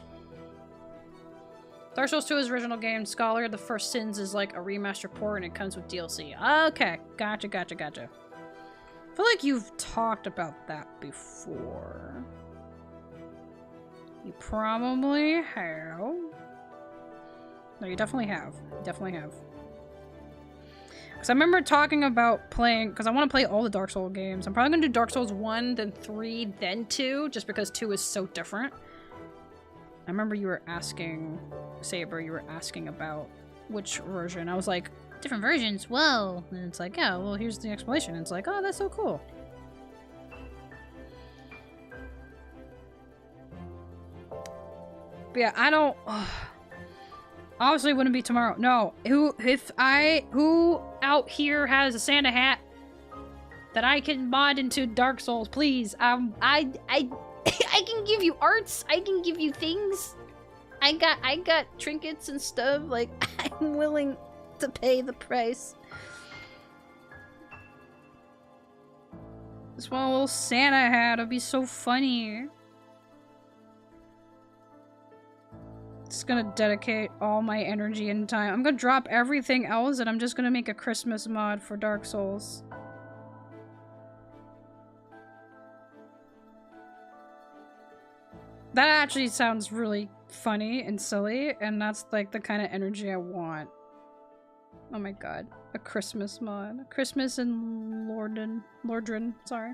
Dark Souls 2 is original game. Scholar, The First Sins is like a remaster port and it comes with DLC. Okay, gotcha. I feel like you've talked about that before. You probably have. No, you definitely have. Because I remember talking about playing, because I want to play all the Dark Souls games. I'm probably going to do Dark Souls 1, then 3, then 2, just because 2 is so different. I remember you were asking, Saber, you were asking about which version. I was like, different versions? Whoa. And it's like, yeah, well, here's the explanation. It's like, oh, that's so cool. But yeah, I don't... Obviously, it wouldn't be tomorrow. No. Who out here has a Santa hat that I can mod into Dark Souls, please? I can give you arts. I can give you things. I got trinkets and stuff. Like, I'm willing to pay the price. Just want a little Santa hat. It'd be so funny. Just gonna dedicate all my energy and time. I'm gonna drop everything else and I'm just gonna make a Christmas mod for Dark Souls. That actually sounds really funny and silly, and that's like the kind of energy I want. Oh my god. A Christmas mod. Christmas in Lordran, sorry.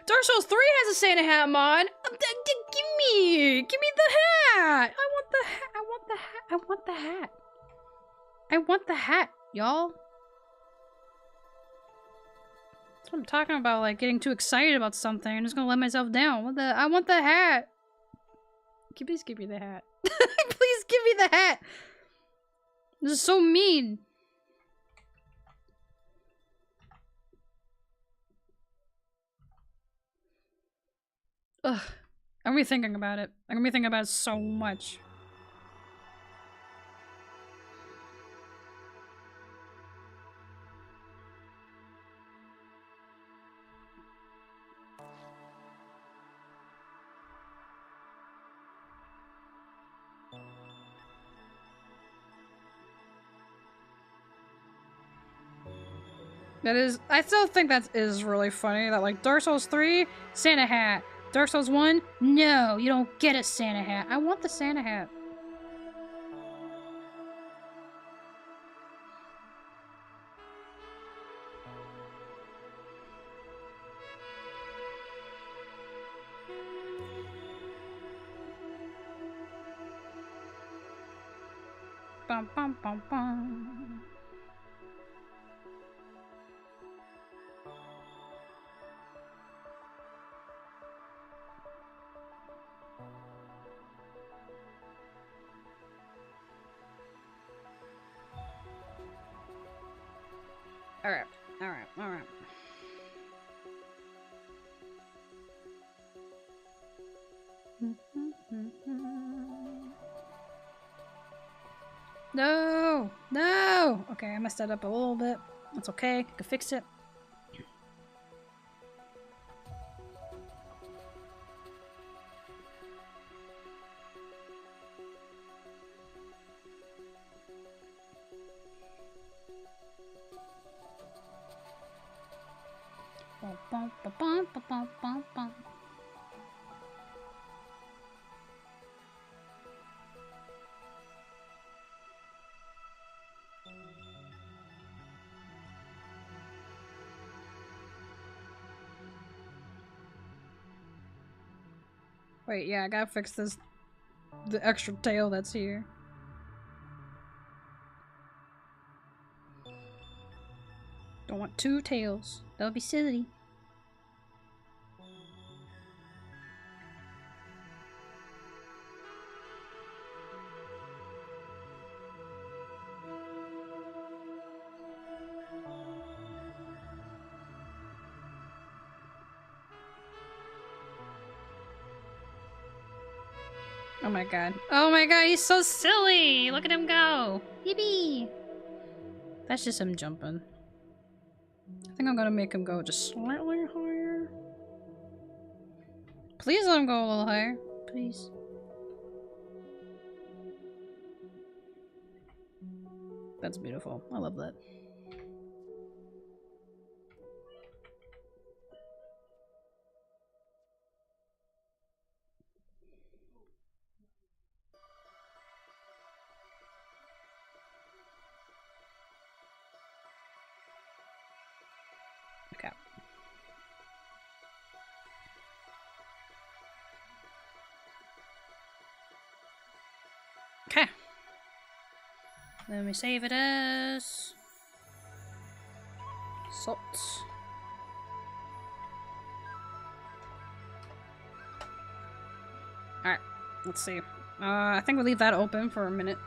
Dark Souls 3 has a Santa hat mod. Give me the hat. I want the hat. I want the hat. I want the hat. I want the hat, y'all. That's what I'm talking about, like getting too excited about something. I'm just gonna let myself down. I want the hat. Please give me the hat. Please give me the hat. This is so mean. Ugh. I'm gonna be thinking about it. I'm gonna be thinking about it so much. I still think that is really funny that like Dark Souls 3, Santa hat. Dark Souls 1, no, you don't get a Santa hat. I want the Santa hat. Bum bum bum bum. Alright. No! Okay, I messed that up a little bit. That's okay, I can fix it. Wait, yeah, I gotta fix this. The extra tail that's here. Don't want two tails. That would be silly. Oh my god. Oh my god, he's so silly! Look at him go! Yippee! That's just him jumping. I think I'm gonna make him go just slightly higher. Please let him go a little higher. Please. That's beautiful. I love that. Okay. Okay. Let me save it as salt. Alright, let's see. I think we'll leave that open for a minute.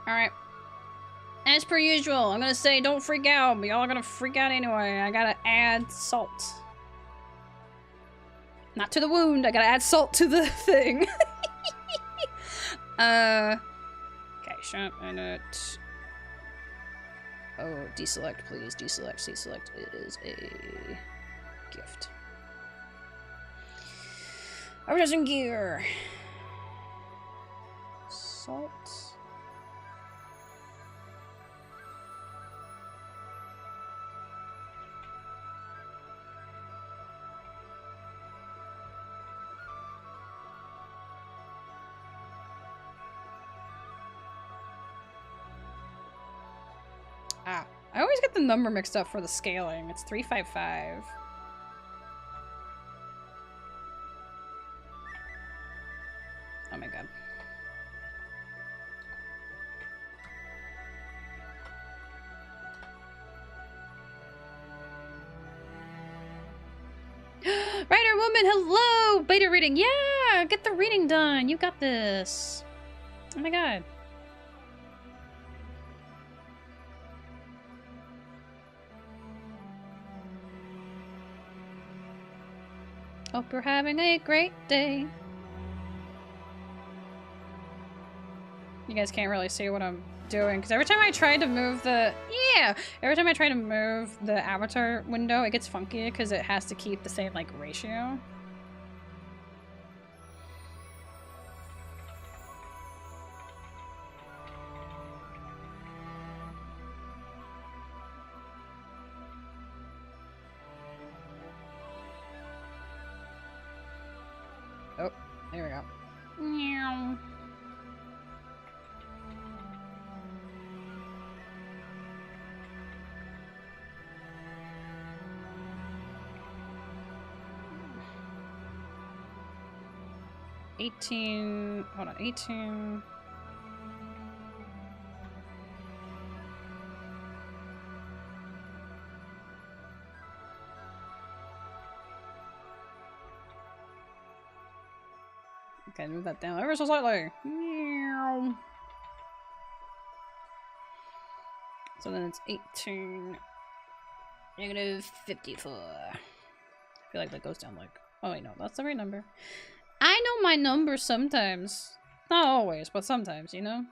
Alright. As per usual, I'm gonna say don't freak out, but y'all are gonna freak out anyway. I gotta add salt. Not to the wound, I gotta add salt to the thing. Okay, sharp edit. Oh, deselect, please. Deselect, deselect. It is a gift. Artisan gear. Salt. Ah, I always get the number mixed up for the scaling. It's 355. Oh my god. Writer woman, hello! Beta reading. Yeah! Get the reading done. You got this. Oh my god. Hope you're having a great day. You guys can't really see what I'm doing because every time I try to move the avatar window, it gets funky because it has to keep the same like ratio. Oh, there we go. Meow. Hold on, 18. Okay, move that down ever so slightly. Meow. So then it's 18. Negative 54. I feel like that goes down like... Oh wait, no, that's the right number. I know my numbers sometimes. Not always, but sometimes, you know?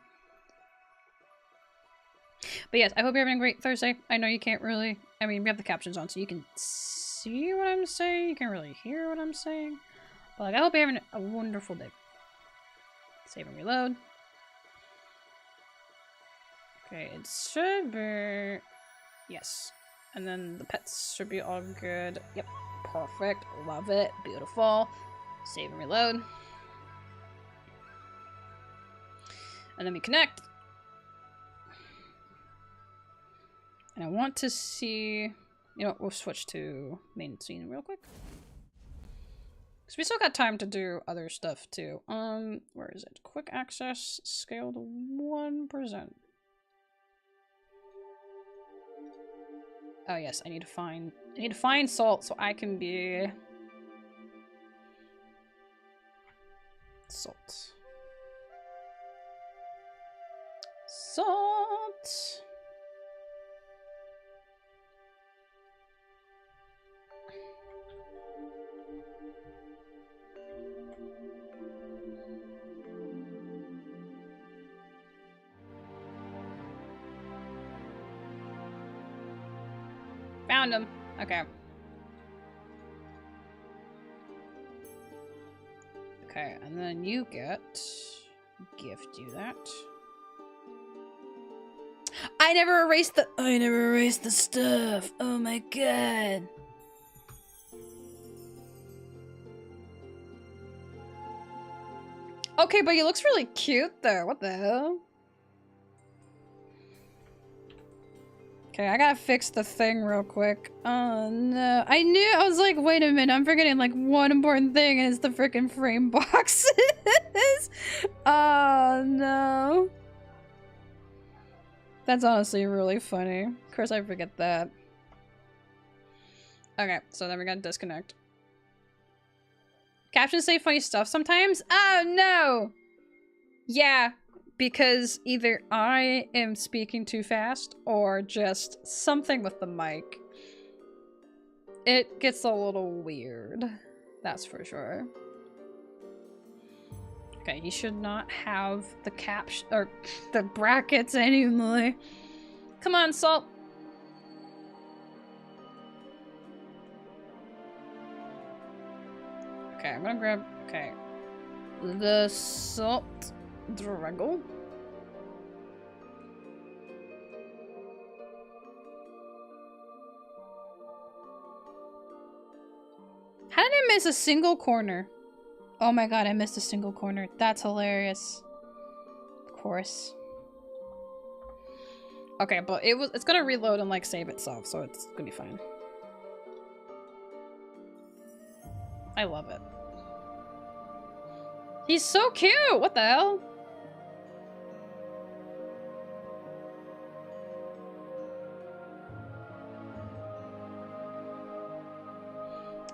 But yes, I hope you're having a great Thursday. I know you can't really... I mean, we have the captions on so you can see what I'm saying. You can't really hear what I'm saying. But like, I hope you're having a wonderful day. Save and reload. Okay, it should be... Yes. And then the pets should be all good. Yep. Perfect. Love it. Beautiful. Save and reload. And then we connect. And I want to see... You know what, we'll switch to main scene real quick. Because we still got time to do other stuff too. Where is it? Quick access, scale to 1%. Oh yes, I need to find salt so I can be... Salt. Salt! Found him. Okay. Okay, and then you get... Gift you that. I never erased the stuff. Oh my god. Okay, but he looks really cute though. What the hell? Okay, I gotta fix the thing real quick. Oh no. I was like, wait a minute, I'm forgetting like one important thing and it's the freaking frame boxes. Oh no. That's honestly really funny. Of course I forget that. Okay, so then we're gonna disconnect. Captions say funny stuff sometimes? Oh no! Yeah, because either I am speaking too fast or just something with the mic. It gets a little weird. That's for sure. Okay, you should not have the or the brackets anymore. Come on, Salt. Okay, I'm gonna grab, okay. The salt draggle. How did I miss a single corner? Oh my god, I missed a single corner. That's hilarious. Of course. Okay, but it's gonna reload and like save itself, so it's gonna be fine. I love it. He's so cute! What the hell?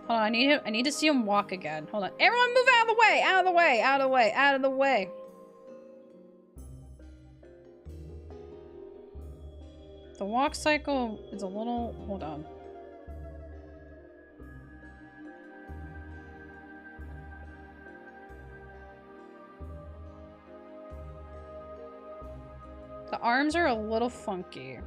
Hold on, I need to see him walk again. Hold on. Everyone move out of the way! Out of the way! Out of the way! Out of the way! The walk cycle is a little... Hold on. The arms are a little funky.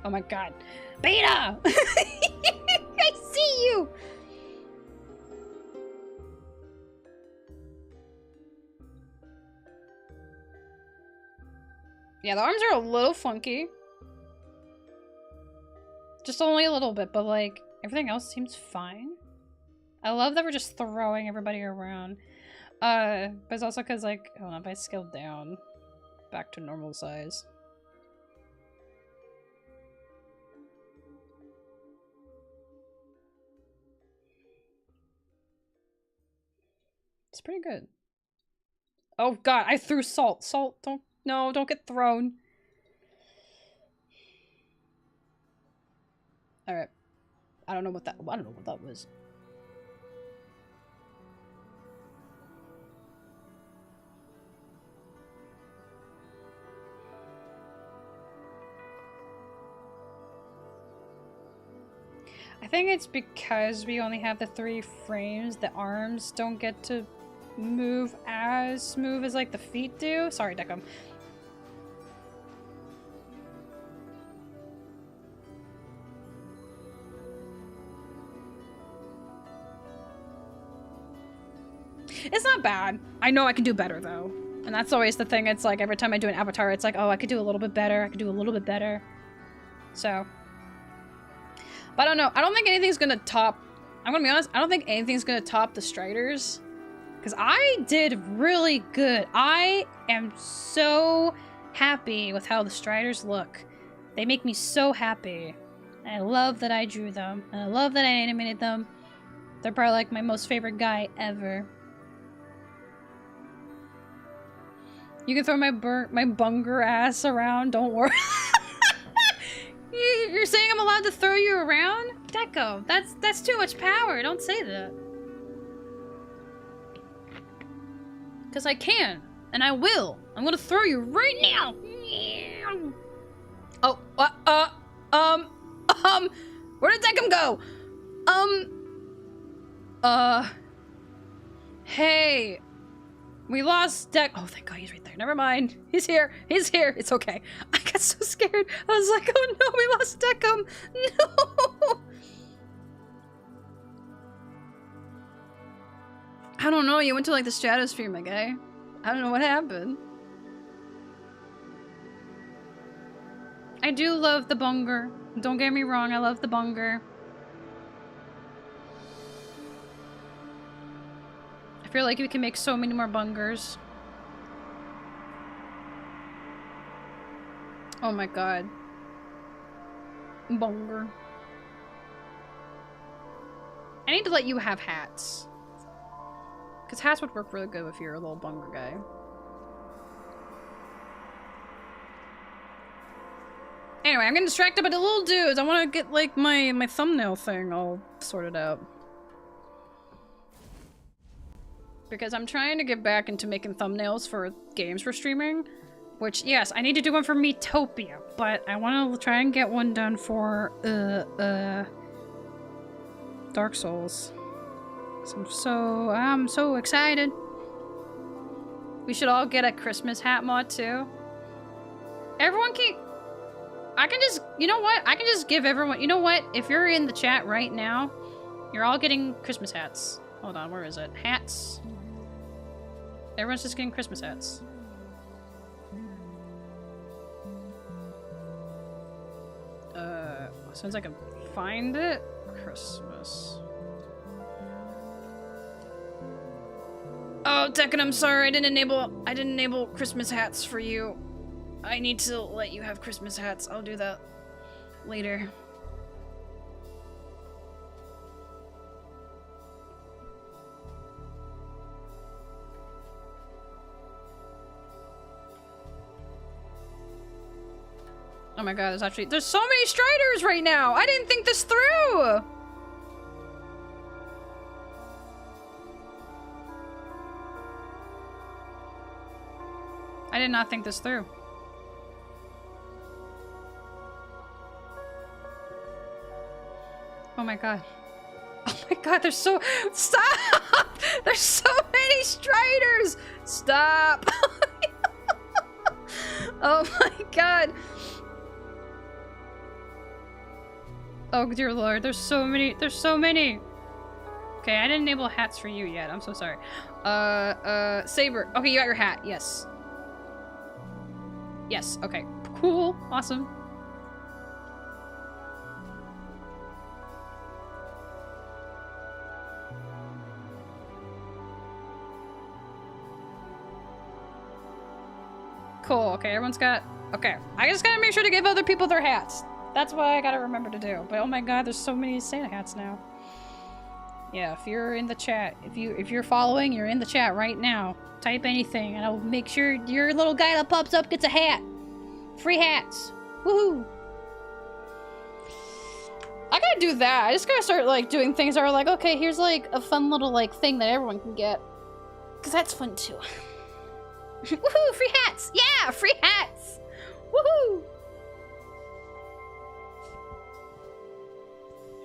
Oh my god. Beta! I see you! Yeah, the arms are a little funky. Just only a little bit, but like, everything else seems fine. I love that we're just throwing everybody around. But it's also because, like, hold on, if I scale down back to normal size. It's pretty good. Oh god, I threw salt. Salt, don't get thrown. Alright. I don't know what that was. I think it's because we only have the 3 frames, the arms don't get to move as smooth as like the feet do. Sorry, Decum. It's not bad. I know I can do better though. And that's always the thing. It's like every time I do an avatar, it's like, oh, I could do a little bit better. I could do a little bit better. So. But I don't know. I don't think anything's gonna top... I'm gonna be honest. I don't think anything's gonna top the Striders. Because I did really good. I am so happy with how the Striders look. They make me so happy. And I love that I drew them. And I love that I animated them. They're probably like my most favorite guy ever. You can throw my bunger ass around. Don't worry. You're saying I'm allowed to throw you around? Deco, that's too much power. Don't say that. Because I can. And I will. I'm gonna throw you right now. Oh, where did Decum go? Hey. We lost Deck. Oh, thank God he's right there. Never mind. He's here. He's here. It's okay. I got so scared. I was like, oh no, we lost Deckham. No. I don't know. You went to like the stratosphere, my guy. I don't know what happened. I do love the bunger. Don't get me wrong. I love the bunger. I feel like we can make so many more bungers. Oh my God. Bunger. I need to let you have hats. Because hats would work really good if you're a little bunger guy. Anyway, I'm getting distracted by the little dudes. I want to get, like, my thumbnail thing all sorted out. Because I'm trying to get back into making thumbnails for games for streaming. Which, yes, I need to do one for Metopia. But I want to try and get one done for, Dark Souls. I'm so excited. We should all get a Christmas hat mod, too. Everyone can... I can just... You know what? I can just give everyone... You know what? If you're in the chat right now, you're all getting Christmas hats. Hold on, where is it? Hats. Everyone's just getting Christmas hats. As soon as I can find it. Christmas. Oh, Tekken, I'm sorry. I didn't enable Christmas hats for you. I need to let you have Christmas hats. I'll do that later. Oh my God, there's so many Striders right now! I didn't think this through! I did not think this through. Oh my God. Oh my God, there's so- Stop! There's so many Striders! Stop! Oh my God. Oh dear Lord, there's so many. Okay, I didn't enable hats for you yet. I'm so sorry. Saber. Okay, you got your hat. Yes. Yes, okay. Cool. Awesome. Cool, okay, everyone's got... Okay, I just gotta make sure to give other people their hats. That's what I gotta remember to do. But oh my God, there's so many Santa hats now. Yeah, if you're in the chat, if you're following, you're in the chat right now. Type anything, and I'll make sure your little guy that pops up gets a hat. Free hats. Woohoo! I gotta do that. I just gotta start like doing things that are like, okay, here's like a fun little like thing that everyone can get. Cause that's fun too. Woohoo! Free hats! Yeah! Free hats! Woohoo!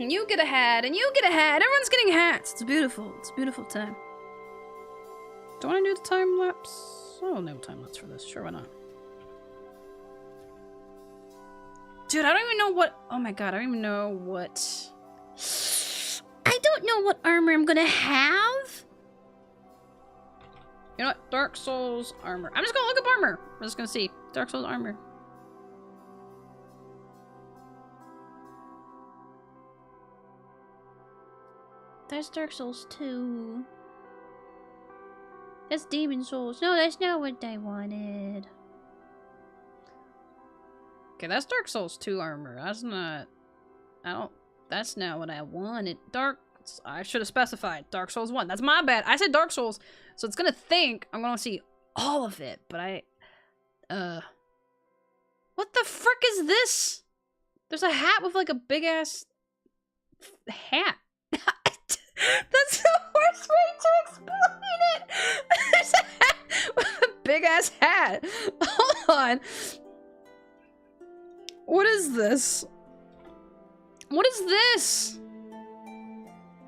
And you get a hat, and you get a hat. Everyone's getting hats. It's beautiful. It's a beautiful time. Do I want to do the time lapse? Oh, no time lapse for this. Sure, why not? Dude, I don't even know what... Oh my God, I don't even know what... I don't know what armor I'm gonna have. You know what? Dark Souls armor. I'm just gonna look up armor. We're just gonna see. Dark Souls armor. That's Dark Souls 2. That's Demon Souls. No, that's not what I wanted. Okay, that's Dark Souls 2 armor. That's not... That's not what I wanted. I should have specified. Dark Souls 1. That's my bad. I said Dark Souls, so it's gonna think I'm gonna see all of it, but what the frick is this? There's a hat with like a big-ass... hat. That's the worst way to explain it! There's a hat with a big-ass hat. Hold on. What is this? What is this?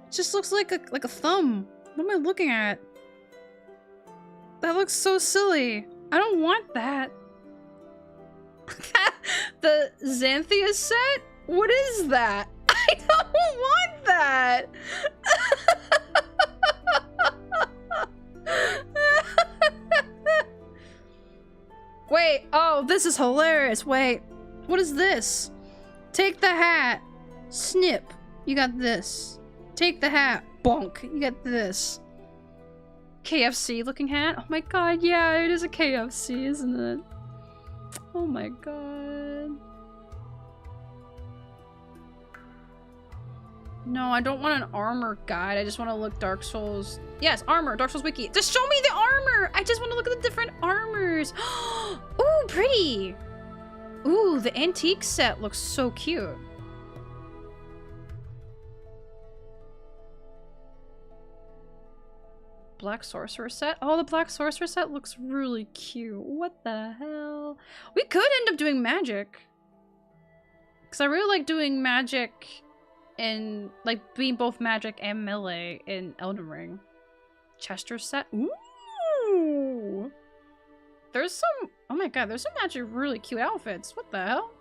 It just looks like a thumb. What am I looking at? That looks so silly. I don't want that. The Xanthia set? What is that? I don't want that. Wait, oh, this is hilarious. Wait, what is this? Take the hat. Snip. You got this. Take the hat. Bonk. You got this. KFC looking hat. Oh my god, yeah, it is a KFC, isn't it? Oh my god. No, I don't want an armor guide. I just want to look Dark Souls. Yes, armor. Dark Souls wiki. Just show me the armor! I just want to look at the different armors. Ooh, pretty. Ooh, the antique set looks so cute. Black Sorcerer set? Oh, the Black Sorcerer set looks really cute. What the hell? We could end up doing magic. Because I really like doing magic and, like, being both magic and melee in Elden Ring. Chester set? Ooh! There's some... Oh my god, there's some actually really cute outfits. What the hell?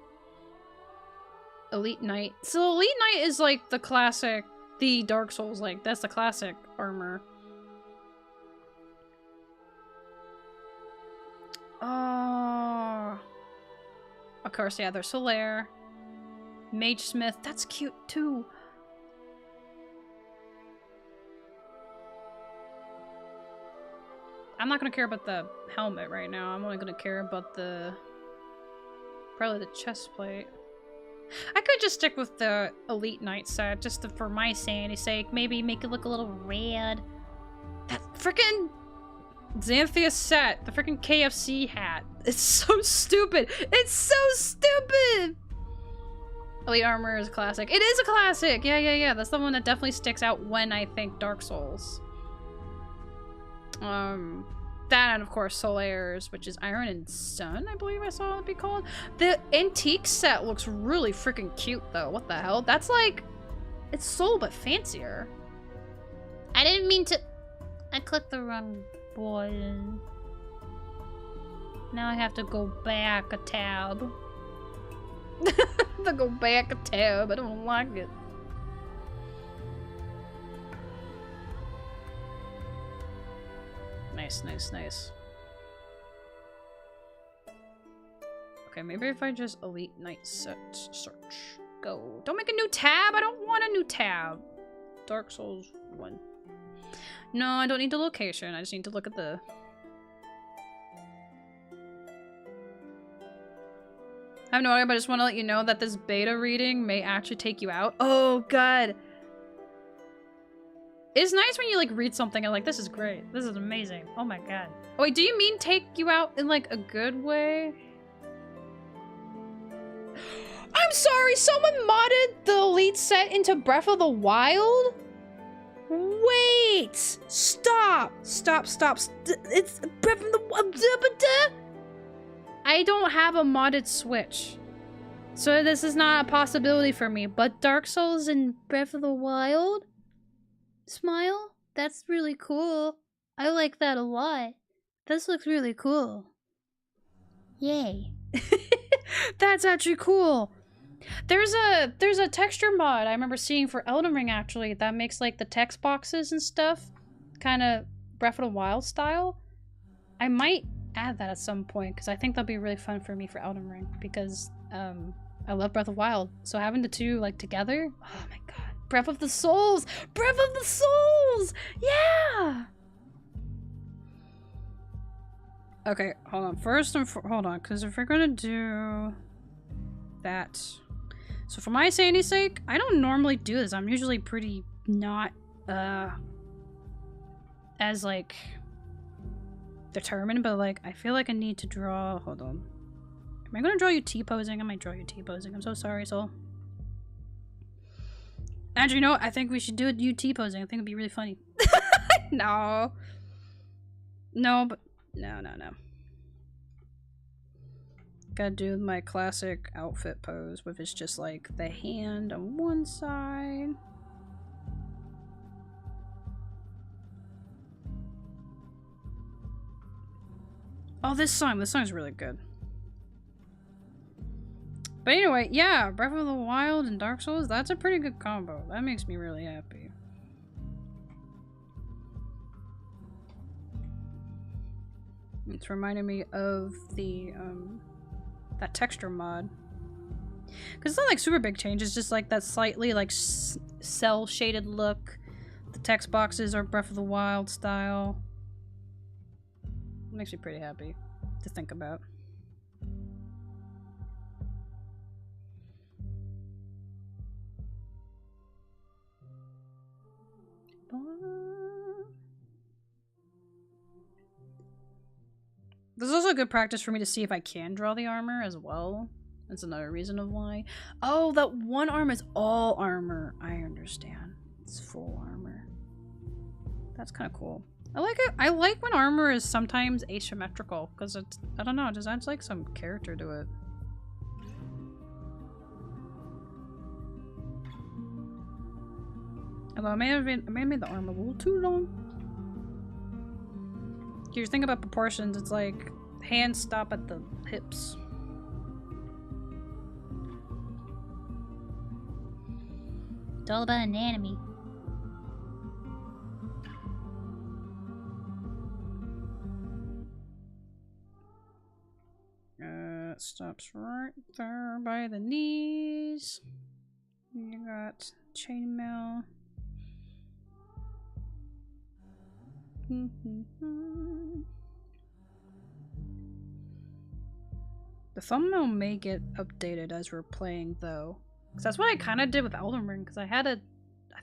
Elite Knight. So Elite Knight is, like, the classic... The Dark Souls, like, that's the classic armor. Oh, of course, yeah, there's Solaire. Mage Smith, that's cute too. I'm not gonna care about the helmet right now. I'm only gonna care about the... probably the chest plate. I could just stick with the Elite Knight set, just for my sanity's sake. Maybe make it look a little red. That freaking... Xanthia set, the freaking KFC hat. It's so stupid. It's so stupid. Elite Armor is a classic. It is a classic. Yeah. That's the one that definitely sticks out when I think Dark Souls. That and of course Solaire's, which is Iron and Sun, I believe I saw it be called. The antique set looks really freaking cute though. What the hell? That's like, it's Soul but fancier. I didn't mean to. I clicked the wrong button. Now I have to go back a tab. To go back a tab. I don't like it. Nice. Okay, maybe if I just Elite Knight set search. Go. Don't make a new tab! I don't want a new tab! Dark Souls 1. No, I don't need the location. I just need to look at the... I have no idea, but I just want to let you know that this beta reading may actually take you out. Oh, God. It's nice when you, like, read something and like, this is great. This is amazing. Oh my god. Oh, wait, do you mean take you out in, like, a good way? I'm sorry, someone modded the Elite set into Breath of the Wild? Wait! Stop! Stop. It's Breath of the Wild. I don't have a modded Switch. So this is not a possibility for me, but Dark Souls and Breath of the Wild? Smile? That's really cool. I like that a lot. This looks really cool. Yay. That's actually cool. There's a texture mod I remember seeing for Elden Ring actually that makes like the text boxes and stuff kind of Breath of the Wild style. I might add that at some point because I think that'll be really fun for me for Elden Ring because I love Breath of the Wild. So having the two like together, oh my god. Breath of the Souls! Breath of the Souls! Yeah! Okay, hold on. First, hold on, because if we're gonna do that... So for my sanity's sake, I don't normally do this. I'm usually pretty not, as, like, determined, but, like, I feel like I need to draw... Hold on. Am I gonna draw you T-posing? I might draw you T-posing. I'm so sorry, Soul. Andrew, you know what? I think we should do it T-posing. I think it'd be really funny. No. No, but... No. Gotta do my classic outfit pose, which is just like the hand on one side. Oh, this song's really good. But anyway, yeah, Breath of the Wild and Dark Souls, that's a pretty good combo. That makes me really happy. It's reminding me of the, that texture mod. Because it's not like super big change, it's just like that slightly, like, cel-shaded look. The text boxes are Breath of the Wild style. It makes me pretty happy to think about. This is also good practice for me to see if I can draw the armor as well. That's another reason of why. Oh, that one arm is all armor. I understand. It's full armor. That's kind of cool. I like it. I like when armor is sometimes asymmetrical because it's, I don't know, it just adds like some character to it. Although I may have made the arm a little too long. If you think about proportions, it's like hands stop at the hips. It's all about anatomy. It stops right there by the knees. You got chainmail. The thumbnail may get updated as we're playing though, because that's what I kind of did with Elden Ring, because I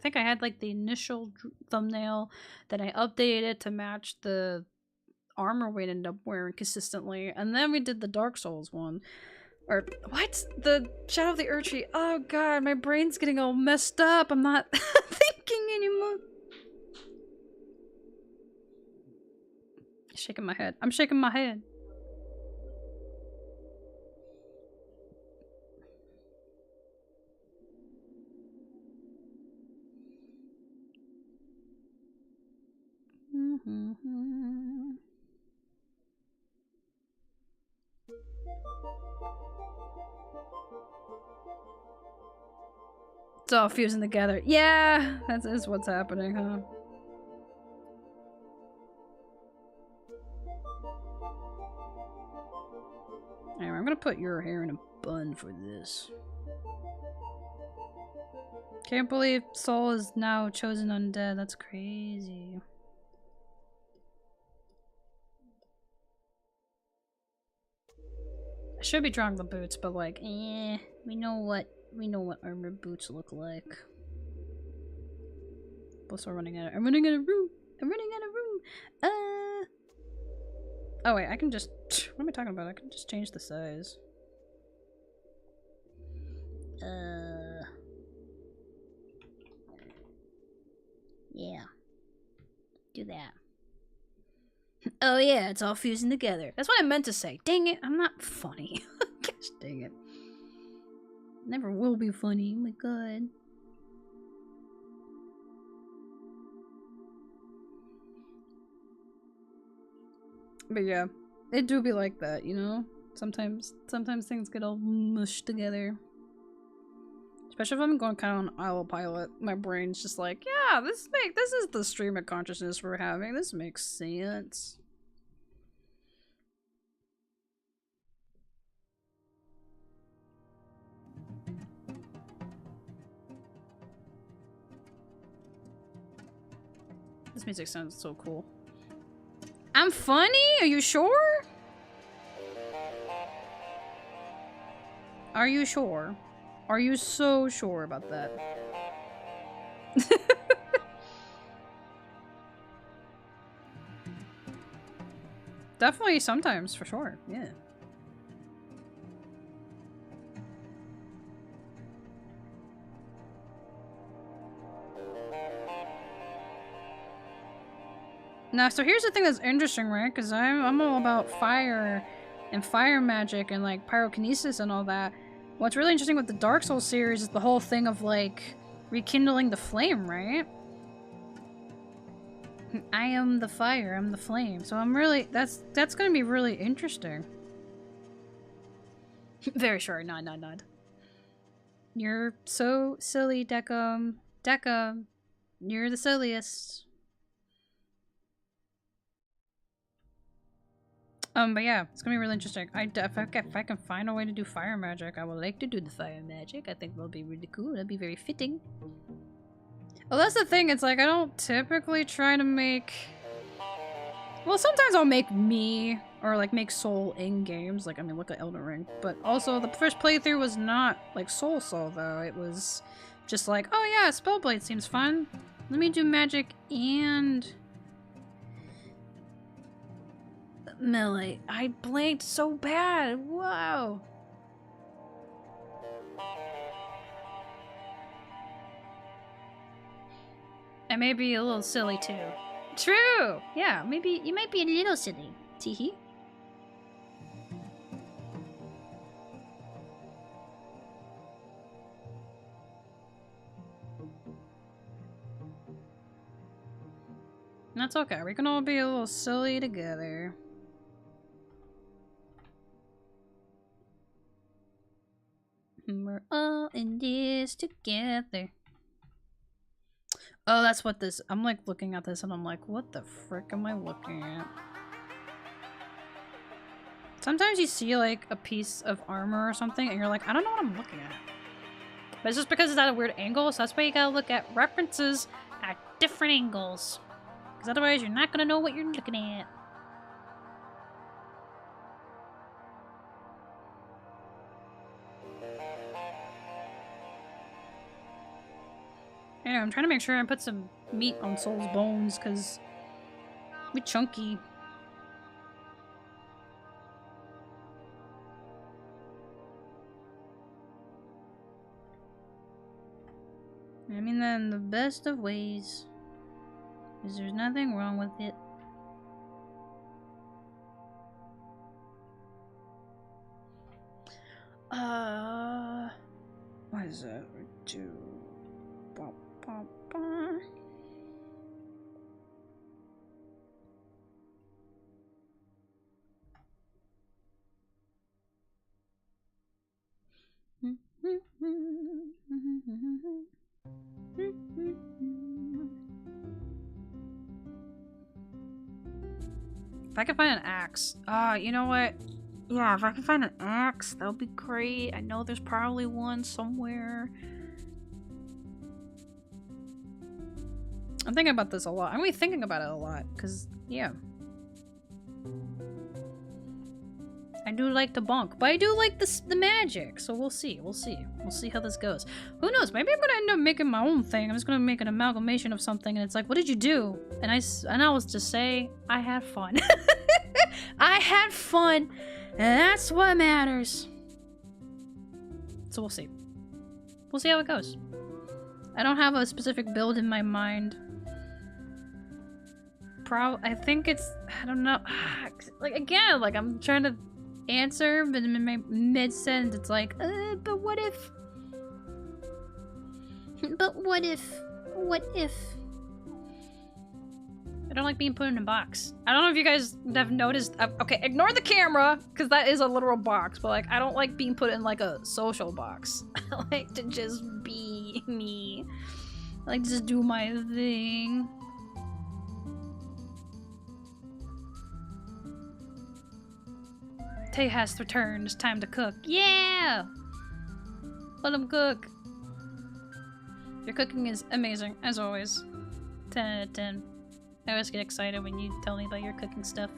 think I had like the initial thumbnail, then I updated it to match the armor we'd end up wearing consistently, and then we did the Dark Souls one. Or what? The Shadow of the Erdtree. Oh god, my brain's getting all messed up. I'm not thinking anymore. Shaking my head. I'm shaking my head. It's all fusing together. Yeah, that is what's happening, huh? Anyway, I'm gonna put your hair in a bun for this. Can't believe Soul is now chosen undead. That's crazy. I should be drawing the boots, but like, we know what armor boots look like. Plus, I'm running out of room. Oh wait, I can just. What am I talking about? I can just change the size. Yeah. Do that. Oh yeah, it's all fusing together. That's what I meant to say. Dang it, I'm not funny. Gosh dang it. Never will be funny. Oh my god. But yeah, it do be like that, you know? Sometimes things get all mushed together. Especially if I'm going kind of on autopilot. My brain's just like, yeah, this is the stream of consciousness we're having. This makes sense. This music sounds so cool. I'm funny? Are you sure? Are you sure? Are you so sure about that? Definitely sometimes, for sure. Yeah. Now, so here's the thing that's interesting, right? Because I'm all about fire and fire magic and like pyrokinesis and all that. What's really interesting with the Dark Souls series is the whole thing of like rekindling the flame, right? I am the fire, I'm the flame. So I'm really, that's gonna be really interesting. Very sure, nod. You're so silly, Decum. Decum, you're the silliest. But yeah, it's gonna be really interesting. If I can find a way to do fire magic, I would like to do the fire magic. I think that'll be really cool. That'd be very fitting. Well, that's the thing. It's like I don't typically try to make. Well, sometimes I'll make me or like make Soul in games. Like I mean, look at Elden Ring. But also, the first playthrough was not like Soulsa though. It was just like, oh yeah, Spellblade seems fun. Let me do magic and melee. I blanked so bad. Wow. I may be a little silly too. True! Yeah, maybe you might be a little silly. Teehee. That's okay. We can all be a little silly together. We're all in this together. Oh, that's what this... I'm like looking at this and I'm like, what the frick am I looking at? Sometimes you see like a piece of armor or something and you're like, I don't know what I'm looking at. But it's just because it's at a weird angle, so that's why you gotta look at references at different angles. Because otherwise you're not gonna know what you're looking at. Anyway, I'm trying to make sure I put some meat on Soul's bones, because we're chunky. I mean that in the best of ways. Because there's nothing wrong with it. What is that? Do... Bum, bum, bum. If I can find an axe. You know what? Yeah, if I can find an axe, that would be great. I know there's probably one somewhere. I'm thinking about this a lot. I'm really thinking about it a lot, because, yeah. I do like to bonk, but I do like the magic, so we'll see. We'll see. We'll see how this goes. Who knows? Maybe I'm gonna end up making my own thing. I'm just gonna make an amalgamation of something, and it's like, what did you do? And I was just say, I had fun. I had fun, and that's what matters. So we'll see. We'll see how it goes. I don't have a specific build in my mind. I think it's, I don't know. Like, again, like, I'm trying to answer, but in my mid-sentence, it's like, but what if? But what if? What if? I don't like being put in a box. I don't know if you guys have noticed. Okay, ignore the camera, because that is a literal box, but, like, I don't like being put in, like, a social box. I like to just be me. I like to just do my thing. Tay has returned. It's time to cook. Yeah! Let him cook. Your cooking is amazing, as always. 10 out of 10. I always get excited when you tell me about your cooking stuff.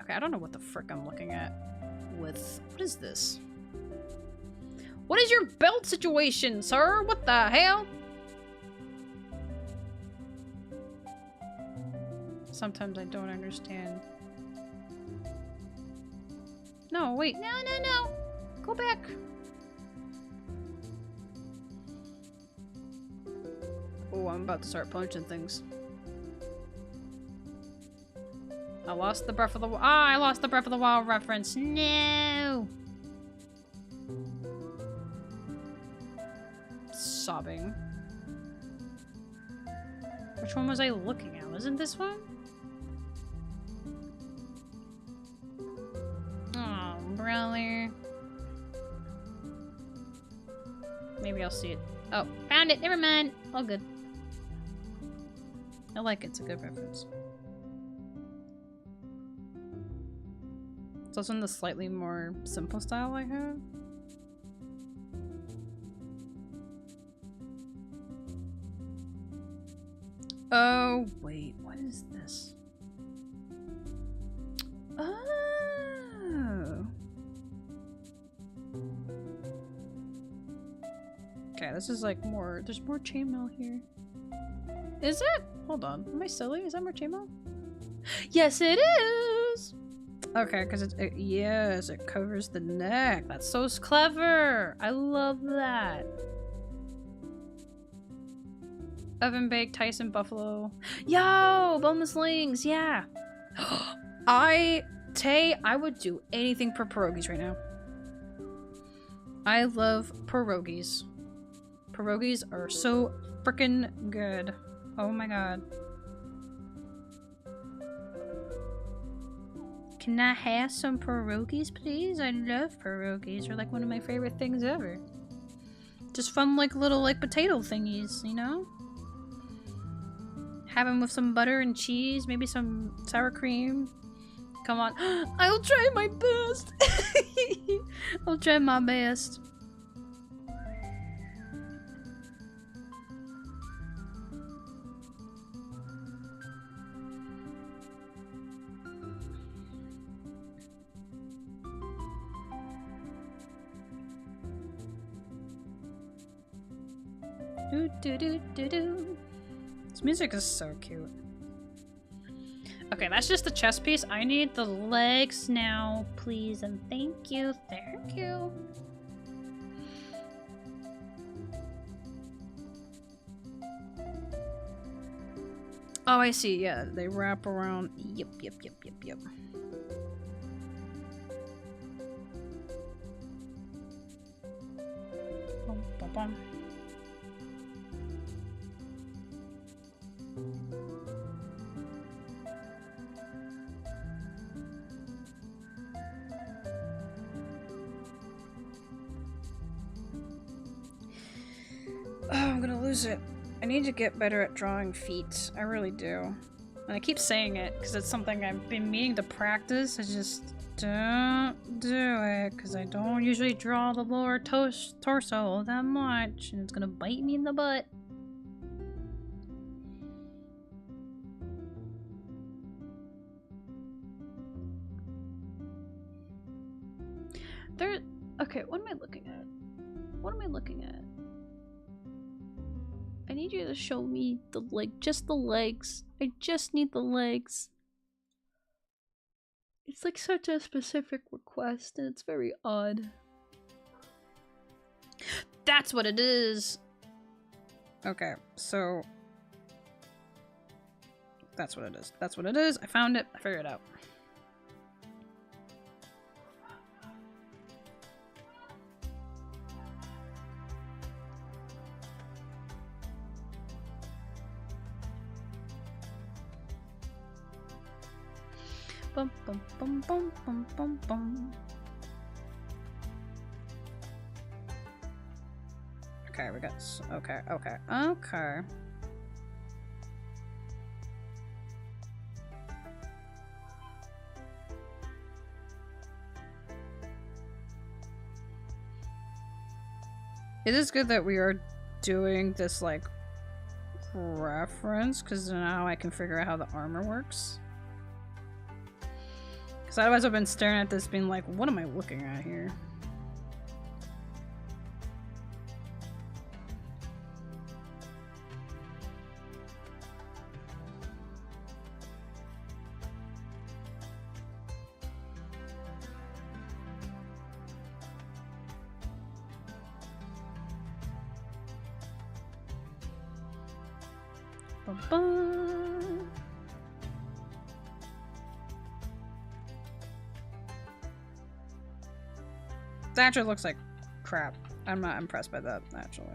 Okay, I don't know what the frick I'm looking at with... What is this? What is your belt situation, sir? What the hell? Sometimes I don't understand. No, wait. No. Go back. Oh, I'm about to start punching things. I lost the Breath of the Wild. Ah, I lost the Breath of the Wild reference. No. Sobbing. Which one was I looking at? Wasn't this one? Oh, brother. Maybe I'll see it. Oh, found it. Never mind. All good. I like it. It's a good reference. It's also in the slightly more simple style I have. Oh, wait. What is this? Oh. Okay, this is like more. There's more chainmail here. Is it? Hold on. Am I silly? Is that more chainmail? Yes, it is! Okay, because yes, it covers the neck. That's so clever. I love that. Oven baked Tyson buffalo. Yo, boneless links. Yeah. I would do anything for pierogies right now. I love pierogies. Pierogies are so freaking good. Oh my god. Can I have some pierogies, please? I love pierogies. They're like one of my favorite things ever. Just fun, like little like potato thingies, you know? Have them with some butter and cheese, maybe some sour cream. Come on. I'll try my best. I'll try my best. Do do do do do. This music is so cute. Okay, that's just the chest piece. I need the legs now, please, and thank you. Thank you. Oh, I see. Yeah, they wrap around. Yep. Bum, bum, bum. Oh, I'm gonna lose it. I need to get better at drawing feet. I really do. And I keep saying it because it's something I've been meaning to practice. I just don't do it because I don't usually draw the lower torso that much, and it's gonna bite me in the butt. Okay, what am I looking at? What am I looking at? I need you to show me the just the legs. I just need the legs. It's like such a specific request, and it's very odd. That's what it is! Okay, so... That's what it is. That's what it is. I found it. I figured it out. Bum, bum, bum, bum, bum, bum, bum. Okay, we got... Okay. It is good that we are doing this, like, reference, because now I can figure out how the armor works. Because otherwise I've been staring at this being like, what am I looking at here? Ba-ba. It actually looks like crap. I'm not impressed by that, actually.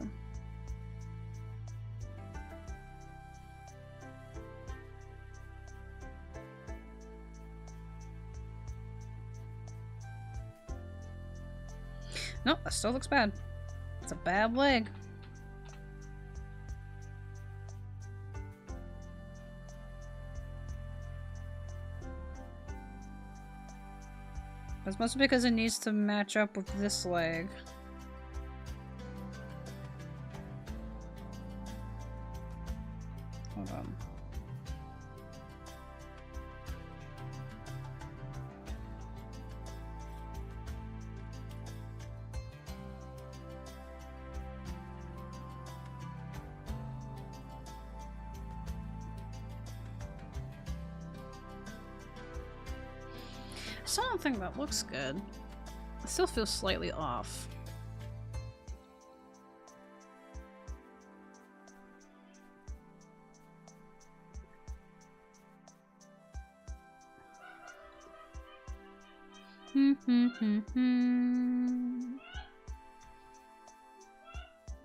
No, that still looks bad. It's a bad leg. That's mostly because it needs to match up with this leg. Hold on. I still don't think that looks good. I still feel slightly off.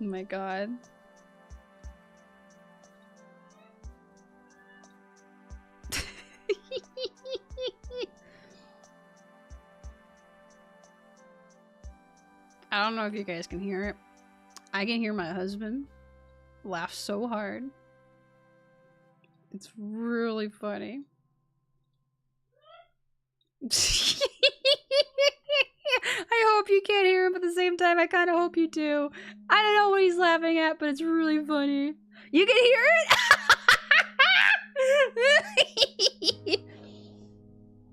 Oh my god. I don't know if you guys can hear it. I can hear my husband laugh so hard. It's really funny. I hope you can't hear him, but at the same time, I kind of hope you do. I don't know what he's laughing at, but it's really funny. You can hear it?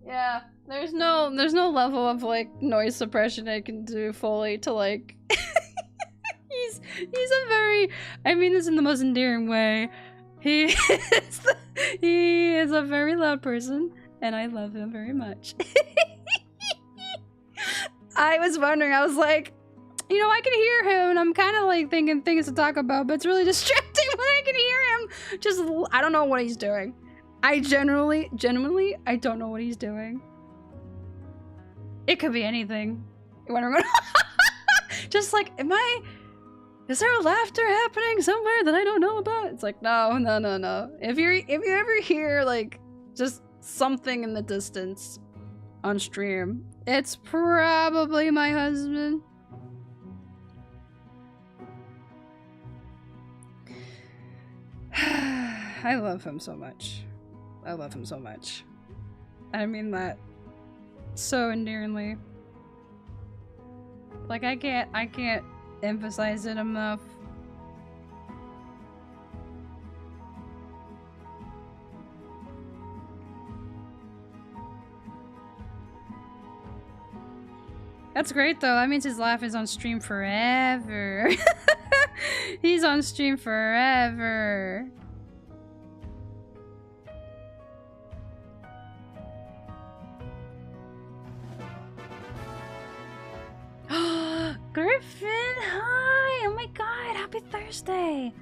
Yeah, there's no level of like noise suppression I can do fully to like. he's a very, I mean this in the most endearing way. He is a very loud person, and I love him very much. I was wondering, I was like, you know, I can hear him, and I'm kind of like thinking things to talk about, but it's really distracting when I can hear him. Just, I don't know what he's doing. I genuinely, I don't know what he's doing. It could be anything. You wonder what? Just like, is there a laughter happening somewhere that I don't know about? It's like, no. If you ever hear like just something in the distance on stream, it's probably my husband. I love him so much. I love him so much. I mean that so endearingly. Like I can't emphasize it enough. That's great though. That means his laugh is on stream forever. He's on stream forever. Griffin, hi! Oh my god, happy Thursday!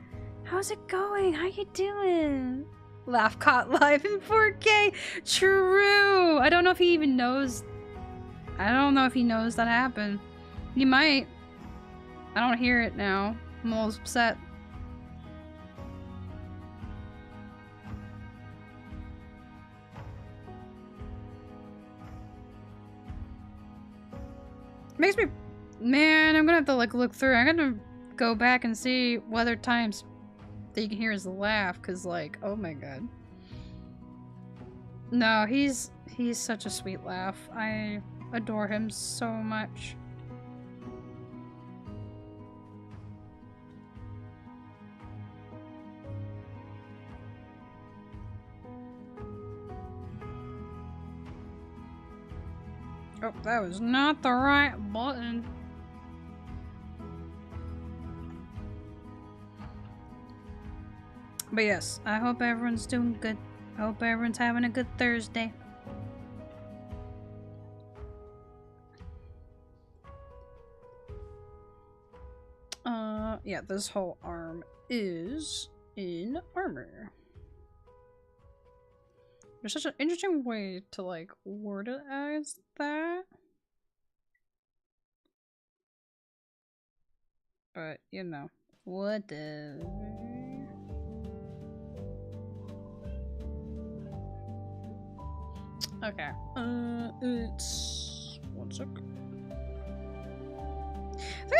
How's it going? How you doing? Laugh caught live in 4K! True! I don't know if he even knows. I don't know if he knows that happened. He might. I don't hear it now. I'm a little upset. Makes me... Man, I'm gonna have to like look through. I'm gonna go back and see what other times that you can hear his laugh, cause like, oh my god. No, he's such a sweet laugh. I adore him so much. Oh, that was not the right button. But yes, I hope everyone's doing good. I hope everyone's having a good Thursday. Yeah, this whole arm is in armor. There's such an interesting way to like word it as that. But, you know, whatever. Okay. It's... one sec.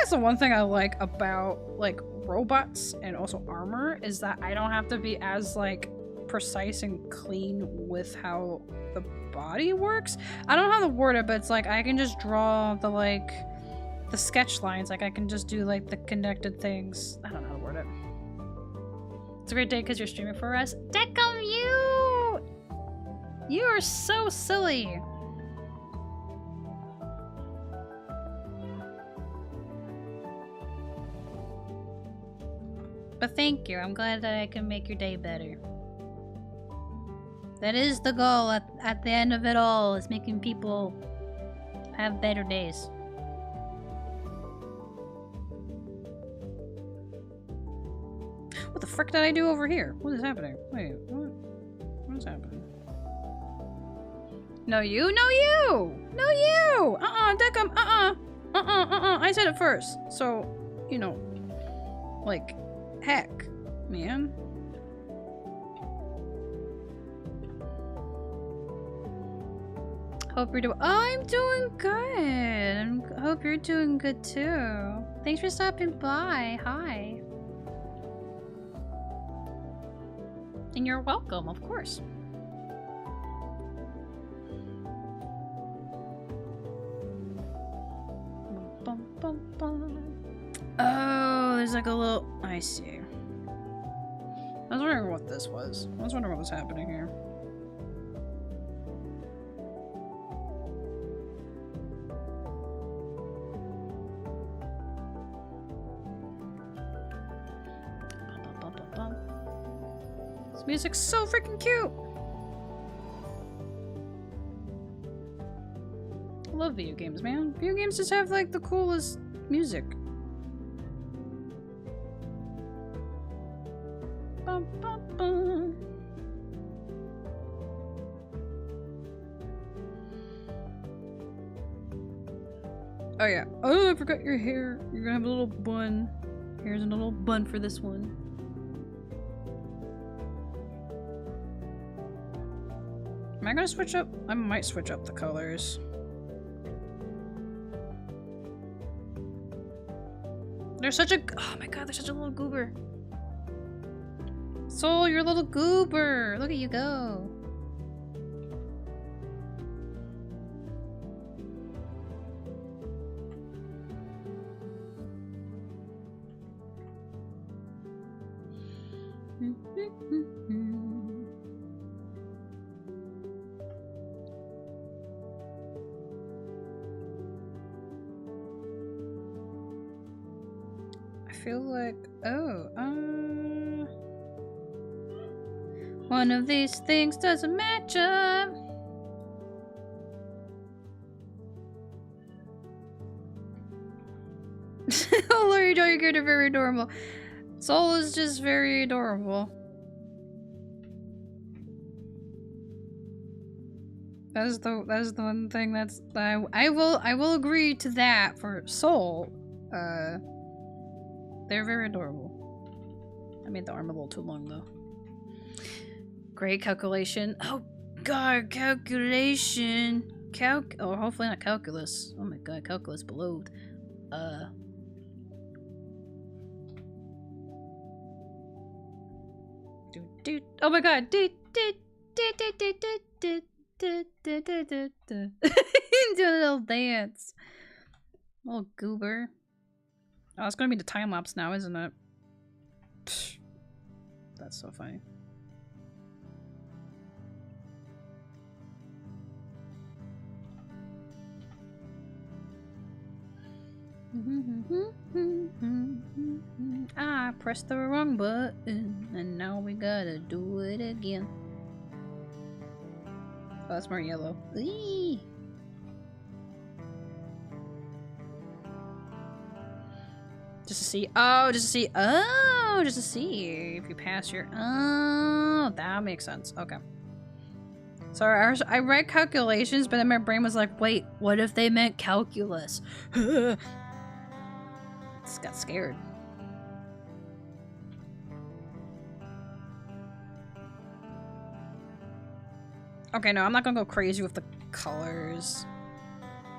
that's the one thing I like about like robots and also armor is that I don't have to be as like precise and clean with how the body works. I don't know how to word it, but it's like I can just draw the like the sketch lines. Like I can just do like the connected things. I don't know how to word it. It's a great day because you're streaming for us. Decum, you are so silly. But thank you. I'm glad that I can make your day better. That is the goal at the end of it all, is making people have better days. What the frick did I do over here? What is happening? Wait, what is happening? No you, no you! No you! Decum, I said it first. So, you know, like, heck, man. Hope you're doing- I'm doing good! I hope you're doing good too. Thanks for stopping by. Hi. And you're welcome, of course. Bum, bum, bum. Oh, there's like a little... I see. I was wondering what this was. I was wondering what was happening here. Bum, bum, bum, bum. This music's so freaking cute! I love video games, man. Video games just have like the coolest music. Bum, bum, bum. Oh yeah. Oh, I forgot your hair. You're gonna have a little bun. Here's a little bun for this one. Am I gonna switch up? I might switch up the colors. They're such a- oh my god, they're such a little goober. Soul, you're a little goober. Look at you go. I feel like, one of these things doesn't match up. Oh, Lord, your character very adorable. Soul is just very adorable. That is the one thing that's I will agree to that for Soul. They're very adorable. I made the arm a little too long though. Great calculation. Oh god, calculation. Oh, hopefully not calculus. Oh my god, calculus below. Oh my god. Doing a little dance. Little goober. Oh, it's gonna be the time lapse now, isn't it? Psh, that's so funny. I pressed the wrong button, and now we gotta do it again. Oh, that's more yellow. Eee. Just to see. Oh, just to see. Oh, just to see if you pass your. Oh, that makes sense. Okay. Sorry, I read calculations, but then my brain was like, wait, what if they meant calculus? Just got scared. Okay, no, I'm not gonna go crazy with the colors.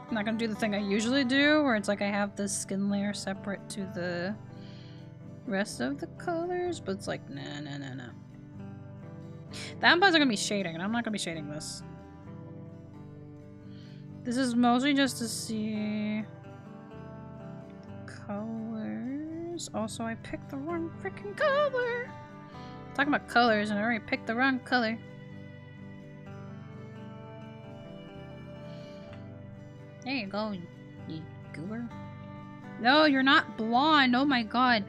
I'm not gonna do the thing I usually do, where it's like I have the skin layer separate to the rest of the colors, but it's like, nah. The outbows are gonna be shading, and I'm not gonna be shading this. This is mostly just to see colors. Also, I picked the wrong freaking color. Talking about colors, and I already picked the wrong color. There you go, you goober. No, you're not blonde. Oh my god.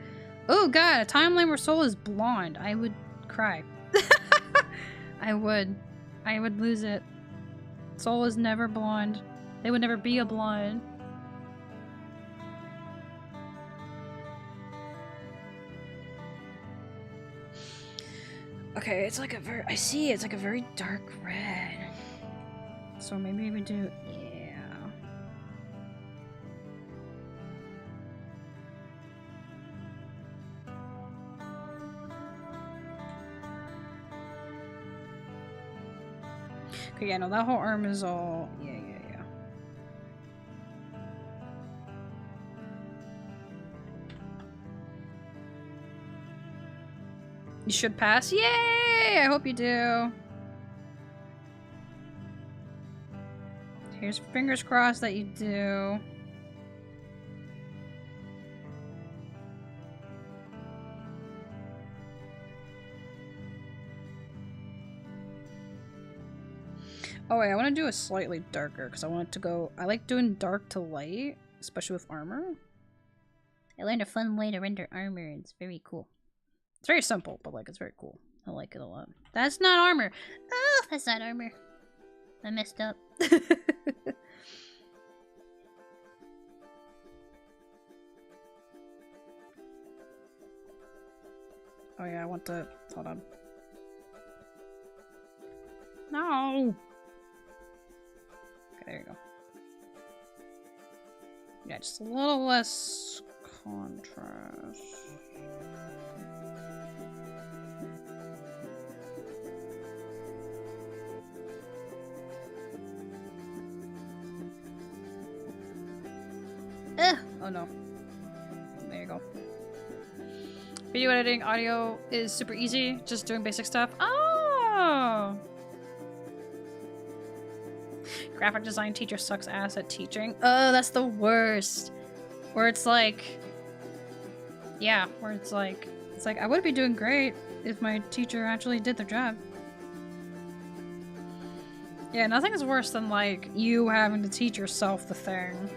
Oh god, a timeline where Soul is blonde. I would cry. I would lose it. Soul is never blonde. They would never be a blonde. Okay, it's like a very, I see, it's like a very dark red. So maybe we do, yeah. Okay, yeah, no, that whole arm is all, yeah. You should pass. Yay! I hope you do. Here's fingers crossed that you do. Oh wait, I want to do a slightly darker because I want it to go... I like doing dark to light, especially with armor. I learned a fun way to render armor. It's very cool. It's very simple, but like it's very cool. I like it a lot. That's not armor. Oh, that's not armor. I messed up. Oh yeah, I want to... Hold on. No! Okay, there you go. Yeah, just a little less contrast. Ugh. Oh no. There you go. Video editing, audio is super easy. Just doing basic stuff. Oh! Graphic design teacher sucks ass at teaching. Oh, that's the worst. Where it's like... Yeah, where it's like... It's like, I would be doing great if my teacher actually did their job. Yeah, nothing is worse than like, you having to teach yourself the thing.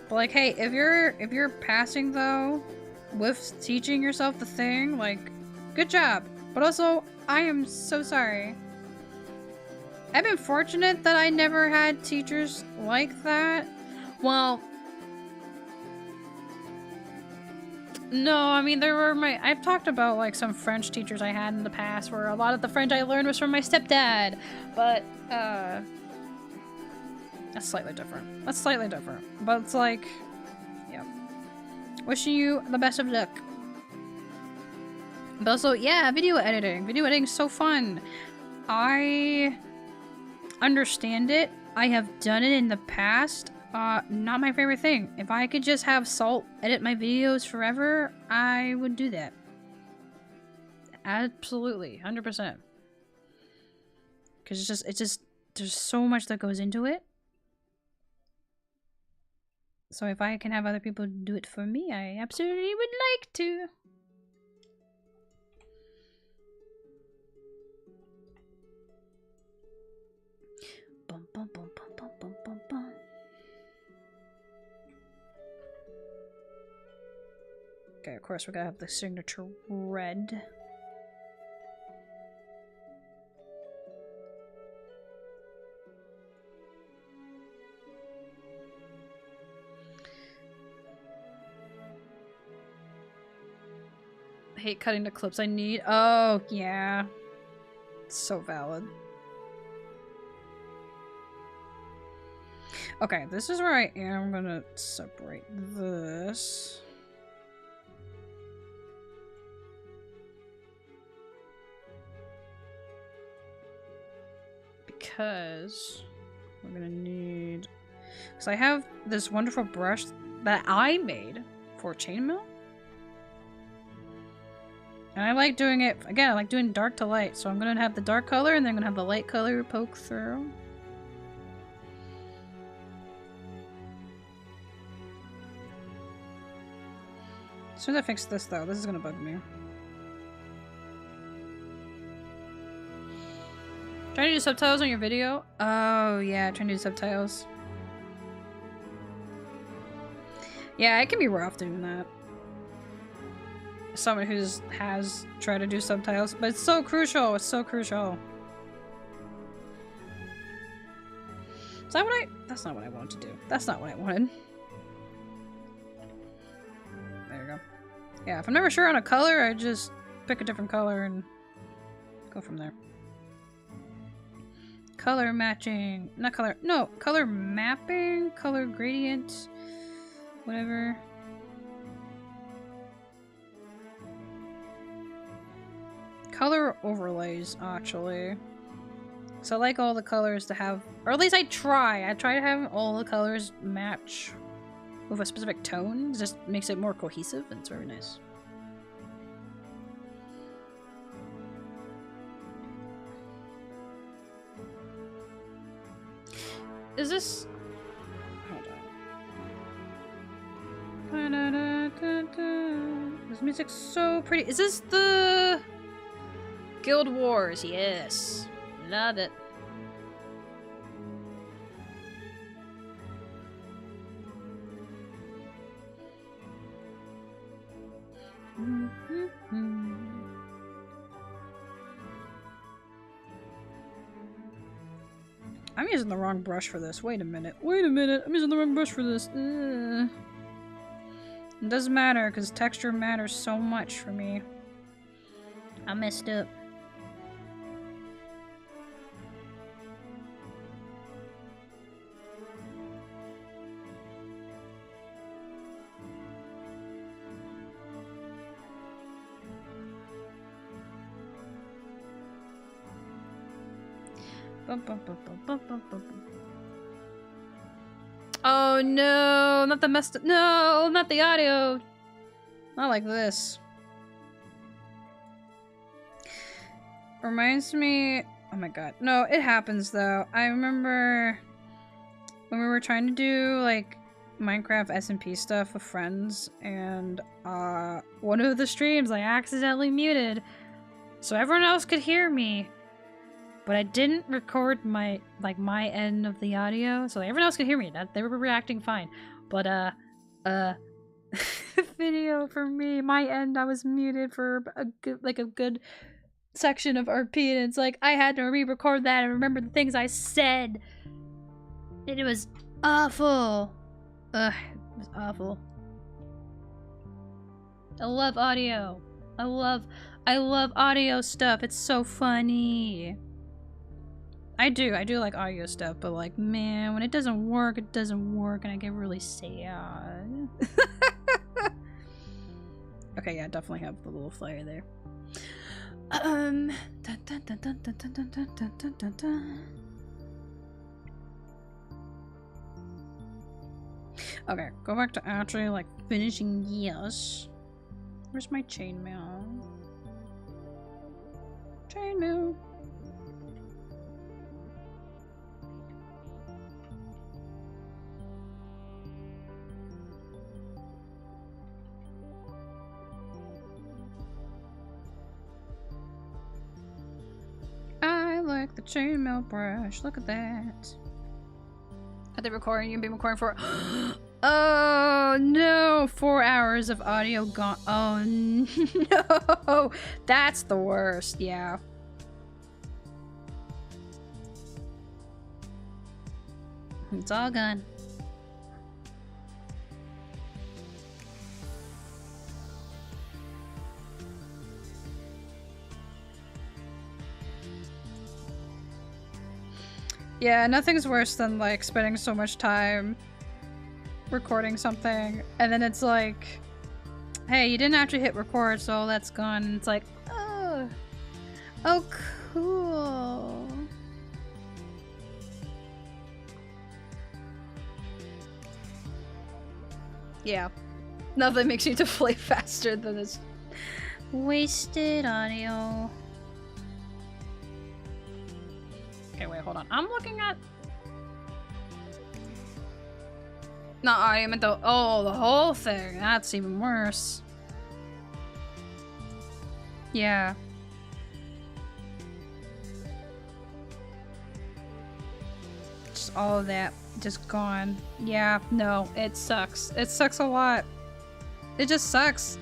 But like, hey, if you're passing though, with teaching yourself the thing, like, good job. But also, I am so sorry. I've been fortunate that I never had teachers like that. Well, no, I mean, there were I've talked about like some French teachers I had in the past where a lot of the French I learned was from my stepdad. But, that's slightly different. That's slightly different. But it's like, yeah. Wishing you the best of luck. But also, yeah, video editing. Video editing is so fun. I understand it. I have done it in the past. Not my favorite thing. If I could just have Salt edit my videos forever, I would do that. Absolutely. 100%. Because it's just, there's so much that goes into it. So if I can have other people do it for me, I absolutely would like to. Bum, bum, bum, bum, bum, bum, bum, bum. Okay, of course we're gonna have the signature red. I hate cutting the clips I need. Oh, yeah. It's so valid. Okay, this is where I am gonna separate this. Because we're gonna need So I have this wonderful brush that I made for chainmail. And I like doing it, again, I like doing dark to light. So I'm going to have the dark color and then I'm going to have the light color poke through. As soon as I fix this though, this is going to bug me. Trying to do subtitles on your video? Oh yeah, trying to do subtitles. Yeah, it can be rough doing that. Someone who has tried to do subtitles, but it's so crucial. It's so crucial. Is that what I? That's not what I wanted to do. That's not what I wanted. There you go. Yeah, if I'm never sure on a color, I just pick a different color and go from there. Color matching, not color. No, color mapping, color gradient, whatever. Color overlays, actually. So I like all the colors to have, or at least I try to have all the colors match with a specific tone. It just makes it more cohesive and it's very nice. Is this... Hold on. This music's so pretty. Is this the... Guild Wars? Yes. Love it. I'm using the wrong brush for this. Wait a minute. Wait a minute. I'm using the wrong brush for this. Ugh. It doesn't matter because texture matters so much for me. I messed up. Oh no, not the messed up. No, not the audio. Not like this. Reminds me. Oh my god. No, it happens though. I remember when we were trying to do like Minecraft SMP stuff with friends, and one of the streams I accidentally muted so everyone else could hear me. But I didn't record my end of the audio, so everyone else could hear me. They were reacting fine. But video for me, my end, I was muted for a good section of RP, and it's like I had to re-record that and remember the things I said. And it was awful. Ugh, it was awful. I love audio. I love audio stuff. It's so funny. I do like audio stuff, but like, man, when it doesn't work, it doesn't work, and I get really sad. Okay, yeah, definitely have the little flyer there. Okay, go back to actually like finishing. Yes. Where's my chainmail? Chainmail. I like the chainmail brush. Look at that. Are they recording? You've been recording for... Oh no! 4 hours of audio gone. Oh no! That's the worst, yeah. It's all gone. Yeah, nothing's worse than like spending so much time recording something and then it's like, hey, you didn't actually hit record, so that's gone. And it's like, oh cool. Yeah. Nothing makes you deflate faster than this wasted audio. Okay, wait, hold on. I'm looking at... No, I meant the... Oh, the whole thing. That's even worse. Yeah. Just all of that. Just gone. Yeah, no, it sucks. It sucks a lot. It just sucks.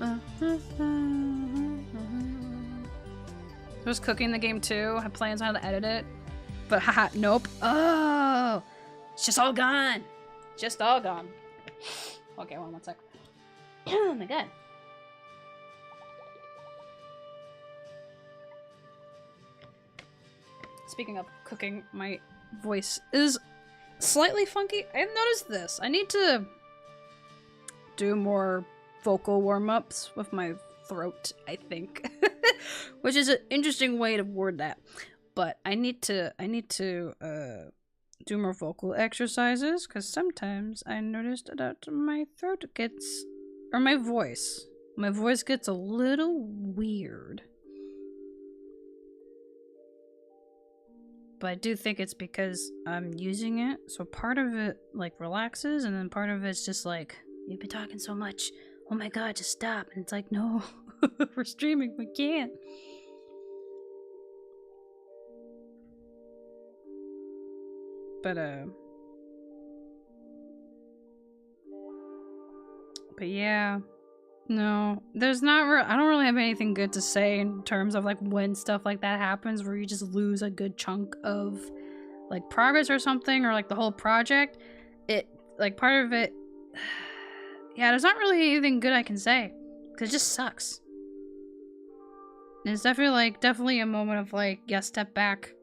I was cooking the game too. I had plans on how to edit it. But haha, nope. Oh! It's just all gone. Just all gone. Okay, one sec. Oh my god. Speaking of cooking, my voice is slightly funky. I've noticed this. I need to do more vocal warm-ups with my throat, I think. Which is an interesting way to word that. But I need to do more vocal exercises, because sometimes I noticed that my throat gets, or my voice gets a little weird. But I do think it's because I'm using it, so part of it like relaxes, and then part of it's just like, you've been talking so much, oh my god, just stop. And it's like, no, we're streaming, we can't. But yeah, no, there's not I don't really have anything good to say in terms of like when stuff like that happens where you just lose a good chunk of like progress or something, or like the whole project. It, like, part of it, yeah, there's not really anything good I can say, because it just sucks. And it's definitely a moment of like, yeah, step back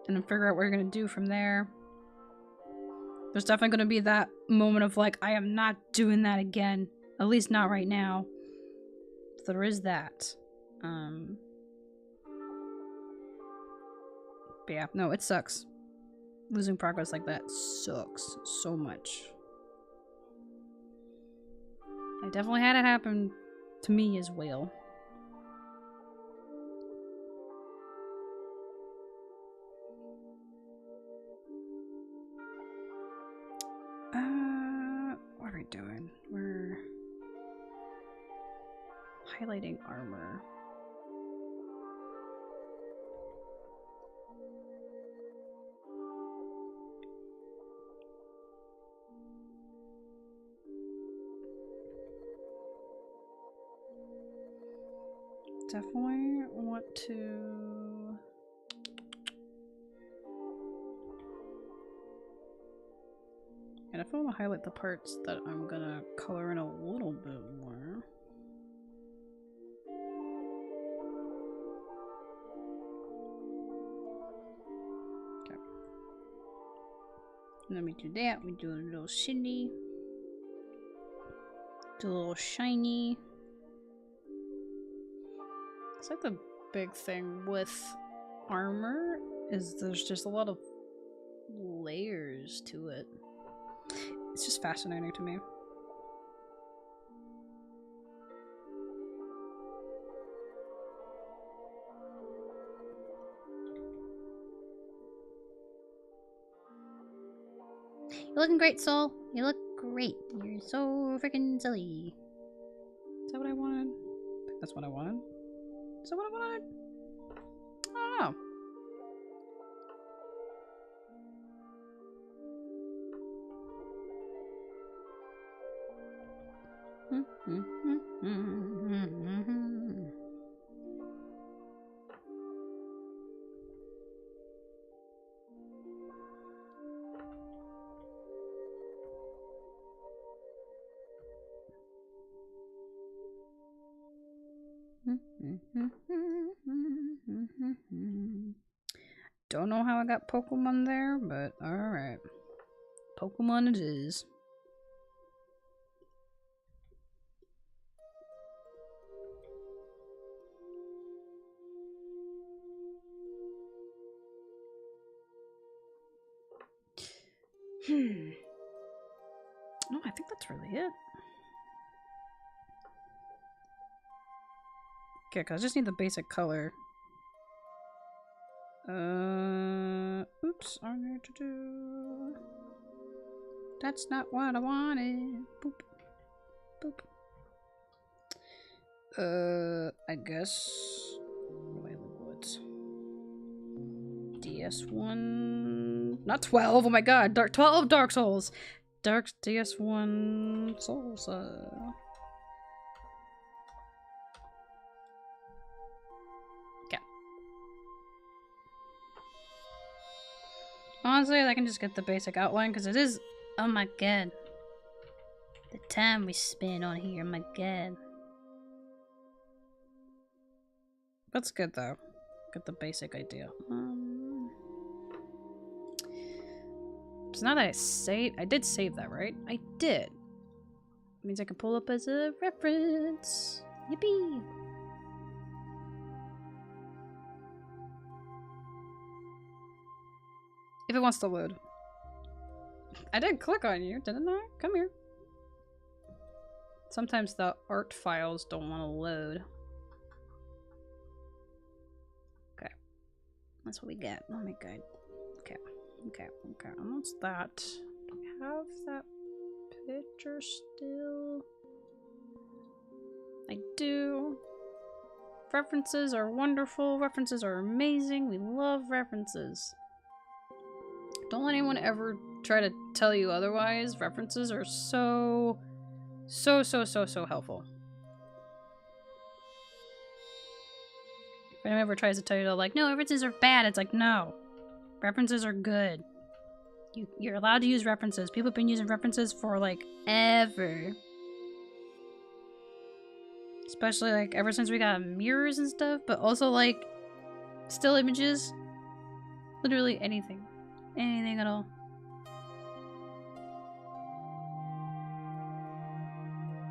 and then figure out what you're gonna do from there. There's definitely gonna be that moment of like, I am not doing that again. At least not right now. So there is that. But yeah, no, it sucks. Losing progress like that sucks so much. I definitely had it happen to me as well. What are we doing? We're highlighting armor. Definitely want to... And if I want to highlight the parts that I'm gonna color in a little bit more. Okay. And then we do that, we do a little shiny. Do a little shiny. It's like the big thing with armor is there's just a lot of layers to it. It's just fascinating to me. You're looking great, Soul. You look great. You're so freaking silly. Is that what I wanted? I think that's what I wanted. Is that what I wanted? I don't know. Don't know how I got Pokemon there, but alright. Pokemon it is. No, I think that's really it. Okay, because I just need the basic color. Oops, I need to do... That's not what I wanted. Boop. Boop. I guess... Wait, what? DS1... Not 12, oh my god! 12 Dark Souls! Dark DS1 Soulsa. Honestly, I can just get the basic outline because it is. Oh my god. The time we spend on here, my god. That's good though. Get the basic idea. So now that I did save that, right? I did. Means I can pull up as a reference. Yippee! If it wants to load. I did click on you, didn't I? Come here. Sometimes the art files don't want to load. Okay. That's what we get. Oh my god. Okay. And what's that? Do we have that picture still? I do. References are wonderful. References are amazing. We love references. Don't let anyone ever try to tell you otherwise. References are so helpful. If anyone ever tries to tell you to like, no, references are bad, it's like, no. References are good. You're allowed to use references. People have been using references for like ever. Especially like ever since we got mirrors and stuff, but also like still images. Literally anything. Anything at all.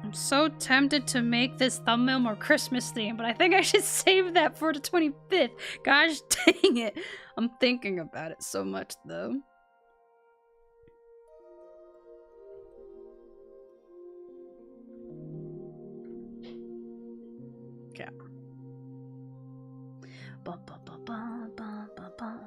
I'm so tempted to make this thumbnail more Christmas themed, but I think I should save that for the 25th. Gosh dang it. I'm thinking about it so much though. Okay. Ba, ba, ba, ba, ba, ba, ba.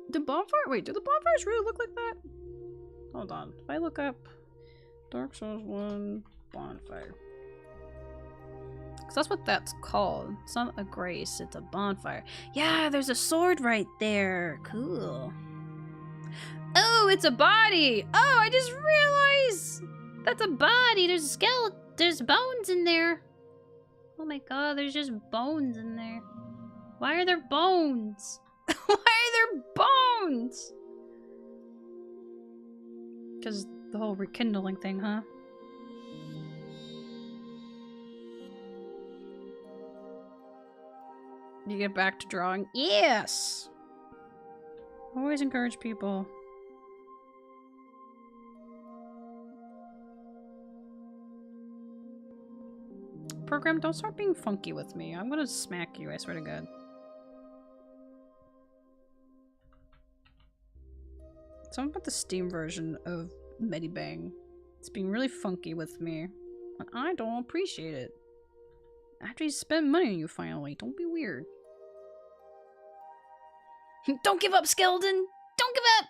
The bonfire? Wait, do the bonfires really look like that? Hold on. If I look up Dark Souls 1 bonfire. Because that's what that's called. It's not a grace, it's a bonfire. Yeah, there's a sword right there. Cool. Oh, it's a body! Oh, I just realized! That's a body! There's a skeleton! There's bones in there! Oh my god, there's just bones in there. Why are there bones? Why are there bones? Because the whole rekindling thing, huh? You get back to drawing? Yes! Always encourage people. Program, don't start being funky with me. I'm gonna smack you, I swear to God. Something about the Steam version of Medibang. It's being really funky with me. And I don't appreciate it. After you spend money on you finally. Don't be weird. Don't give up, skeleton! Don't give up!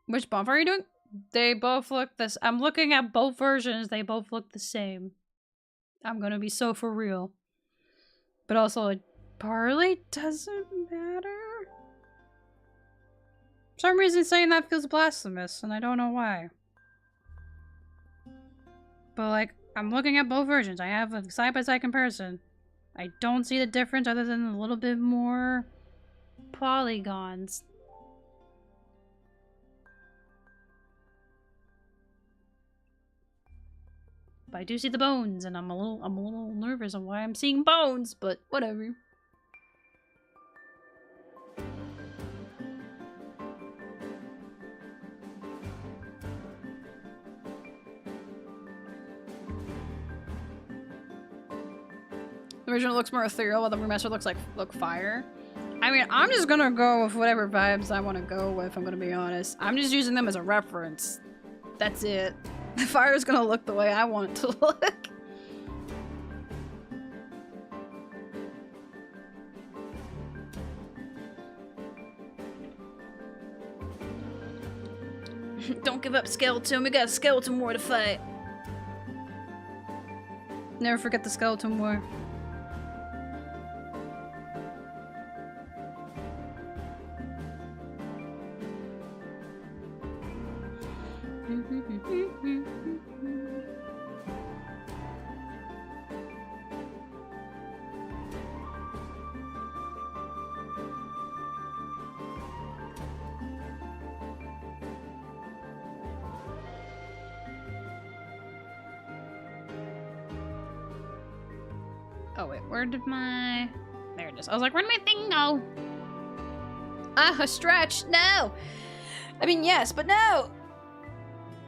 Which bonfire are you doing? They both look this. I'm looking at both versions. They both look the same. I'm gonna be so for real. But also, it probably doesn't matter. For some reason, saying that feels blasphemous, and I don't know why. But, like, I'm looking at both versions. I have a side-by-side comparison. I don't see the difference other than a little bit more polygons. But I do see the bones, and I'm a little nervous on why I'm seeing bones, but whatever. The original looks more ethereal, while the remaster look fire. I mean, I'm just gonna go with whatever vibes I want to go with, I'm gonna be honest. I'm just using them as a reference. That's it. The fire is gonna look the way I want it to look. Don't give up, skeleton. We got a skeleton war to fight. Never forget the skeleton war. Oh wait, where did my... There it is. I was like, where did my thing go? Ah, a stretch. No! I mean, yes, but no!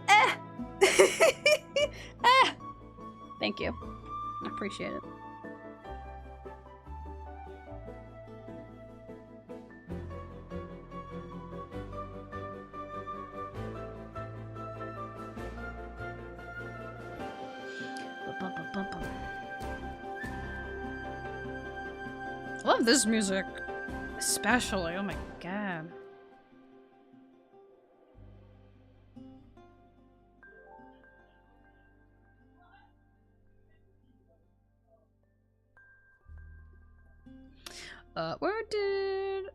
Ah! Ah! Thank you. I appreciate it. I love this music, especially. Oh my god. Where did...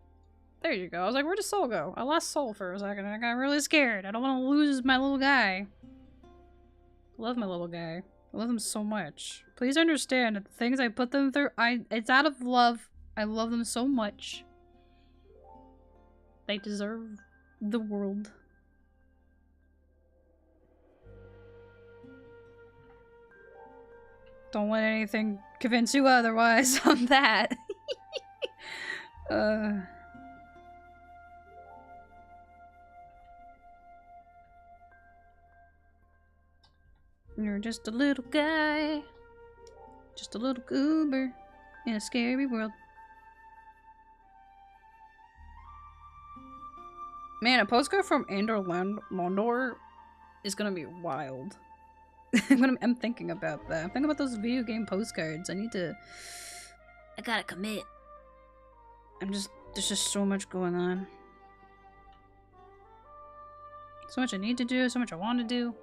There you go. I was like, where did Soul go? I lost Soul for a second. I got really scared. I don't want to lose my little guy. I love my little guy. I love him so much. Please understand that the things I put them through, it's out of love. I love them so much. They deserve the world. Don't let anything convince you otherwise on that. You're just a little guy. Just a little goober in a scary world. Man, a postcard from Andor Londor is gonna be wild. I'm thinking about that. I'm thinking about those video game postcards. I gotta commit. There's just so much going on. So much I need to do, so much I want to do.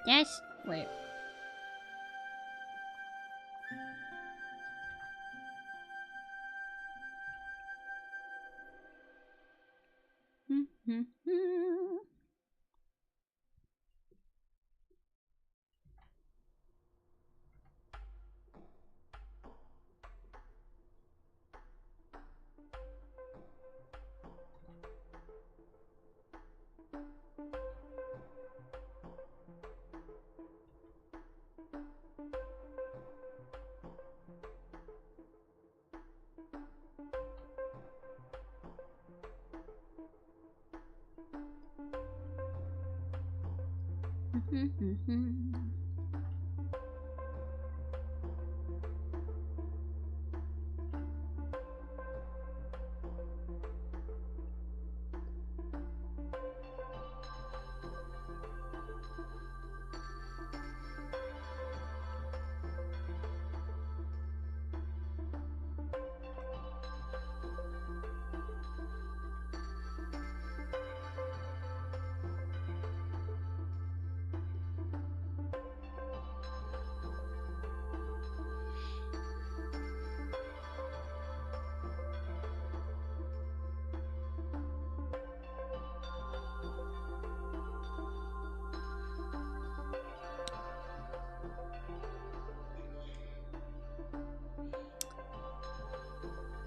Yes. Wait.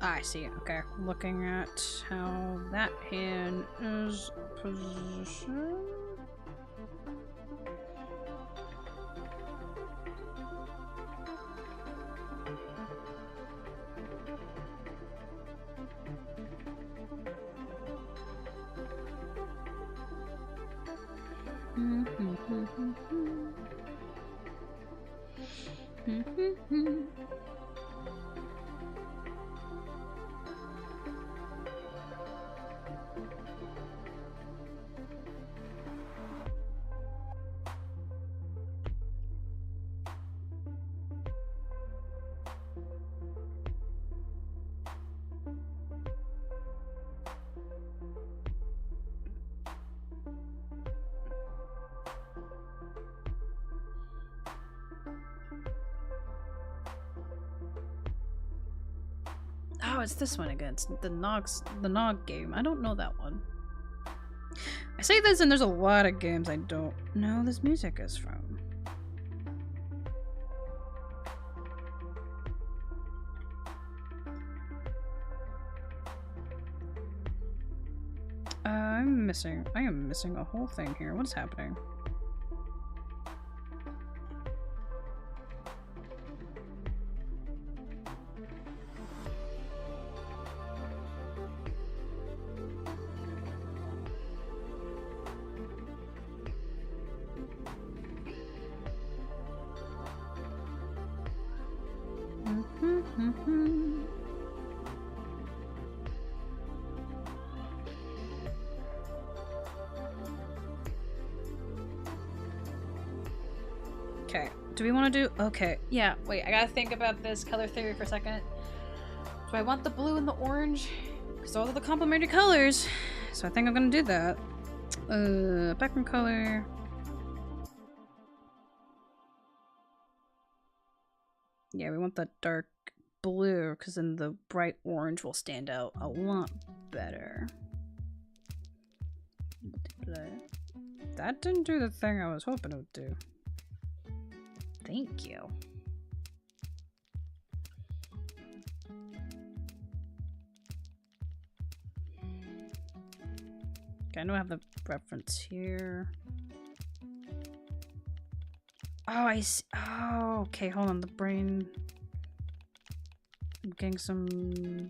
I see. Okay, looking at how that hand is positioned. Oh, it's this one again. It's the Nog game. I don't know that one. I say this and there's a lot of games I don't know this music is from. I am missing a whole thing here. What's happening? Okay, do we want to do... Okay, yeah, wait, I gotta think about this color theory for a second. Do I want the blue and the orange? Because those are the complementary colors. So I think I'm gonna do that. Background color. Yeah, we want the dark blue, because then the bright orange will stand out a lot better. That didn't do the thing I was hoping it would do. Thank you. Okay, I know I have the reference here. Oh, I see. Oh, okay, hold on. The brain. I'm getting some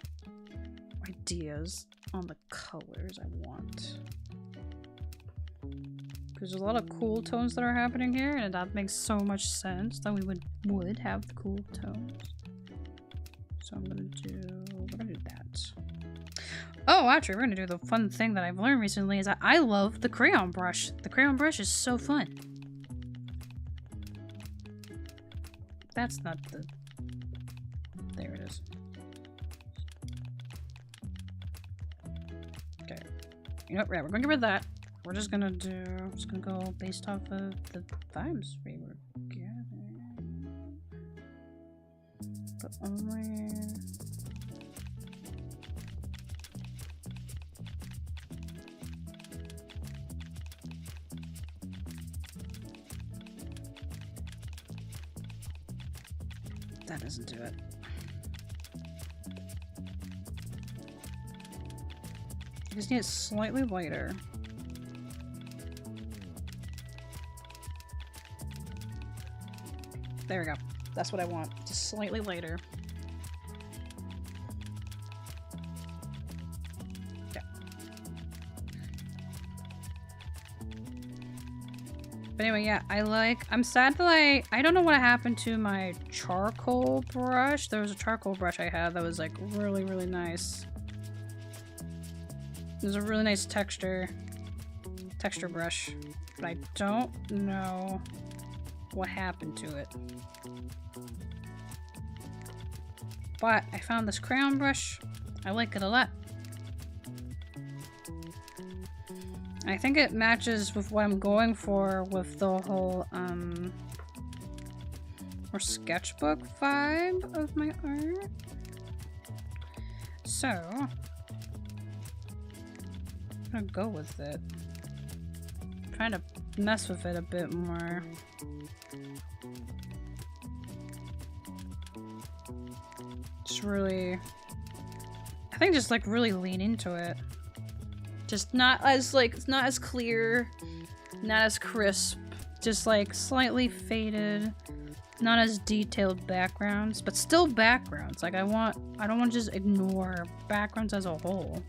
ideas on the colors I want. There's a lot of cool tones that are happening here, and that makes so much sense that we would have the cool tones. So we're gonna do that. Oh, actually, we're gonna do the fun thing that I've learned recently is that I love the crayon brush. The crayon brush is so fun. That's not the... There it is. Okay. You know what? Yeah, we're gonna get rid of that. We're just gonna go based off of the vibes we were getting. But only... That doesn't do it. I just need it slightly lighter. There we go. That's what I want. Just slightly lighter. Okay. But anyway, yeah, I'm sad that I don't know what happened to my charcoal brush. There was a charcoal brush I had that was like really, really nice. It was a really nice texture brush, but I don't know what happened to it. But I found this crayon brush. I like it a lot. I think it matches with what I'm going for with the whole more sketchbook vibe of my art. So I'm gonna go with it. I'm trying to mess with it a bit more. Just really think just like really lean into it. Just not as like, it's not as clear, not as crisp, just like slightly faded, not as detailed backgrounds, but still backgrounds. Like I don't want to just ignore backgrounds as a whole.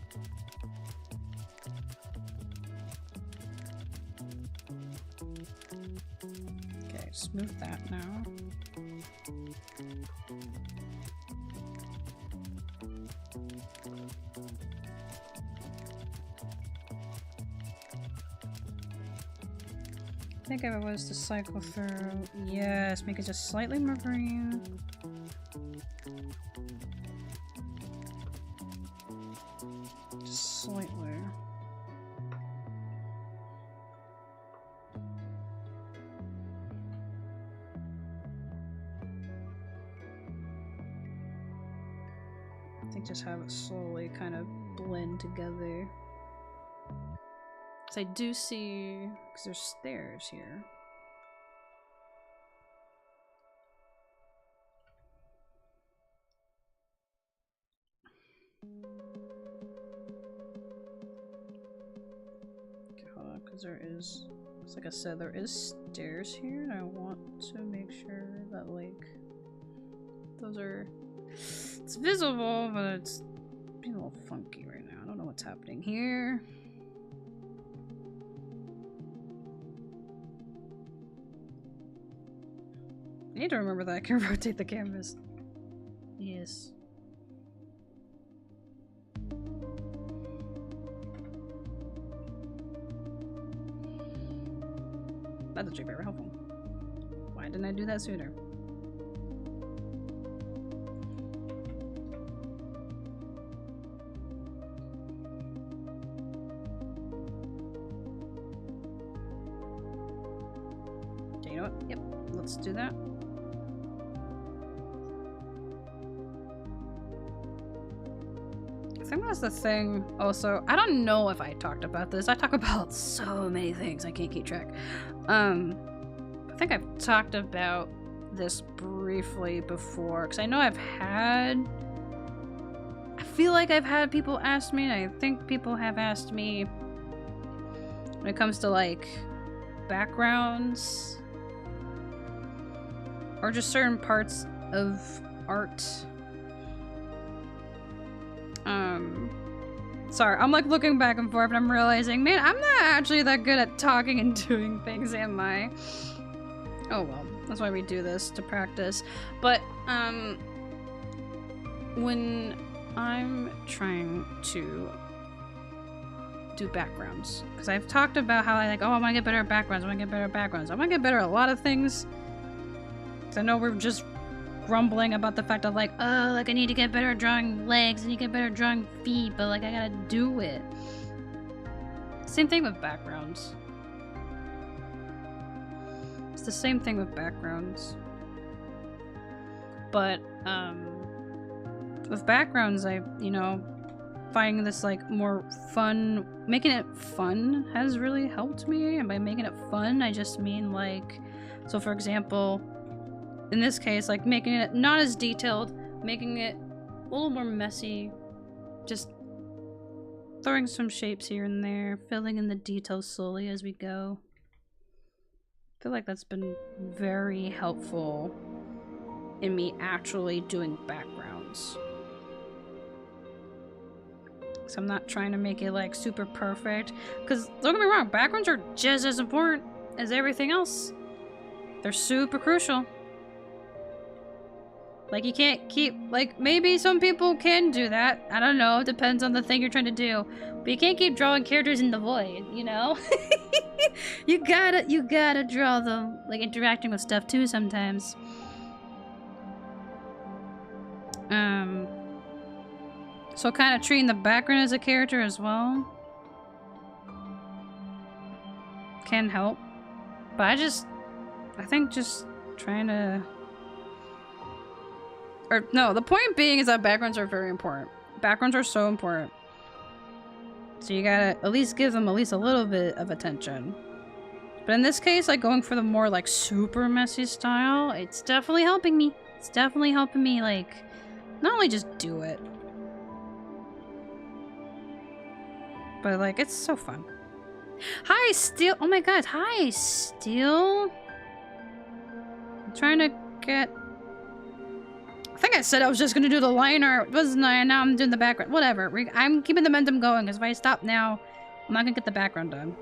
Okay, smooth that now. I think if it was to cycle through, yes, make it just slightly more green. Just slightly. I think just have it slowly kind of blend together. I do see, because there's stairs here. Okay, hold on, because there is, like I said, there is stairs here, and I want to make sure that, like, those are, it's visible, but it's being a little funky right now. I don't know what's happening here. I need to remember that I can rotate the canvas. Yes. That's actually very helpful. Why didn't I do that sooner? Okay, you know what? Yep, let's do that. I think that's the thing. Also, I don't know if I talked about this. I talk about so many things. I can't keep track. I think I've talked about this briefly before, because I know I feel like I've had people ask me, and I think people have asked me when it comes to like backgrounds or just certain parts of art. Sorry, I'm like looking back and forth and I'm realizing, man, I'm not actually that good at talking and doing things, am I? Oh well, that's why we do this, to practice. But, when I'm trying to do backgrounds, because I've talked about how I like, oh, I want to get better at backgrounds, I want to get better at backgrounds. I want to get better at a lot of things. Because I know we're just grumbling about the fact that like, oh, like I need to get better at drawing legs, I need to get better at drawing feet, but like I gotta do it. Same thing with backgrounds. It's the same thing with backgrounds. But with backgrounds, finding this like more fun, making it fun has really helped me. And by making it fun, I just mean like, so for example, in this case, like making it not as detailed, making it a little more messy, just throwing some shapes here and there, filling in the details slowly as we go. I feel like that's been very helpful in me actually doing backgrounds. So I'm not trying to make it like super perfect, because don't get me wrong, backgrounds are just as important as everything else. They're super crucial. Like, you can't keep, like, maybe some people can do that. I don't know. It depends on the thing you're trying to do. But you can't keep drawing characters in the void, you know? You gotta draw them, like, interacting with stuff, too, sometimes. So kind of treating the background as a character as well can help. But I think just trying to... Or, no, the point being is that backgrounds are very important. Backgrounds are so important. So you gotta at least give them at least a little bit of attention. But in this case, like going for the more like super messy style, it's definitely helping me. It's definitely helping me like not only just do it, But, like, it's so fun. Hi, Steel. Oh my god. Hi, Steel. I'm trying to get... I think I said I was just gonna do the line art, wasn't I? And now I'm doing the background. Whatever. I'm keeping the momentum going, because if I stop now, I'm not gonna get the background done.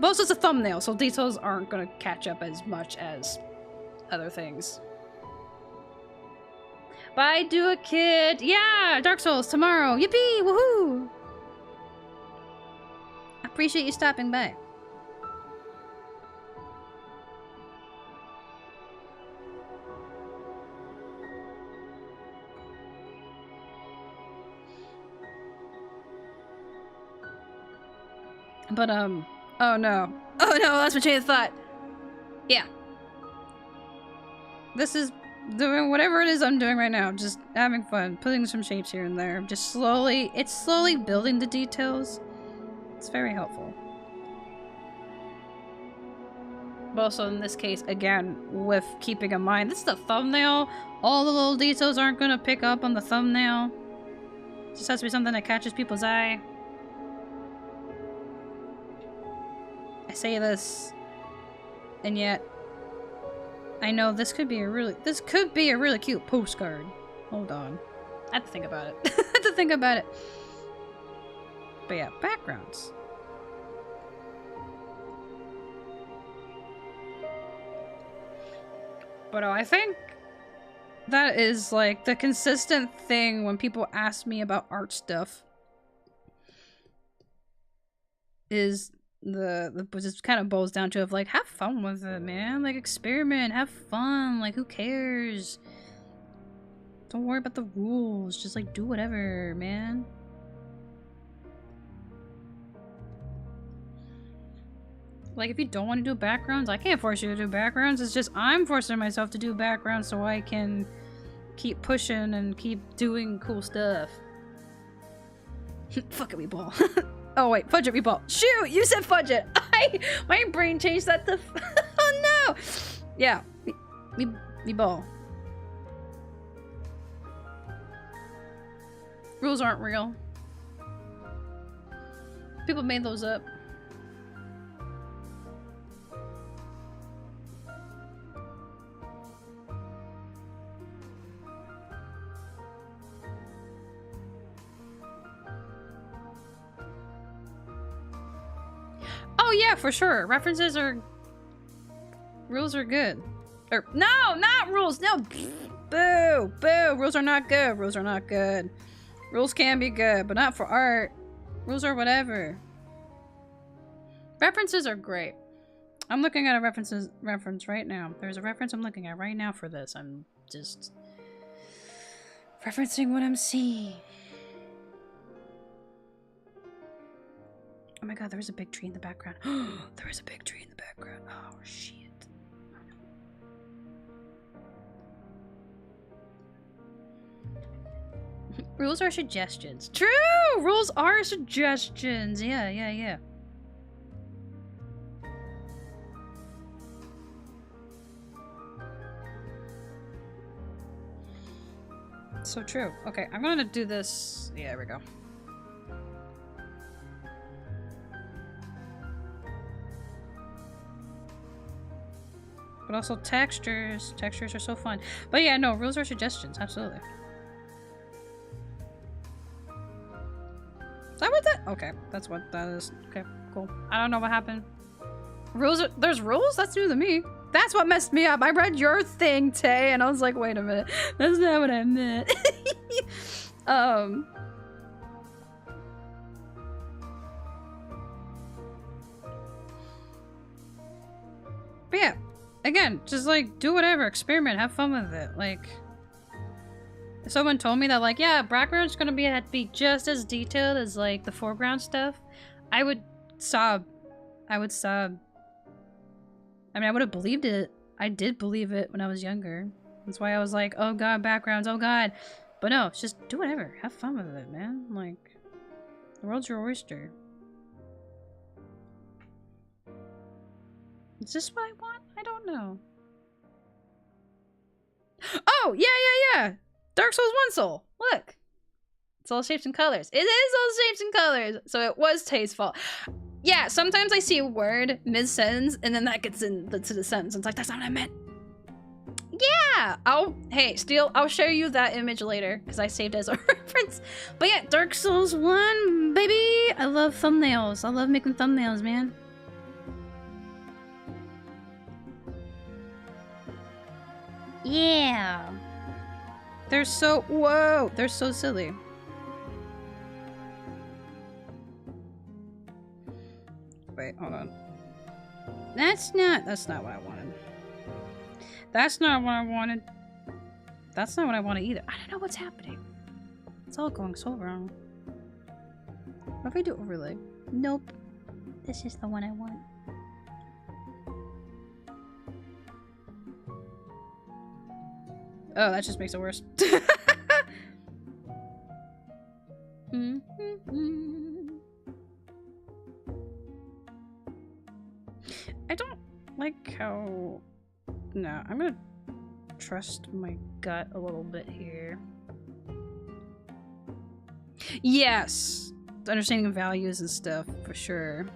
But also, it's a thumbnail, so details aren't gonna catch up as much as other things. Bye, Do a Kid. Yeah, Dark Souls tomorrow. Yippee! Woohoo! I appreciate you stopping by. But, oh no. Oh no, that's my chain of thought. Yeah. This is doing whatever it is I'm doing right now. Just having fun. Putting some shapes here and there. Just slowly, it's slowly building the details. It's very helpful. But also in this case, again, with keeping in mind, this is the thumbnail. All the little details aren't gonna pick up on the thumbnail. It just has to be something that catches people's eye. I say this, and yet I know this could be a really cute postcard. Hold on. I have to think about it. I have to think about it. But yeah, backgrounds. But I think that is like the consistent thing when people ask me about art stuff. Is the just kind of boils down to of like, have fun with it, man. Like, experiment, have fun. Like, who cares? Don't worry about the rules. Just like do whatever, man. Like, if you don't want to do backgrounds, I can't force you to do backgrounds. It's just I'm forcing myself to do backgrounds so I can keep pushing and keep doing cool stuff. Fuck it, we ball. Oh wait, fudge it, we ball. Shoot, you said fudge it. My brain changed that to. Oh no. Yeah, we ball. Rules aren't real. People made those up. Oh yeah, for sure. References are... Rules are good. Or, no, not rules. No. Boo. Boo. Rules are not good. Rules are not good. Rules can be good, but not for art. Rules are whatever. References are great. I'm looking at a reference right now. There's a reference I'm looking at right now for this. I'm just... referencing what I'm seeing. Oh my god, there was a big tree in the background. There was a big tree in the background. Oh, shit. Rules are suggestions. True! Rules are suggestions. Yeah. So true. Okay, I'm gonna do this. Yeah, there we go. But also textures. Textures are so fun. But yeah, no, rules are suggestions. Absolutely. Is that what that? Okay, that's what that is. Okay, cool. I don't know what happened. Rules are... There's rules? That's new to me. That's what messed me up. I read your thing, Tay, and I was like, wait a minute. That's not what I meant. But yeah. Again, just like do whatever, experiment, have fun with it. Like, if someone told me that, like, yeah, background's gonna be just as detailed as like the foreground stuff, I would sob. I would sob. I mean, I would have believed it. I did believe it when I was younger. That's why I was like, oh god, backgrounds, oh god. But no, it's just do whatever, have fun with it, man. Like, the world's your oyster. Is this what I want? I don't know. Oh, yeah. Dark Souls 1 soul. Look. all shapes and colors. It is all shapes and colors. So it was tasteful. Yeah, sometimes I see a word mid-sentence and then that gets into the sentence. It's like, that's not what I meant. Yeah, hey, Steel, I'll show you that image later because I saved it as a reference. But yeah, Dark Souls 1, baby. I love thumbnails. I love making thumbnails, man. Yeah. They're so, whoa, they're so silly. Wait, hold on. That's not what I wanted. That's not what I wanted. That's not what I wanted either. I don't know what's happening. It's all going so wrong. What if I do overlay? Nope. This is the one I want. Oh, that just makes it worse. I don't like how... No, I'm gonna trust my gut a little bit here. Yes! Understanding of values and stuff, for sure.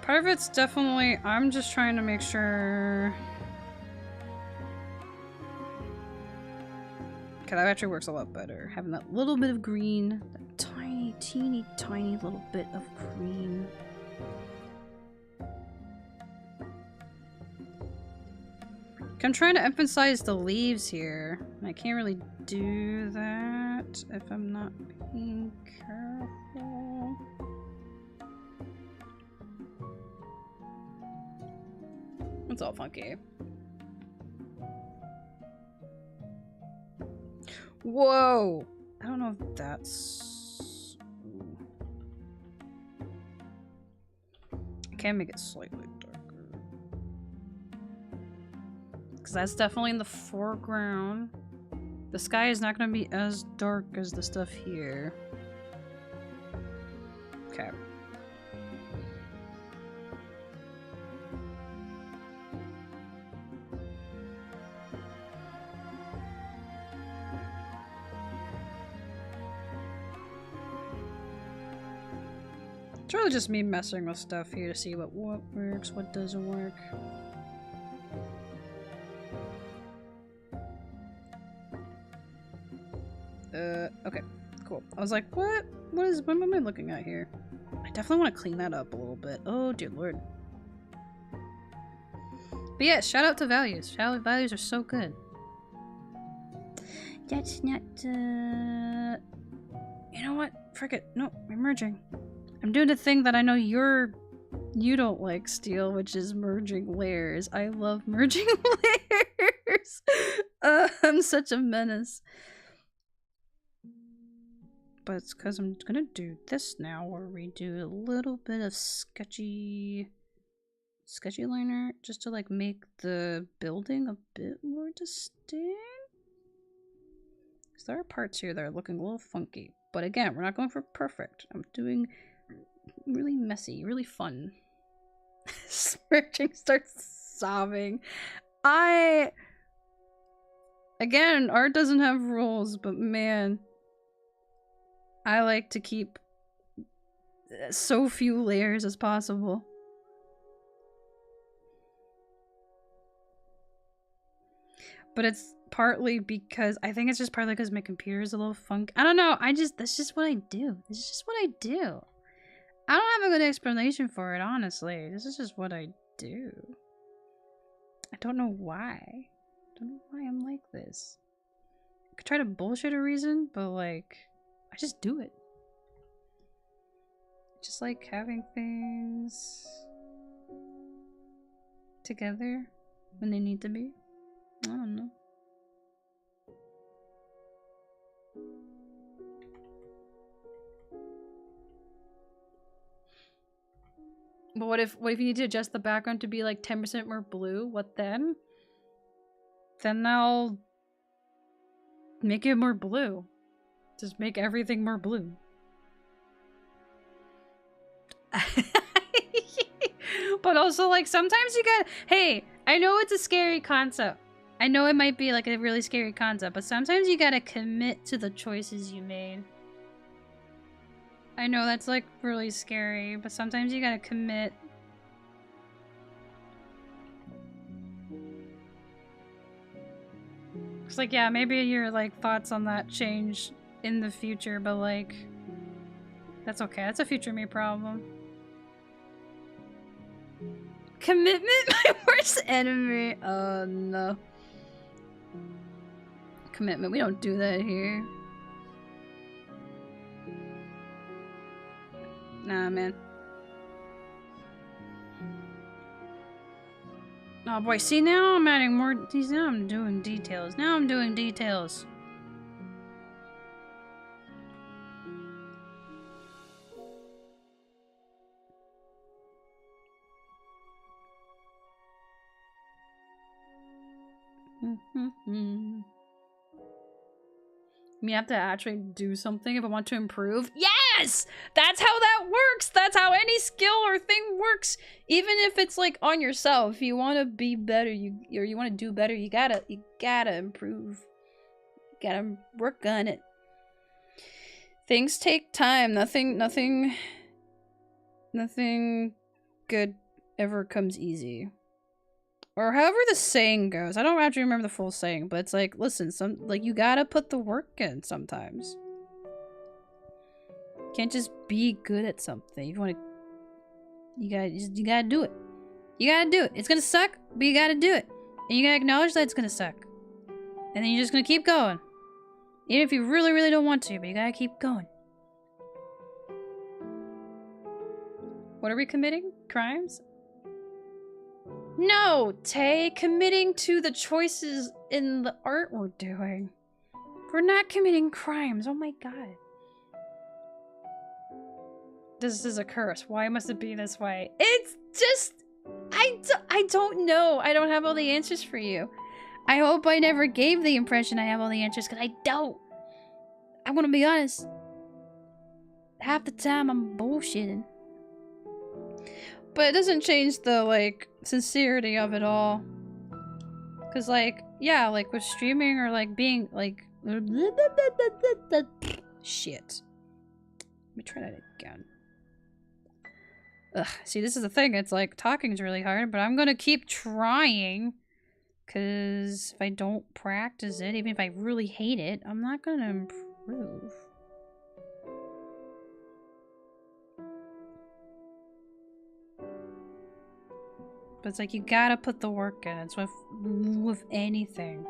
Part of it's definitely, I'm just trying to make sure... Okay, that actually works a lot better. Having that little bit of green, that tiny, teeny, tiny little bit of green. I'm trying to emphasize the leaves here. I can't really do that if I'm not being careful. It's all funky. Whoa! I don't know if that's... Ooh. I can make it slightly darker. Because that's definitely in the foreground. The sky is not going to be as dark as the stuff here. Okay. It's really just me messing with stuff here to see what works, what doesn't work. Okay, cool. I was like, what am I looking at here? I definitely want to clean that up a little bit. Oh, dear lord. But yeah, shout out to values. Values are so good. That's not, You know what? Frick it. No, I'm merging. I'm doing a thing that I know you don't like, Steel, which is merging layers. I love merging layers. I'm such a menace. But it's because I'm gonna do this now, where we do a little bit of sketchy liner, just to like make the building a bit more distinct. Because there are parts here that are looking a little funky. But again, we're not going for perfect. I'm doing really messy, really fun. Smirching starts sobbing. Again, art doesn't have rules, but man, I like to keep so few layers as possible. But it's partly because, I think it's just partly because my computer is a little funky. I don't know, that's just what I do. This is just what I do. I don't have a good explanation for it, honestly. This is just what I do. I don't know why. I don't know why I'm like this. I could try to bullshit a reason, but like, I just do it. Just like having things together when they need to be. I don't know. But what if you need to adjust the background to be like 10% more blue? What then? Then I'll make it more blue. Just make everything more blue. But know? So, like, sometimes you gotta... Hey, I know it's a scary concept. I know it might be, like, a really scary concept, but sometimes you gotta commit to the choices you made. I know that's, like, really scary, but sometimes you gotta commit. It's like, yeah, maybe your, like, thoughts on that change in the future, but, like... That's okay. That's a future me problem. Commitment? My worst enemy? Oh, no. Commitment. We don't do that here. Nah, man. Oh, boy. See, now I'm adding more... Now I'm doing details. Now I'm doing details. You have to actually do something if I want to improve. Yes! That's how that works! That's how any skill or thing works! Even if it's like on yourself, if you want to be better, you want to do better, you gotta improve. You gotta work on it. Things take time. Nothing good ever comes easy. Or however the saying goes. I don't actually remember the full saying, but it's like, listen, you gotta put the work in sometimes. You can't just be good at something. You gotta do it. You gotta do it. It's gonna suck, but you gotta do it. And you gotta acknowledge that it's gonna suck. And then you're just gonna keep going. Even if you really, really don't want to, but you gotta keep going. What are we committing? Crimes? No, Tay, committing to the choices in the art we're doing. We're not committing crimes. Oh my god. This is a curse. Why must it be this way? It's just... I don't know. I don't have all the answers for you. I hope I never gave the impression I have all the answers, because I don't. I'm gonna be honest. Half the time I'm bullshitting. But it doesn't change the, like, sincerity of it all. Because, like, yeah, like, with streaming or, like, being, like... Shit. Let me try that again. Ugh, see, this is the thing. It's, like, talking's really hard, but I'm gonna keep trying. Because if I don't practice it, even if I really hate it, I'm not gonna improve. But it's like, you gotta put the work in. It's with anything.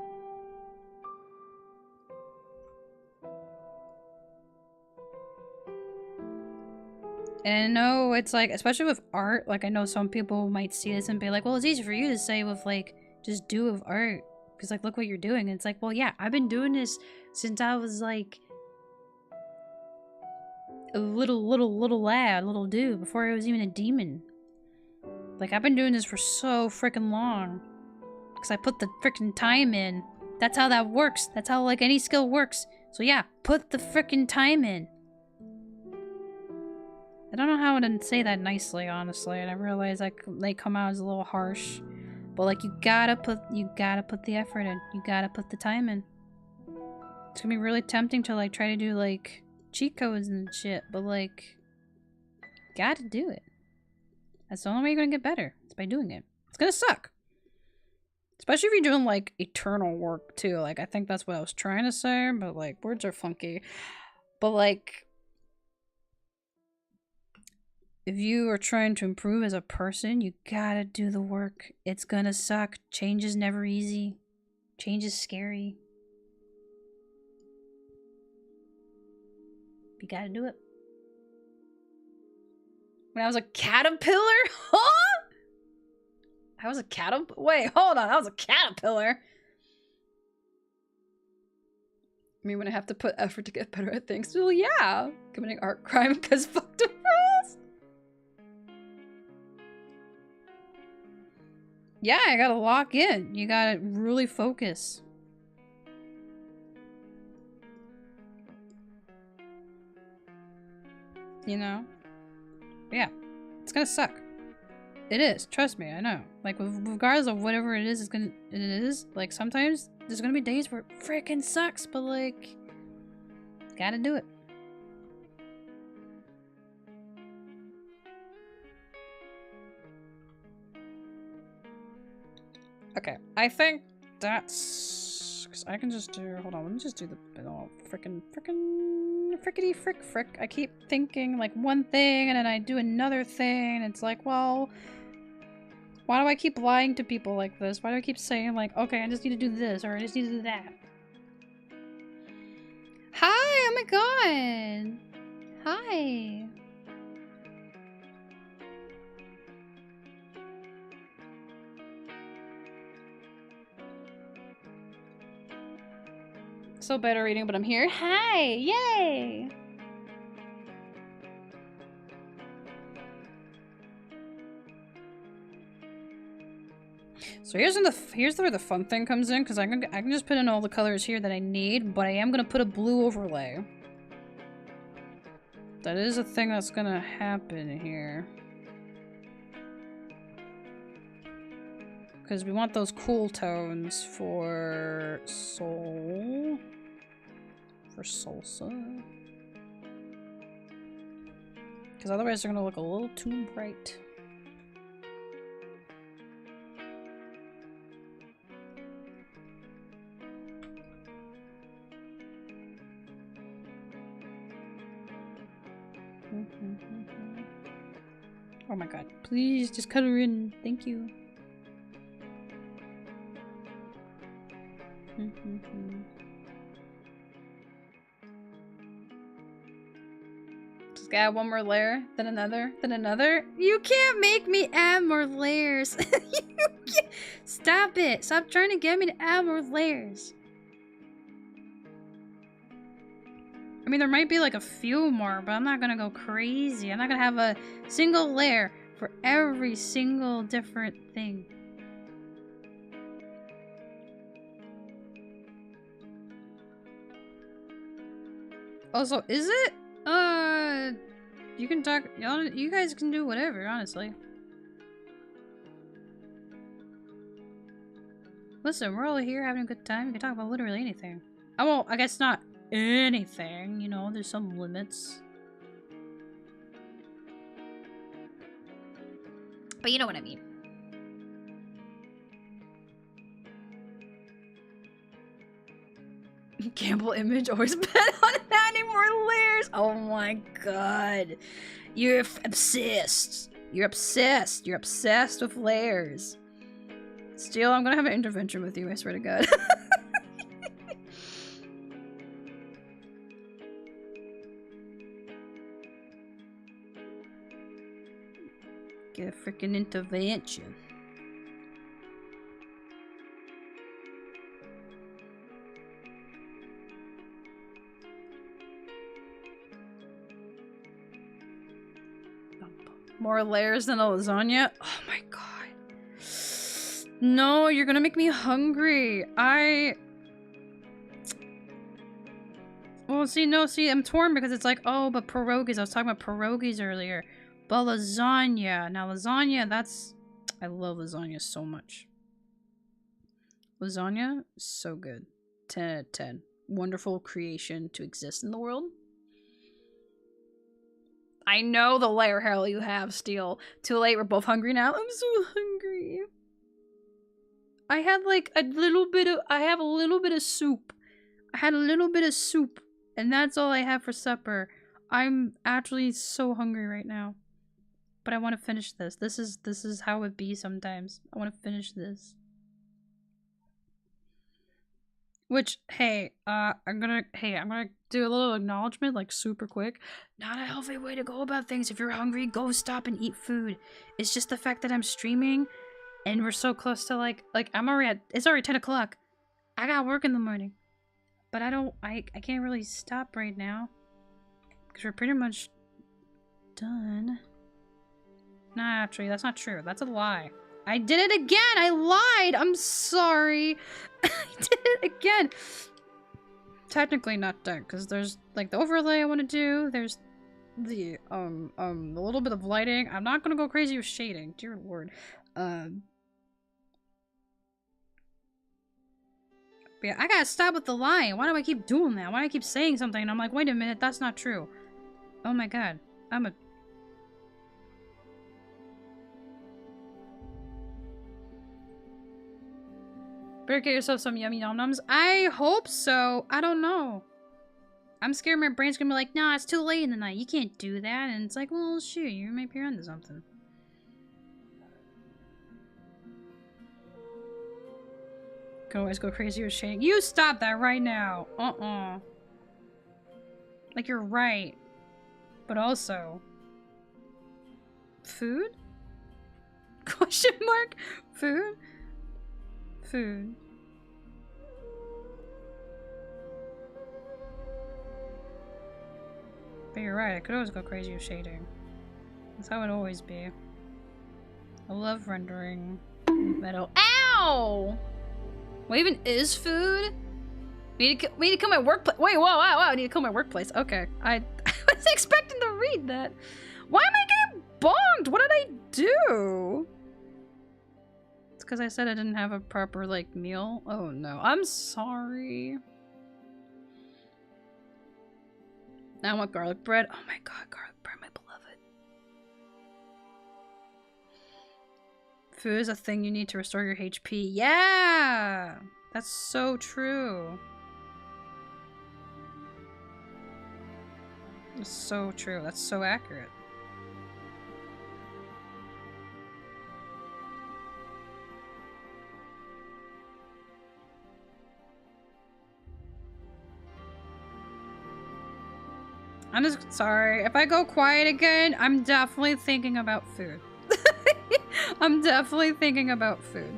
And I know it's like, especially with art, like I know some people might see this and be like, well, it's easy for you to say with like, just do with art. Because like, look what you're doing. And it's like, well, yeah, I've been doing this since I was like a little lad, little dude, before I was even a demon. Like, I've been doing this for so freaking long. Because I put the freaking time in. That's how that works. That's how, like, any skill works. So, yeah, put the freaking time in. I don't know how to say that nicely, honestly. And I realize I may come out as a little harsh. But, like, you gotta put the effort in. You gotta put the time in. It's gonna be really tempting to, like, try to do, like, cheat codes and shit. But, like, gotta do it. That's the only way you're gonna get better. It's by doing it. It's gonna suck. Especially if you're doing, like, eternal work, too. Like, I think that's what I was trying to say, but, like, words are funky. But, like, if you are trying to improve as a person, you gotta do the work. It's gonna suck. Change is never easy. Change is scary. You gotta do it. When I was a caterpillar? Huh? I was a caterpillar? Wait, hold on. I was a caterpillar. I mean, when I have to put effort to get better at things, well, yeah. Committing art crime because fuck the rules. Yeah, I gotta lock in. You gotta really focus. You know? Yeah. It's gonna suck. It is. Trust me, I know. Like, regardless of whatever it is, like, sometimes there's gonna be days where it freaking sucks, but, like, gotta do it. Okay, I think that's... Because I can just do... Hold on, let me just do the... Oh, frickety frick. I keep thinking, like, one thing, and then I do another thing, and it's like, well... Why do I keep lying to people like this? Why do I keep saying, like, okay, I just need to do this, or I just need to do that? Hi! Oh my god! Hi! So bad at reading, but I'm here. Hi! Yay! So here's where the fun thing comes in, because I can just put in all the colors here that I need, but I am gonna put a blue overlay. That is a thing that's gonna happen here. Because we want those cool tones for Soulsa. Because otherwise they're gonna look a little too bright. Oh my god. Please just color in. Thank you. Just gotta add one more layer, then another, then another. You can't make me add more layers. You can't. Stop it. Stop trying to get me to add more layers. I mean, there might be like a few more, but I'm not gonna go crazy. I'm not gonna have a single layer for every single different thing. Also, is it? You can talk. You guys can do whatever, honestly. Listen, we're all here having a good time. We can talk about literally anything. Oh, well, I guess not anything, you know, there's some limits. But you know what I mean. Gamble image always bet on adding more layers. Oh my god. You're obsessed. You're obsessed. You're obsessed with layers. Steel, I'm gonna have an intervention with you, I swear to god. Get a freaking intervention. More layers than a lasagna? Oh my god. No, you're gonna make me hungry. Well, see, I'm torn because it's like, oh, but pierogies. I was talking about pierogies earlier. But lasagna. Now, lasagna, I love lasagna so much. Lasagna, so good. 10 out of 10. Wonderful creation to exist in the world. I know the layer hell you have, Steel. Too late, we're both hungry now. I'm so hungry. I had like I have a little bit of soup. I had a little bit of soup, and that's all I have for supper. I'm actually so hungry right now. But I want to finish this. This is how it be sometimes. I want to finish this. Which, hey, I'm gonna do a little acknowledgement, like, super quick. Not a healthy way to go about things. If you're hungry, go stop and eat food. It's just the fact that I'm streaming, and we're so close to, like, it's already 10 o'clock. I got work in the morning. But I can't really stop right now. Because we're pretty much done. Nah, actually, that's not true. That's a lie. I did it again! I lied! I'm sorry! I did it again! Technically not done, because there's, like, the overlay I want to do. There's a little bit of lighting. I'm not gonna go crazy with shading. Dear Lord. But yeah, I gotta stop with the lying. Why do I keep doing that? Why do I keep saying something and I'm like, wait a minute, that's not true. Oh my god. Better get yourself some yummy nom-noms. I hope so. I don't know. I'm scared my brain's gonna be like, nah, it's too late in the night. You can't do that. And it's like, well, shoot, you might be onto something. Can always go crazy with shading. You stop that right now. Like, you're right. But also... Food? Question mark? Food? Food. But you're right, I could always go crazy with shading. That's how it always be. I love rendering metal. Ow! What even is food? We need to kill my workplace. Wait, whoa, I need to kill my workplace. Okay, I was expecting to read that. Why am I getting bonked? What did I do? It's because I said I didn't have a proper, like, meal. Oh no, I'm sorry. Now I want garlic bread. Oh my god, garlic bread, my beloved. Food is a thing you need to restore your HP. Yeah! That's so true. That's so true. That's so accurate. I'm just sorry. If I go quiet again, I'm definitely thinking about food. I'm definitely thinking about food.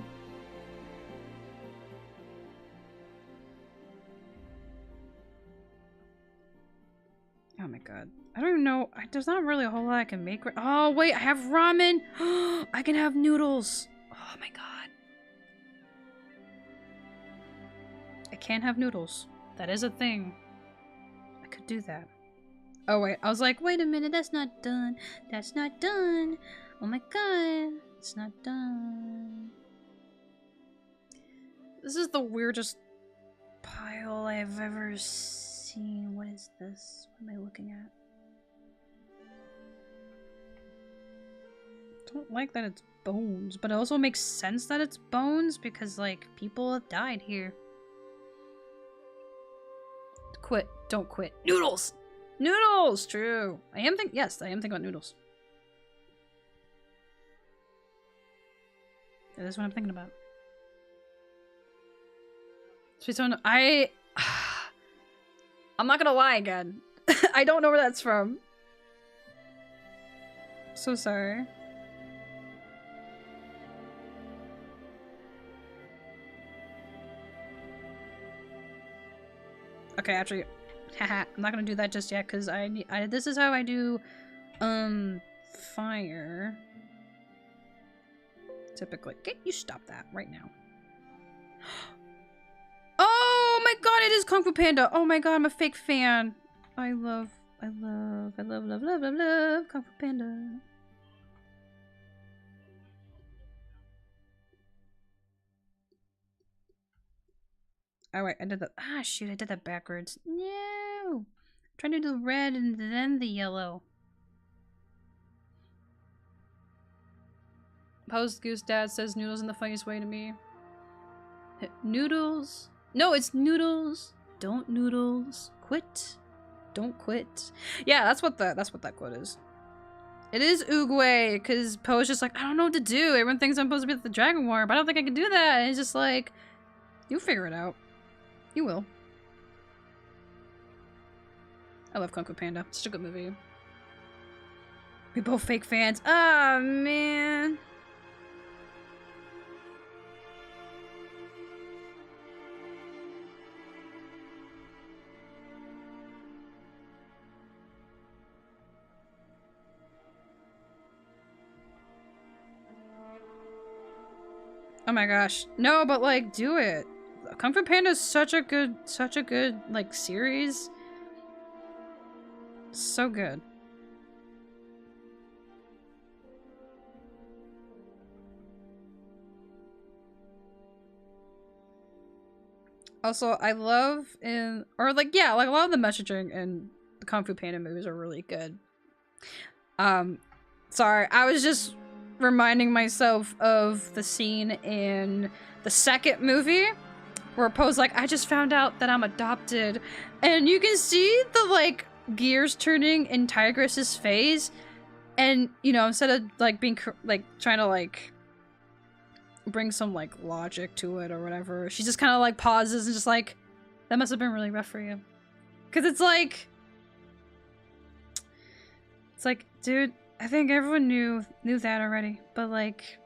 Oh my god. I don't even know. There's not really a whole lot I can make. Oh, wait. I have ramen. I can have noodles. Oh my god. I can't have noodles. That is a thing. I could do that. Oh wait, I was like, wait a minute, that's not done. That's not done. Oh my god, it's not done. This is the weirdest pile I've ever seen. What is this? What am I looking at? I don't like that it's bones, but it also makes sense that it's bones because, like, people have died here. Quit. Don't quit. Noodles! Noodles! True. Yes, I am thinking about noodles. That is what I'm thinking about. Sweet Zone, I'm not gonna lie again. I don't know where that's from. So sorry. Okay, actually, haha, I'm not gonna do that just yet because this is how I do, fire. Typically. Okay, you stop that right now. Oh my god, it is Kung Fu Panda. Oh my god, I'm a fake fan. I love Kung Fu Panda. Oh wait, I did that. Ah, shoot, I did that backwards. No! I'm trying to do red and then the yellow. Post Goose Dad says noodles in the funniest way to me. Noodles? No, it's noodles. Don't noodles. Quit. Don't quit. Yeah, that's what that quote is. It is Oogway, because Poe's just like, I don't know what to do. Everyone thinks I'm supposed to be at the Dragon War, but I don't think I can do that. And it's just like, you figure it out. You will. I love Kung Fu Panda. It's such a good movie. We both fake fans. Ah, man. Oh my gosh. No, but like, do it. Kung Fu Panda is such a good, like, series. So good. Also, I love a lot of the messaging in the Kung Fu Panda movies are really good. Sorry, I was just reminding myself of the scene in the second movie where Poe's like, I just found out that I'm adopted. And you can see the, like, gears turning in Tigress's face. And, you know, instead of, like, being, like, trying to, like, bring some, like, logic to it or whatever, she just kind of, like, pauses and just, like, that must have been really rough for you. Because it's like, dude, I think everyone knew that already. But, like,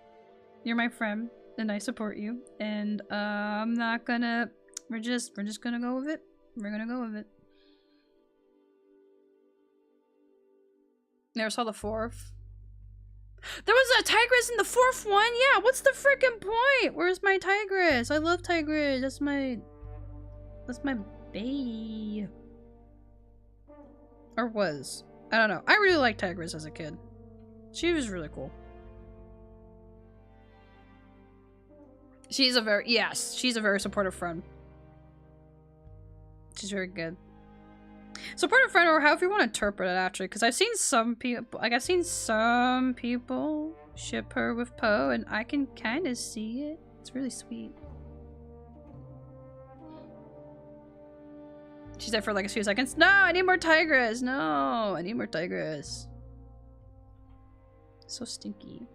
you're my friend. And I support you, and I'm not gonna. We're just gonna go with it. We're gonna go with it. Never saw the fourth. There was a tigress in the fourth one. Yeah, what's the freaking point? Where's my tigress? I love tigress. That's my bae. Or was. I don't know. I really liked tigress as a kid. She was really cool. She's a very supportive friend. She's very good. Supportive friend, or however you want to interpret it, actually, because I've seen some people ship her with Poe, and I can kind of see it. It's really sweet. She's there for like a few seconds. No, I need more tigress. No, I need more tigress. So stinky.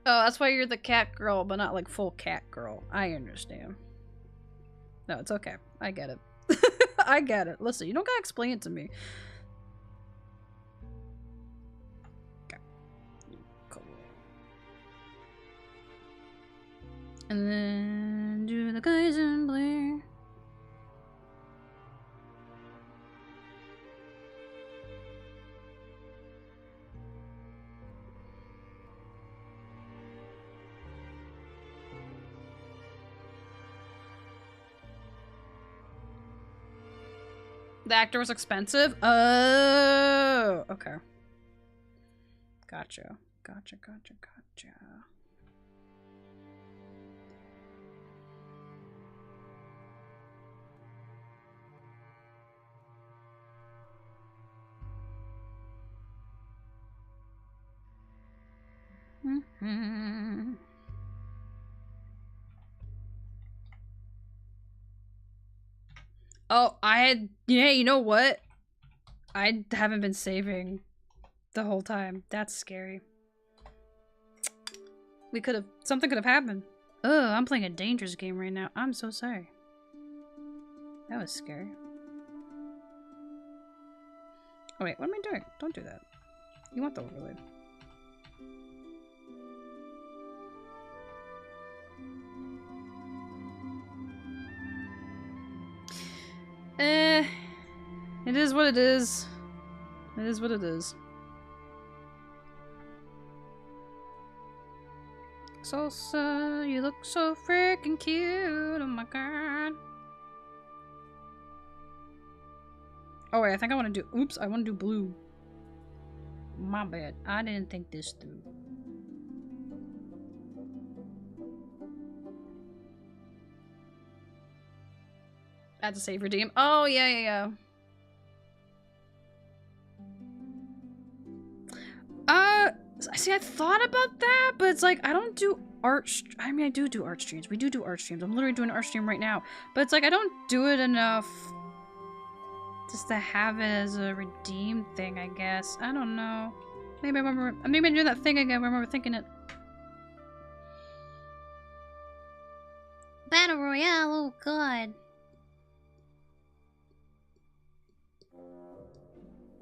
Oh, that's why you're the cat girl, but not like full cat girl. I understand. No, it's okay. I get it. I get it. Listen, you don't gotta explain it to me. Okay. Cool. And then do the guys in blue. The actor was expensive? Oh, okay. Gotcha. Gotcha. Mm-hmm. Oh, you know what? I haven't been saving the whole time. That's scary. Something could have happened. Oh, I'm playing a dangerous game right now. I'm so sorry. That was scary. Oh wait, what am I doing? Don't do that. You want the overlay. It is what it is. It is what it is. Soulsa, you look so freaking cute. Oh my god. Oh wait, I think I want to do. Oops, I want to do blue. My bad. I didn't think this through. Add to save redeem. Oh yeah. See, I thought about that, but it's like I don't do art. I mean, I do art streams. We do art streams. I'm literally doing an art stream right now, but it's like I don't do it enough just to have it as a redeem thing. I guess I don't know. Maybe I'm doing that thing again. I remember thinking it. Battle Royale. Oh god.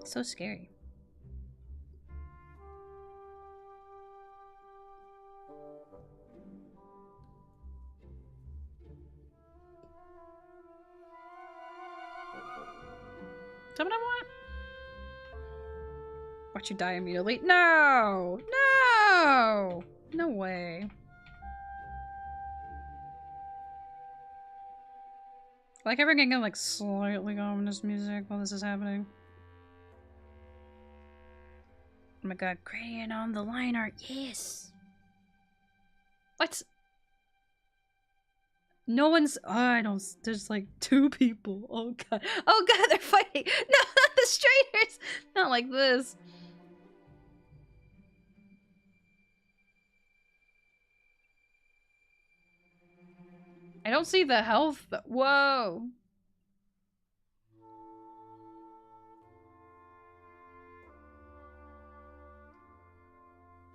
So scary. Is that what I want? Watch you die immediately. No! No! No way. Like ever getting like slightly ominous music while this is happening. Oh my god, crayon on the line art, yes! What? No one's. Oh, I don't. There's like 2 people. Oh god. Oh god, they're fighting! No, not the strangers! Not like this. I don't see the health. Whoa.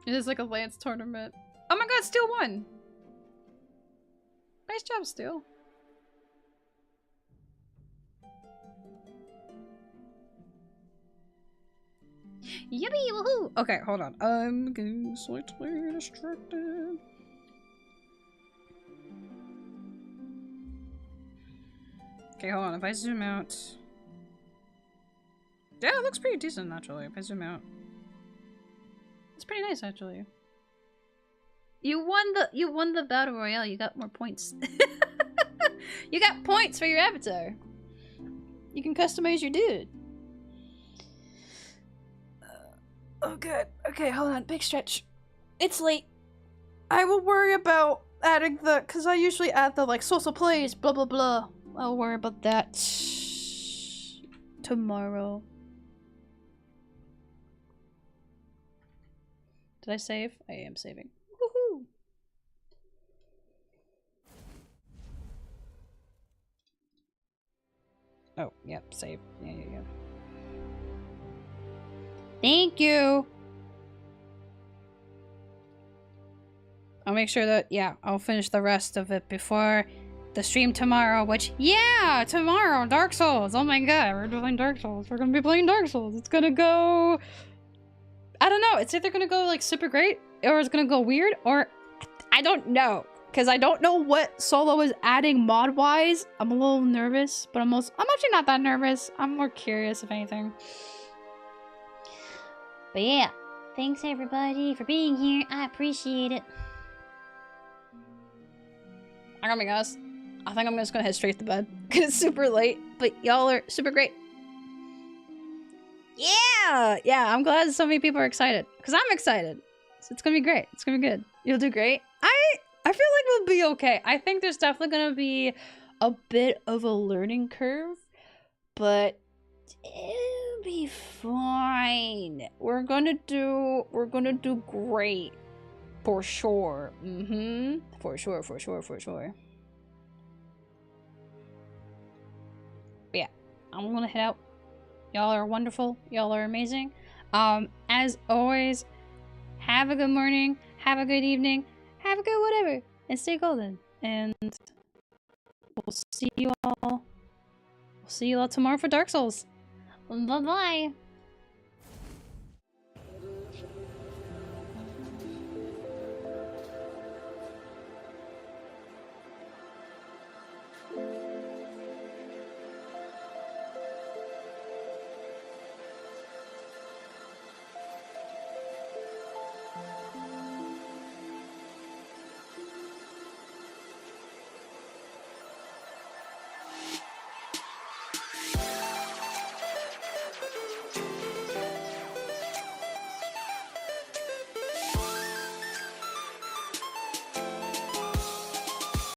It is like a Lance tournament. Oh my god, Steel won! Nice job, Steel. Yippee woohoo! Okay, hold on. I'm getting slightly distracted. Okay, hold on. If I zoom out. Yeah, it looks pretty decent actually. If I zoom out. It's pretty nice actually. You won the battle royale. You got more points. You got points for your avatar. You can customize your dude. Oh good. Okay, hold on. Big stretch. It's late. I will worry about adding the, cause I usually add the like Soulsa plays, blah blah blah. I'll worry about that tomorrow. Did I save? I am saving. Woohoo! Oh, yep, save. Yeah. Thank you! I'll make sure that, yeah, I'll finish the rest of it before the stream tomorrow, which, yeah, tomorrow, Dark Souls. Oh my god, we're doing Dark Souls. We're gonna be playing Dark Souls. It's gonna go... I don't know. It's either gonna go, like, super great, or it's gonna go weird, or... I don't know. Because I don't know what Solo is adding mod-wise. I'm a little nervous, but I'm actually not that nervous. I'm more curious, if anything. But yeah, thanks everybody for being here. I appreciate it. I gotta be honest, I think I'm just gonna head straight to bed because it's super late, but y'all are super great. Yeah, I'm glad so many people are excited because I'm excited. So it's gonna be great. It's gonna be good. You'll do great. I feel like we'll be okay. I think there's definitely gonna be a bit of a learning curve, but it'll be fine. We're gonna do great. For sure. For sure. But yeah, I'm gonna head out. Y'all are wonderful. Y'all are amazing. As always, have a good morning, have a good evening, have a good whatever, and stay golden. And we'll see you all tomorrow for Dark Souls. Bye-bye.